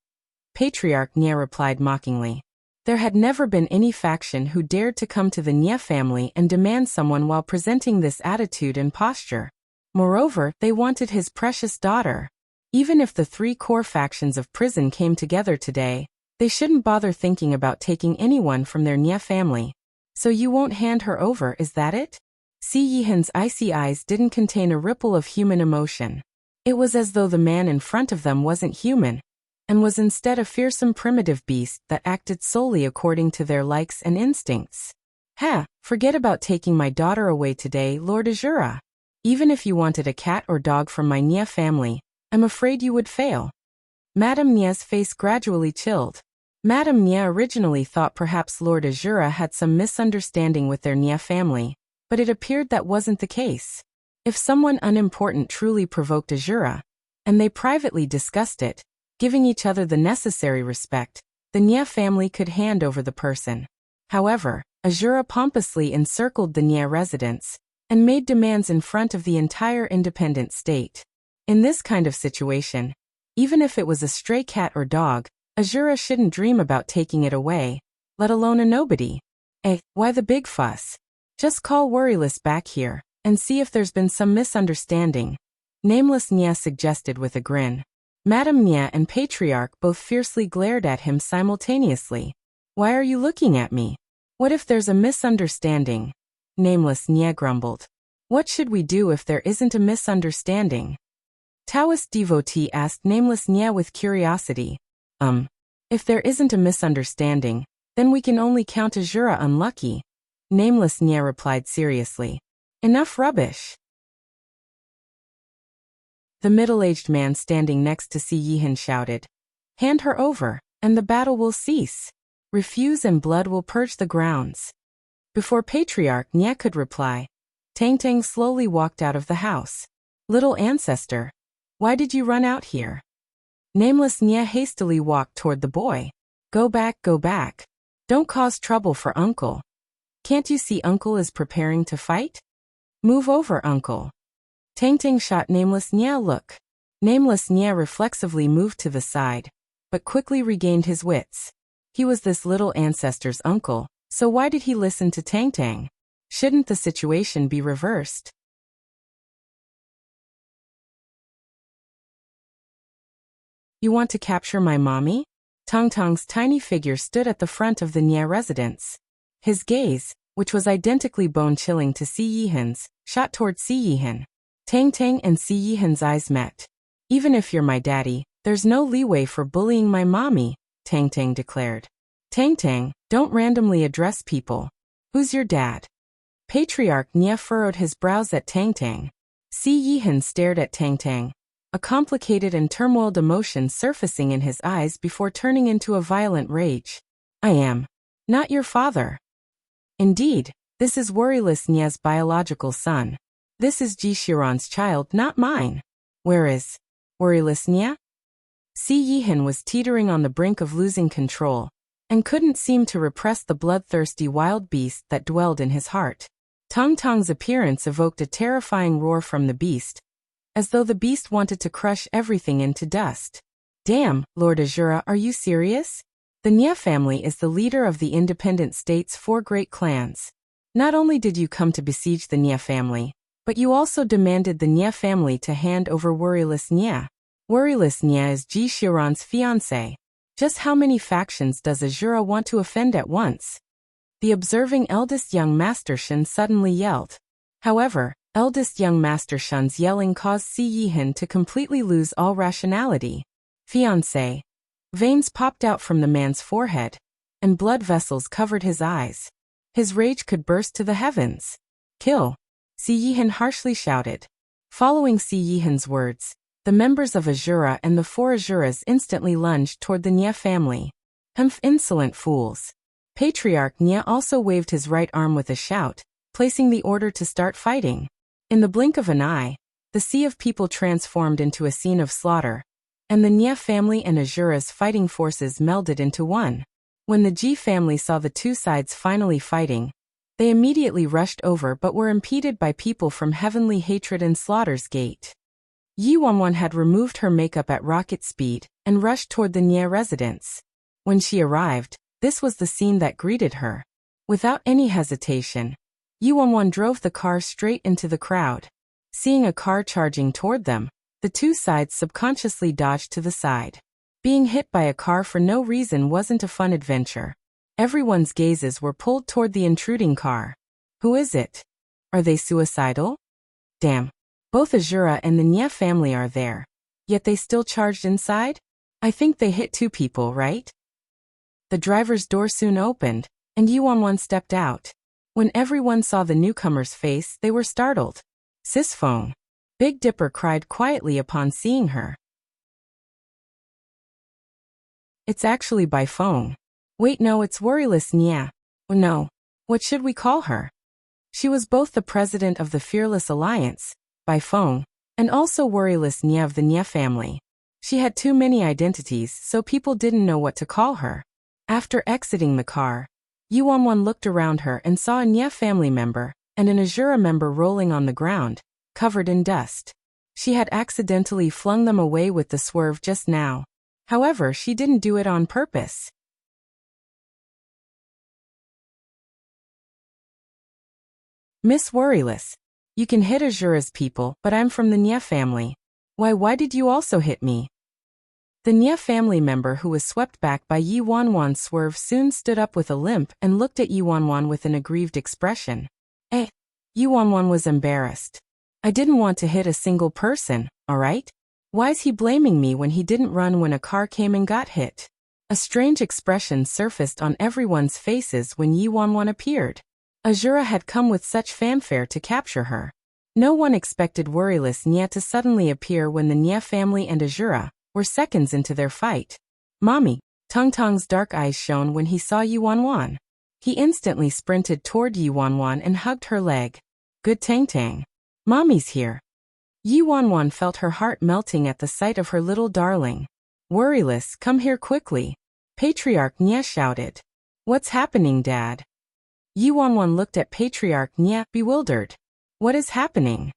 Patriarch Nye replied mockingly. There had never been any faction who dared to come to the Nye family and demand someone while presenting this attitude and posture. Moreover, they wanted his precious daughter. Even if the 3 core factions of prison came together today, they shouldn't bother thinking about taking anyone from their Nye family. "So you won't hand her over, is that it?" Si Yihan's icy eyes didn't contain a ripple of human emotion. It was as though the man in front of them wasn't human, and was instead a fearsome primitive beast that acted solely according to their likes and instincts. Forget about taking my daughter away today, Lord Azura. Even if you wanted a cat or dog from my Nia family, I'm afraid you would fail. Madame Nia's face gradually chilled. Madame Nia originally thought perhaps Lord Azura had some misunderstanding with their Nia family, but it appeared that wasn't the case. If someone unimportant truly provoked Azura, and they privately discussed it, giving each other the necessary respect, the Nia family could hand over the person. However, Azura pompously encircled the Nia residence and made demands in front of the entire independent state. In this kind of situation, even if it was a stray cat or dog, Azura shouldn't dream about taking it away, let alone a nobody. Why the big fuss? Just call Worryless back here and see if there's been some misunderstanding, Nameless Nia suggested with a grin. Madame Nia and Patriarch both fiercely glared at him simultaneously. Why are you looking at me? What if there's a misunderstanding? Nameless Nia grumbled. What should we do if there isn't a misunderstanding? Taoist devotee asked Nameless Nia with curiosity. If there isn't a misunderstanding, then we can only count Azura unlucky. Nameless Nia replied seriously. Enough rubbish. The middle-aged man standing next to Si Yihan shouted. Hand her over, and the battle will cease. Refuse and blood will purge the grounds. Before Patriarch Nia could reply, Tang Tang slowly walked out of the house. Little ancestor, why did you run out here? Nameless Nia hastily walked toward the boy. Go back, go back. Don't cause trouble for Uncle. Can't you see Uncle is preparing to fight? Move over, Uncle. Tang Tang shot Nameless Nia a look. Nameless Nia reflexively moved to the side, but quickly regained his wits. He was this little ancestor's uncle, so why did he listen to Tang Tang? Shouldn't the situation be reversed? You want to capture my mommy? Tang Tang's tiny figure stood at the front of the Nia residence. His gaze, which was identically bone-chilling to Si Yihan's, shot toward Si Yihan. Tang Tang and Si Yihan's eyes met. Even if you're my daddy, there's no leeway for bullying my mommy, Tang Tang declared. Tang Tang, don't randomly address people. Who's your dad? Patriarch Nia furrowed his brows at Tang Tang. Si Yihan stared at Tang Tang, a complicated and turmoiled emotion surfacing in his eyes before turning into a violent rage. I am not your father. Indeed, this is Worryless Nia's biological son. This is Ji Xiran's child, not mine. Where is Worryless Nia? Si Yihan was teetering on the brink of losing control, and couldn't seem to repress the bloodthirsty wild beast that dwelled in his heart. Tang Tang's appearance evoked a terrifying roar from the beast, as though the beast wanted to crush everything into dust. Damn, Lord Azura, are you serious? The Nia family is the leader of the independent state's 4 great clans. Not only did you come to besiege the Nia family, but you also demanded the Nia family to hand over Worryless Nia. Worryless Nia is Ji Xiran's fiancé. Just how many factions does Azura want to offend at once? The observing eldest young Master Shen suddenly yelled. However, eldest young Master Shen's yelling caused Si Yihan to completely lose all rationality. Fiancé. Veins popped out from the man's forehead, and blood vessels covered his eyes. His rage could burst to the heavens. Kill. Si Yihan harshly shouted. Following Si Yihan's words, the members of Azura and the 4 Azuras instantly lunged toward the Nia family. Humph, insolent fools. Patriarch Nia also waved his right arm with a shout, placing the order to start fighting. In the blink of an eye, the sea of people transformed into a scene of slaughter, and the Nia family and Azura's fighting forces melded into one. When the Ji family saw the 2 sides finally fighting, they immediately rushed over but were impeded by people from Heavenly Hatred and Slaughter's Gate. Yi Wanwan had removed her makeup at rocket speed and rushed toward the Nia residence. When she arrived, this was the scene that greeted her. Without any hesitation, Yi Wanwan drove the car straight into the crowd. Seeing a car charging toward them, the 2 sides subconsciously dodged to the side. Being hit by a car for no reason wasn't a fun adventure. Everyone's gazes were pulled toward the intruding car. Who is it? Are they suicidal? Damn. Both Azura and the Nia family are there. Yet they still charged inside? I think they hit 2 people, right? The driver's door soon opened, and Yi Wanwan stepped out. When everyone saw the newcomer's face, they were startled. Sis Feng. Big Dipper cried quietly upon seeing her. It's actually Bai Feng. Wait, no, it's Worryless Nya. Oh no. What should we call her? She was both the president of the Fearless Alliance, Bai Feng, and also Worryless Nya of the Nya family. She had too many identities, so people didn't know what to call her. After exiting the car, Yuanwan looked around her and saw a Nya family member and an Azura member rolling on the ground, covered in dust. She had accidentally flung them away with the swerve just now. However, she didn't do it on purpose. Miss Worryless, you can hit Azura's people, but I'm from the Nya family. Why did you also hit me? The Nya family member who was swept back by Yi Wanwan's swerve soon stood up with a limp and looked at Yi Wanwan with an aggrieved expression. Yi Wanwan was embarrassed. I didn't want to hit a single person, alright? Why's he blaming me when he didn't run when a car came and got hit? A strange expression surfaced on everyone's faces when Yi Wanwan appeared. Azura had come with such fanfare to capture her. No one expected Worryless Nya to suddenly appear when the Nya family and Azura were seconds into their fight. Mommy, Tong Tong's dark eyes shone when he saw Yi Wanwan. He instantly sprinted toward Yi Wanwan and hugged her leg. Good Tang Tang. Mommy's here. Yi Wanwan felt her heart melting at the sight of her little darling. Worryless, come here quickly. Patriarch Nya shouted. What's happening, Dad? Yi Wanwan looked at Patriarch Nya, bewildered. What is happening?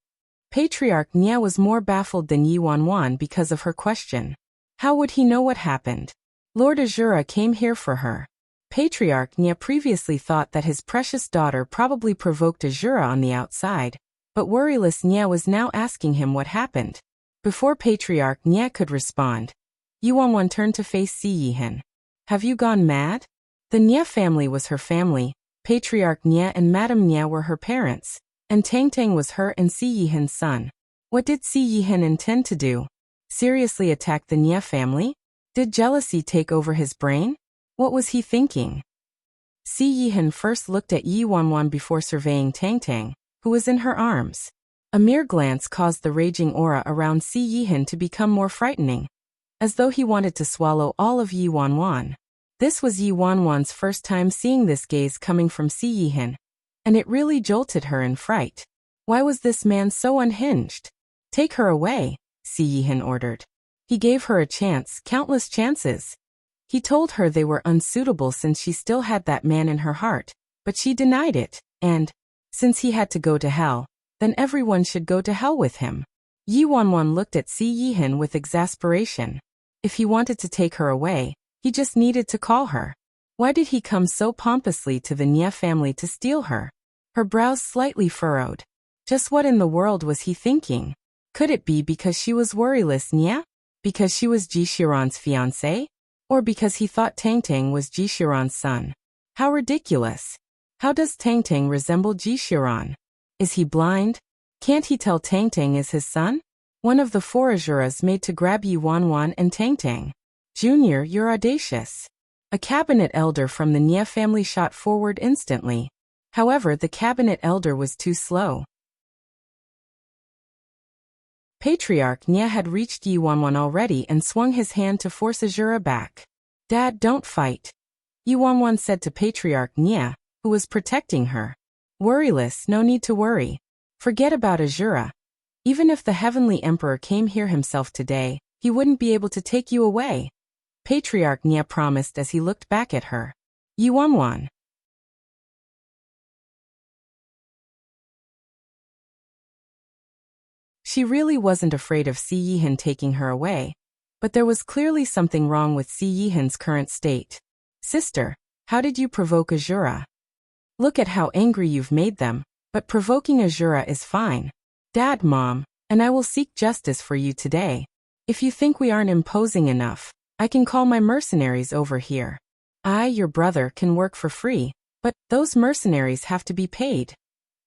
Patriarch Nya was more baffled than Yi Wanwan because of her question. How would he know what happened? Lord Azura came here for her. Patriarch Nya previously thought that his precious daughter probably provoked Azura on the outside, but Worryless Nya was now asking him what happened. Before Patriarch Nya could respond, Yi Wanwan turned to face Si Yihan. Have you gone mad? The Nya family was her family. Patriarch Nya and Madame Nya were her parents, and Tang Tang was her and Si Yihan's son. What did Si Yihan intend to do? Seriously attack the Nya family? Did jealousy take over his brain? What was he thinking? Si Yihan first looked at Yi Wanwan before surveying Tang Tang, who was in her arms. A mere glance caused the raging aura around Si Yihan to become more frightening, as though he wanted to swallow all of Yi Wanwan. This was Yi Wanwan's first time seeing this gaze coming from Si Yihan, and it really jolted her in fright. Why was this man so unhinged? Take her away, Si Yihan ordered. He gave her a chance, countless chances. He told her they were unsuitable since she still had that man in her heart, but she denied it, and, since he had to go to hell, then everyone should go to hell with him. Yi Wanwan looked at Si Yihan with exasperation. If he wanted to take her away, he just needed to call her. Why did he come so pompously to the Nya family to steal her? Her brows slightly furrowed. Just what in the world was he thinking? Could it be because she was Worryless Nya? Because she was Ji Shiran's fiancée? Or because he thought Tang Tang was Ji Shiran's son? How ridiculous. How does Tang Tang resemble Ji Shiran? Is he blind? Can't he tell Tang Tang is his son? One of the four Azuras made to grab Yi Wanwan and Tang Tang. Junior, you're audacious. A cabinet elder from the Nya family shot forward instantly. However, the cabinet elder was too slow. Patriarch Nya had reached Yi Wanwan already and swung his hand to force Azura back. Dad, don't fight. Yi Wanwan said to Patriarch Nya, who was protecting her. Worryless, no need to worry. Forget about Azura. Even if the Heavenly Emperor came here himself today, he wouldn't be able to take you away. Patriarch Nya promised as he looked back at her. Yi Wanwan. She really wasn't afraid of Si Yihan taking her away, but there was clearly something wrong with Si Yihan's current state. Sister, how did you provoke Azura? Look at how angry you've made them, but provoking Azura is fine. Dad, Mom, and I will seek justice for you today. If you think we aren't imposing enough, I can call my mercenaries over here. I, your brother, can work for free, but those mercenaries have to be paid.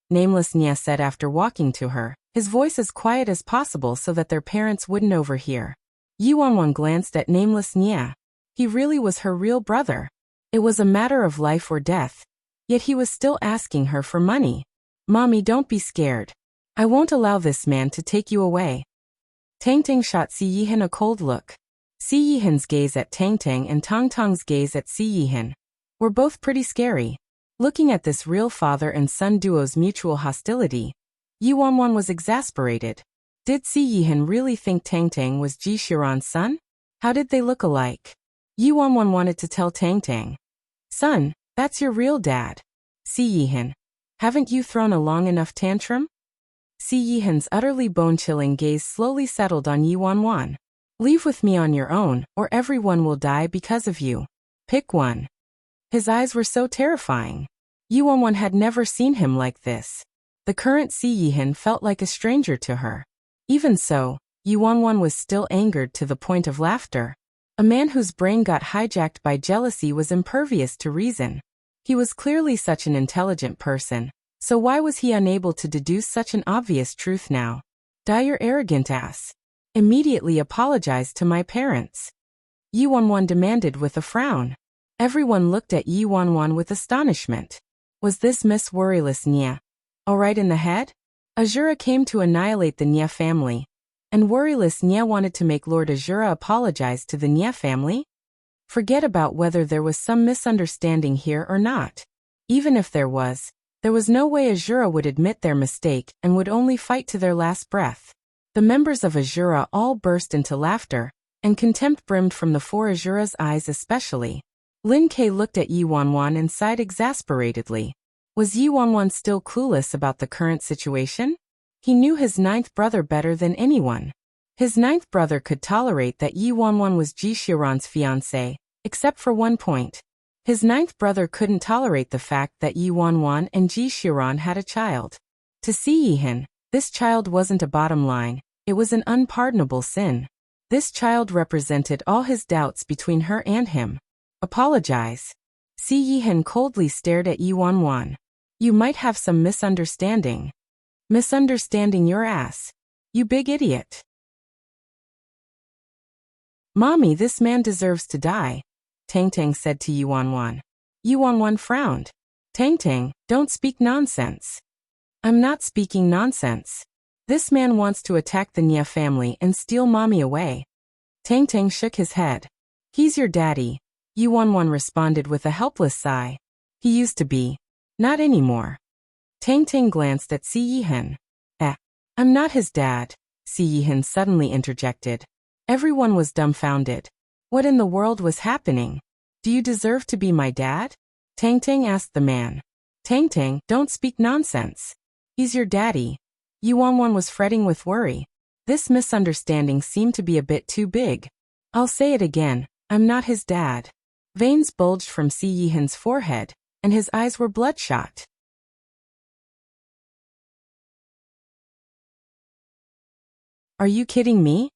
Nameless Nya said after walking to her, his voice as quiet as possible so that their parents wouldn't overhear. Yi Wanwan glanced at Nameless Nya. He really was her real brother. It was a matter of life or death. Yet he was still asking her for money. Mommy, don't be scared. I won't allow this man to take you away. Tang Tang shot Si Yihan a cold look. Si Yihan's gaze at Tang Tang and Tang Tang's gaze at Si Yihan were both pretty scary. Looking at this real father and son duo's mutual hostility, Yi Wanwan was exasperated. Did Si Yihan really think Tang Tang was Ji Xiran's son? How did they look alike? Yi Wanwan wanted to tell Tang Tang, "Son, that's your real dad." Si Yihan, haven't you thrown a long enough tantrum? Si Yihan's utterly bone-chilling gaze slowly settled on Yi Wanwan. Leave with me on your own, or everyone will die because of you. Pick one. His eyes were so terrifying. Yi Wanwan had never seen him like this. The current Si Yihan felt like a stranger to her. Even so, Yi Wanwan was still angered to the point of laughter. A man whose brain got hijacked by jealousy was impervious to reason. He was clearly such an intelligent person. So why was he unable to deduce such an obvious truth now? Die your arrogant ass. Immediately apologize to my parents. Yi Wanwan demanded with a frown. Everyone looked at Yi Wanwan with astonishment. Was this Miss Worryless Nya all right in the head? Azura came to annihilate the Nya family. And Worryless Nya wanted to make Lord Azura apologize to the Nya family? Forget about whether there was some misunderstanding here or not. Even if there was no way Azura would admit their mistake and would only fight to their last breath. The members of Azura all burst into laughter, and contempt brimmed from the four Azura's eyes especially. Lin Ke looked at Yi Wanwan and sighed exasperatedly. Was Yi Wanwan still clueless about the current situation? He knew his ninth brother better than anyone. His ninth brother could tolerate that Yi Wanwan was Ji Xiran's fiancé, except for one point. His ninth brother couldn't tolerate the fact that Yi Wanwan and Ji Xiran had a child. To Si Yihan, this child wasn't a bottom line, it was an unpardonable sin. This child represented all his doubts between her and him. Apologize. Si Yihan coldly stared at Yi Wanwan. You might have some misunderstanding. Misunderstanding your ass. You big idiot. Mommy, this man deserves to die, Tang Tang said to Yi Wanwan. Yi Wanwan frowned. Tang Tang, don't speak nonsense. I'm not speaking nonsense. This man wants to attack the Nya family and steal Mommy away. Tang Tang shook his head. He's your daddy, Yi Wanwan responded with a helpless sigh. He used to be. Not anymore. Tang Tang glanced at Si Yihan. I'm not his dad, Si Yihan suddenly interjected. Everyone was dumbfounded. What in the world was happening? Do you deserve to be my dad? Tang Tang asked the man. Tang Tang, don't speak nonsense. He's your daddy. Yi Wanwan was fretting with worry. This misunderstanding seemed to be a bit too big. I'll say it again, I'm not his dad. Veins bulged from Si Yihan's forehead, and his eyes were bloodshot. Are you kidding me?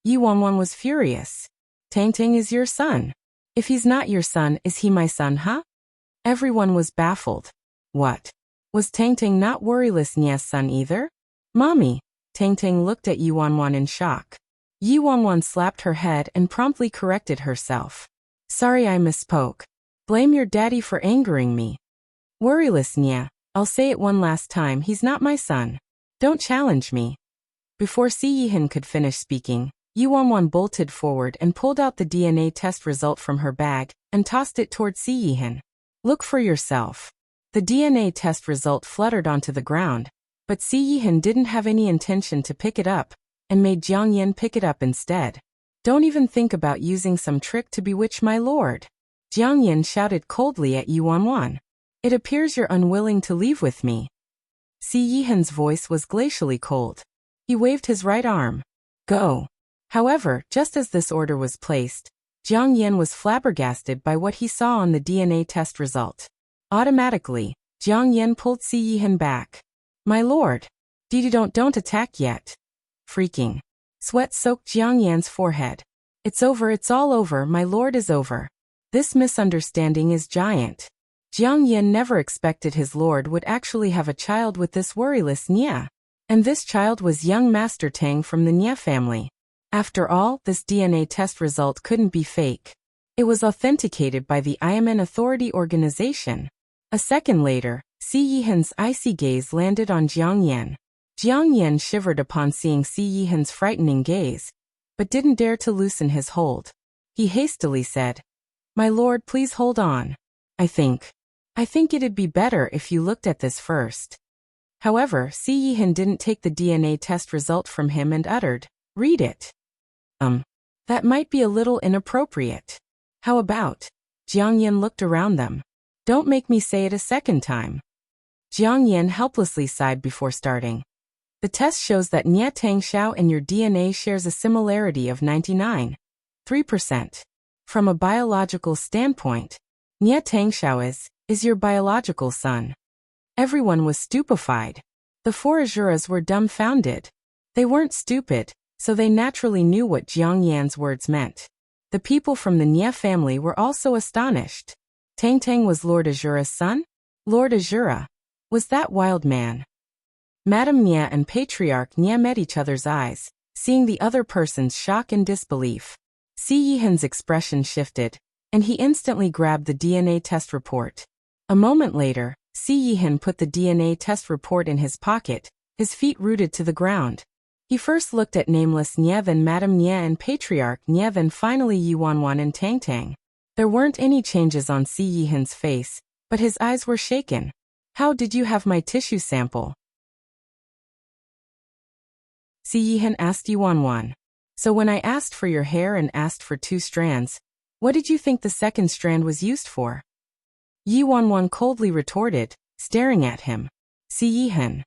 Yi Wanwan was furious. Tang Tang is your son. If he's not your son, is he my son, huh? Everyone was baffled. What? Was Tang Tang not Worryless Nya's son either? Mommy. Tang Tang looked at Yi Wanwan in shock. Yi Wanwan slapped her head and promptly corrected herself. Sorry, I misspoke. Blame your daddy for angering me. Worryless Nya, I'll say it one last time, he's not my son. Don't challenge me. Before Si Yihan could finish speaking, Yi Wanwan bolted forward and pulled out the DNA test result from her bag and tossed it toward Si Yihan. Look for yourself. The DNA test result fluttered onto the ground, but Si Yihan didn't have any intention to pick it up, and made Jiang Yan pick it up instead. Don't even think about using some trick to bewitch my lord. Jiang Yan shouted coldly at Yi Wanwan. It appears you're unwilling to leave with me. Si Yihan's voice was glacially cold. He waved his right arm. Go. However, just as this order was placed, Jiang Yan was flabbergasted by what he saw on the DNA test result. Automatically, Jiang Yan pulled Si Yihan back. My lord. Don't attack yet. Freaking. Sweat soaked Jiang Yan's forehead. It's over, it's all over, my lord is over. This misunderstanding is giant. Jiang Yan never expected his lord would actually have a child with this worryless Nya. And this child was young Master Tang from the Nya family. After all, this DNA test result couldn't be fake. It was authenticated by the Ayamen Authority Organization. A second later, Si Yihan's icy gaze landed on Jiang Yan. Jiang Yan shivered upon seeing Si Yihan's frightening gaze, but didn't dare to loosen his hold. He hastily said, "My lord, please hold on. I think it'd be better if you looked at this first." However, Si Yihan didn't take the DNA test result from him and uttered, "Read it." That might be a little inappropriate. How about?" Jiang Yan looked around them. "Don't make me say it a second time." Jiang Yan helplessly sighed before starting. "The test shows that Nie Tang Xiao and your DNA shares a similarity of 99.3%. From a biological standpoint, Nie Tang Xiao is your biological son." Everyone was stupefied. The four Azuras were dumbfounded. They weren't stupid, so they naturally knew what Jiang Yan's words meant. The people from the Nie family were also astonished. Tang Tang was Lord Azura's son? Lord Azura? Was that wild man? Madame Nie and Patriarch Nie met each other's eyes, seeing the other person's shock and disbelief. Si Yihan's expression shifted, and he instantly grabbed the DNA test report. A moment later, Si Yihan put the DNA test report in his pocket, his feet rooted to the ground. He first looked at nameless Nie, then Madame Nie and Patriarch Nie, then finally Yuanwan and Tang Tang. There weren't any changes on Si Yihan's face, but his eyes were shaken. "How did you have my tissue sample?" Si Yihan asked Yuanwan. "So when I asked for your hair and asked for 2 strands, what did you think the second strand was used for?" Yuanwan coldly retorted, staring at him. Si Yihan.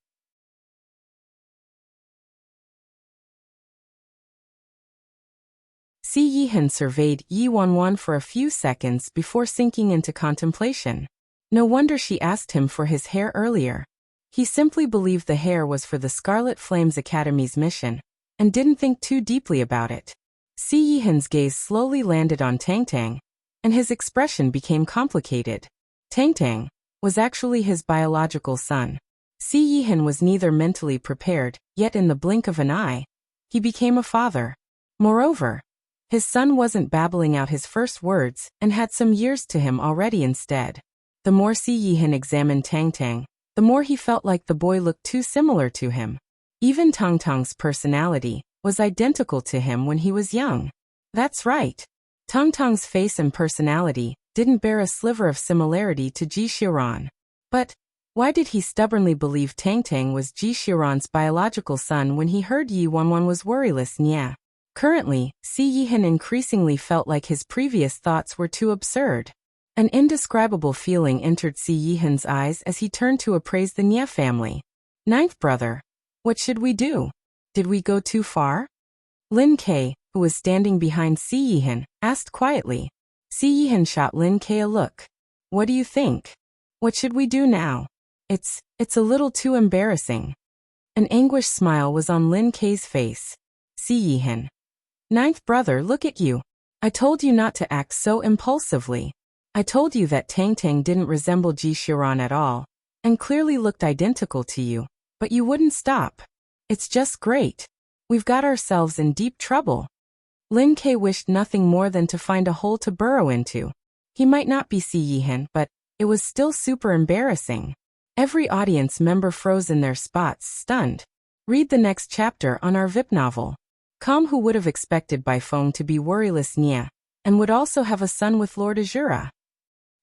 Si Yihan surveyed Yuanwan for a few seconds before sinking into contemplation. No wonder she asked him for his hair earlier. He simply believed the hair was for the Scarlet Flames Academy's mission, and didn't think too deeply about it. Si Yihan's gaze slowly landed on Tang Tang, and his expression became complicated. Tang Tang was actually his biological son. Si Yihan was neither mentally prepared, yet in the blink of an eye, he became a father. Moreover, his son wasn't babbling out his first words and had some years to him already instead. The more Si Yihan examined Tang Tang, the more he felt like the boy looked too similar to him. Even Tang Tang's personality was identical to him when he was young. That's right. Tang Tang's face and personality didn't bear a sliver of similarity to Ji Xiran. But why did he stubbornly believe Tang Tang was Ji Xiran's biological son when he heard Yi Wanwan was worryless Nie? Currently, Si Yihan increasingly felt like his previous thoughts were too absurd. An indescribable feeling entered Si Yihan's eyes as he turned to appraise the Nie family. "Ninth brother, what should we do? Did we go too far?" Lin Ke, who was standing behind Si Yihan, asked quietly. Si Yihan shot Lin Ke a look. "What do you think? What should we do now? It's a little too embarrassing." An anguished smile was on Lin Ke's face. Si Yihan. "Ninth brother, look at you. I told you not to act so impulsively. I told you that Tang Tang didn't resemble Ji Xiran at all, and clearly looked identical to you, but you wouldn't stop. It's just great. We've got ourselves in deep trouble." Lin Ke wished nothing more than to find a hole to burrow into. He might not be Si Yihan, but it was still super embarrassing. Every audience member froze in their spots, stunned. Read the next chapter on our VIP novel. Who would have expected Bai Feng to be worryless Nie, and would also have a son with Lord Azura?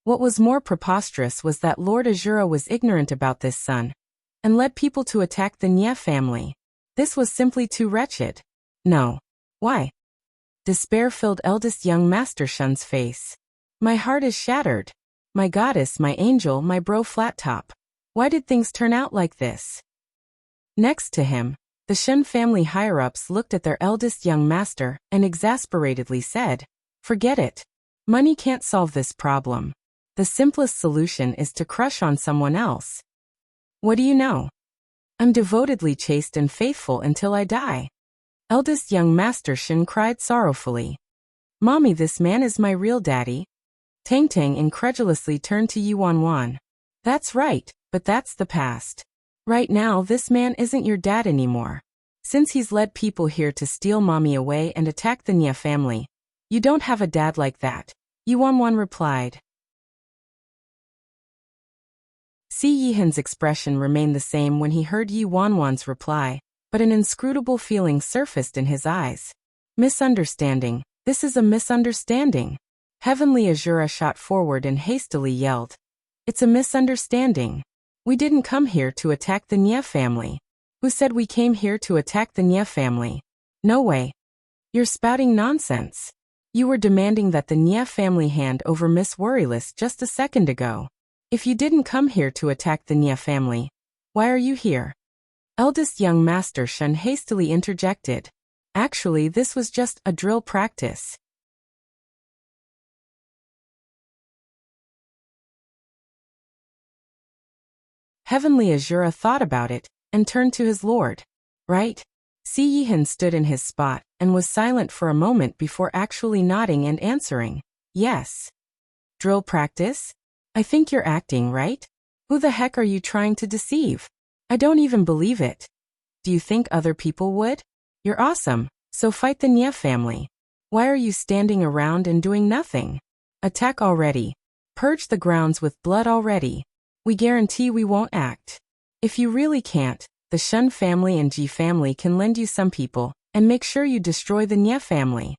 What was more preposterous was that Lord Azura was ignorant about this son, and led people to attack the Nie family. This was simply too wretched. No. Why? Despair filled eldest young Master Shun's face. "My heart is shattered. My goddess, my angel, my bro flat top. Why did things turn out like this?" Next to him, the Shun family higher-ups looked at their eldest young master and exasperatedly said, "Forget it. Money can't solve this problem. The simplest solution is to crush on someone else. What do you know? I'm devotedly chaste and faithful until I die." Eldest young Master Shin cried sorrowfully. "Mommy, this man is my real daddy." Tang Tang incredulously turned to Yuanwan. "That's right, but that's the past. Right now this man isn't your dad anymore. Since he's led people here to steal mommy away and attack the Nie family, you don't have a dad like that," Yuanwan replied. Si Yihan's expression remained the same when he heard Yi Wanwan's reply, but an inscrutable feeling surfaced in his eyes. Misunderstanding. This is a misunderstanding. Heavenly Azura shot forward and hastily yelled. It's a misunderstanding. We didn't come here to attack the Nye family. Who said we came here to attack the Nye family? No way. You're spouting nonsense. You were demanding that the Nye family hand over Miss Worryless just a second ago. If you didn't come here to attack the Nye family, why are you here? Eldest young Master Shun hastily interjected. Actually, this was just a drill practice. Heavenly Azura thought about it and turned to his lord. Right? Si Yihan stood in his spot and was silent for a moment before actually nodding and answering. Yes. Drill practice? I think you're acting, right? Who the heck are you trying to deceive? I don't even believe it. Do you think other people would? You're awesome, so fight the Nye family. Why are you standing around and doing nothing? Attack already. Purge the grounds with blood already. We guarantee we won't act. If you really can't, the Shun family and Ji family can lend you some people, and make sure you destroy the Nye family.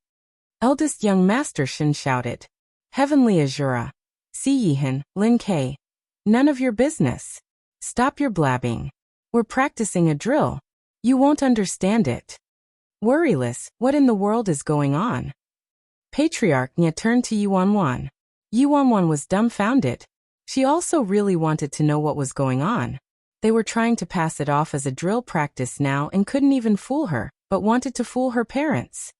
Eldest young Master Shin shouted. Heavenly Azura. Si Yihan, Lin K. None of your business. Stop your blabbing. We're practicing a drill. You won't understand it. Worryless, what in the world is going on? Patriarch Nya turned to Yi Wanwan. Yi Wanwan was dumbfounded. She also really wanted to know what was going on. They were trying to pass it off as a drill practice now and couldn't even fool her, but wanted to fool her parents.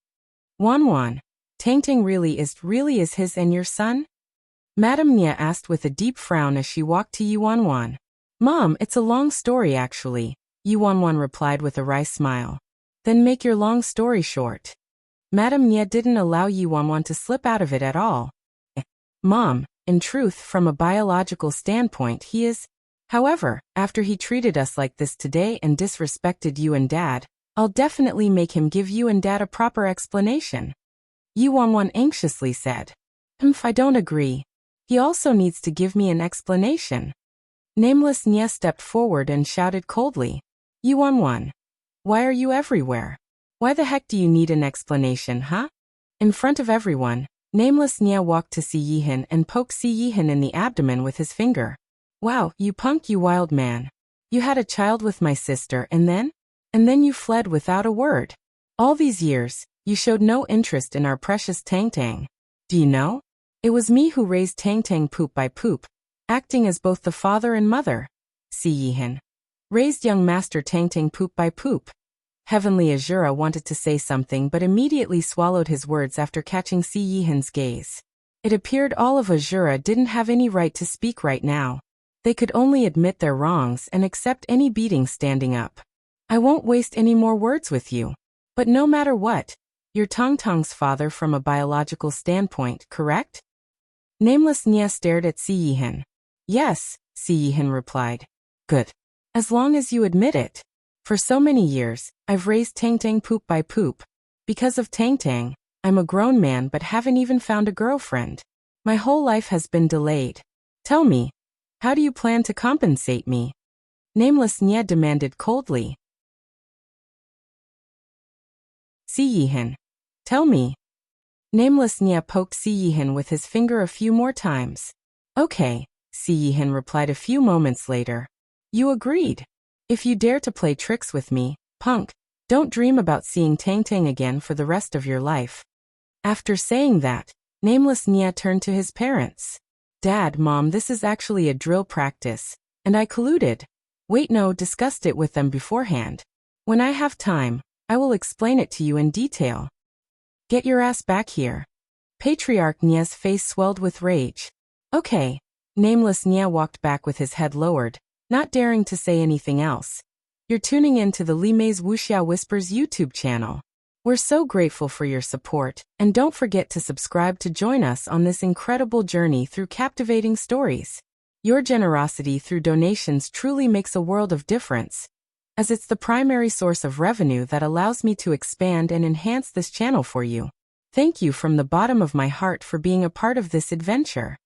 Wanwan, Tangtang really is his and your son? Madame Nya asked with a deep frown as she walked to Yi Wanwan. Mom, it's a long story actually, Yi Wanwan replied with a wry smile. Then make your long story short. Madame Nya didn't allow Yi Wanwan to slip out of it at all. Mom, in truth, from a biological standpoint, he is. However, after he treated us like this today and disrespected you and Dad, I'll definitely make him give you and Dad a proper explanation. Yi Wanwan anxiously said. I don't agree. He also needs to give me an explanation. Nameless Nya stepped forward and shouted coldly. Yi Wanwan. Why are you everywhere? Why the heck do you need an explanation, huh? In front of everyone, Nameless Nya walked to Si Yihan and poked Si Yihan in the abdomen with his finger. Wow, you punk, you wild man. You had a child with my sister and then you fled without a word. All these years, you showed no interest in our precious Tangtang. Do you know? It was me who raised Tangtang poop by poop, acting as both the father and mother. Si Yihan. Raised young Master Tangtang poop by poop. Heavenly Azura wanted to say something but immediately swallowed his words after catching Si Yihan's gaze. It appeared all of Azura didn't have any right to speak right now. They could only admit their wrongs and accept any beating standing up. I won't waste any more words with you. But no matter what, you're Tangtang's father from a biological standpoint, correct? Nameless Nya stared at Si Yihan. Yes, Si Yihan replied. Good. As long as you admit it. For so many years, I've raised Tangtang poop by poop. Because of Tangtang, I'm a grown man but haven't even found a girlfriend. My whole life has been delayed. Tell me, how do you plan to compensate me? Nameless Nya demanded coldly. Si Yihan. Tell me. Nameless Nya poked Si Yihan with his finger a few more times. Okay, Si Yihan replied a few moments later. You agreed. If you dare to play tricks with me, punk, don't dream about seeing Tangtang again for the rest of your life. After saying that, Nameless Nya turned to his parents. Dad, Mom, this is actually a drill practice, and I colluded. Wait, no, discussed it with them beforehand. When I have time, I will explain it to you in detail. Get your ass back here. Patriarch Nya's face swelled with rage. Okay. Nameless Nya walked back with his head lowered, not daring to say anything else. You're tuning in to the Li Mei's Wuxia Whispers YouTube channel. We're so grateful for your support, and don't forget to subscribe to join us on this incredible journey through captivating stories. Your generosity through donations truly makes a world of difference, as it's the primary source of revenue that allows me to expand and enhance this channel for you. Thank you from the bottom of my heart for being a part of this adventure.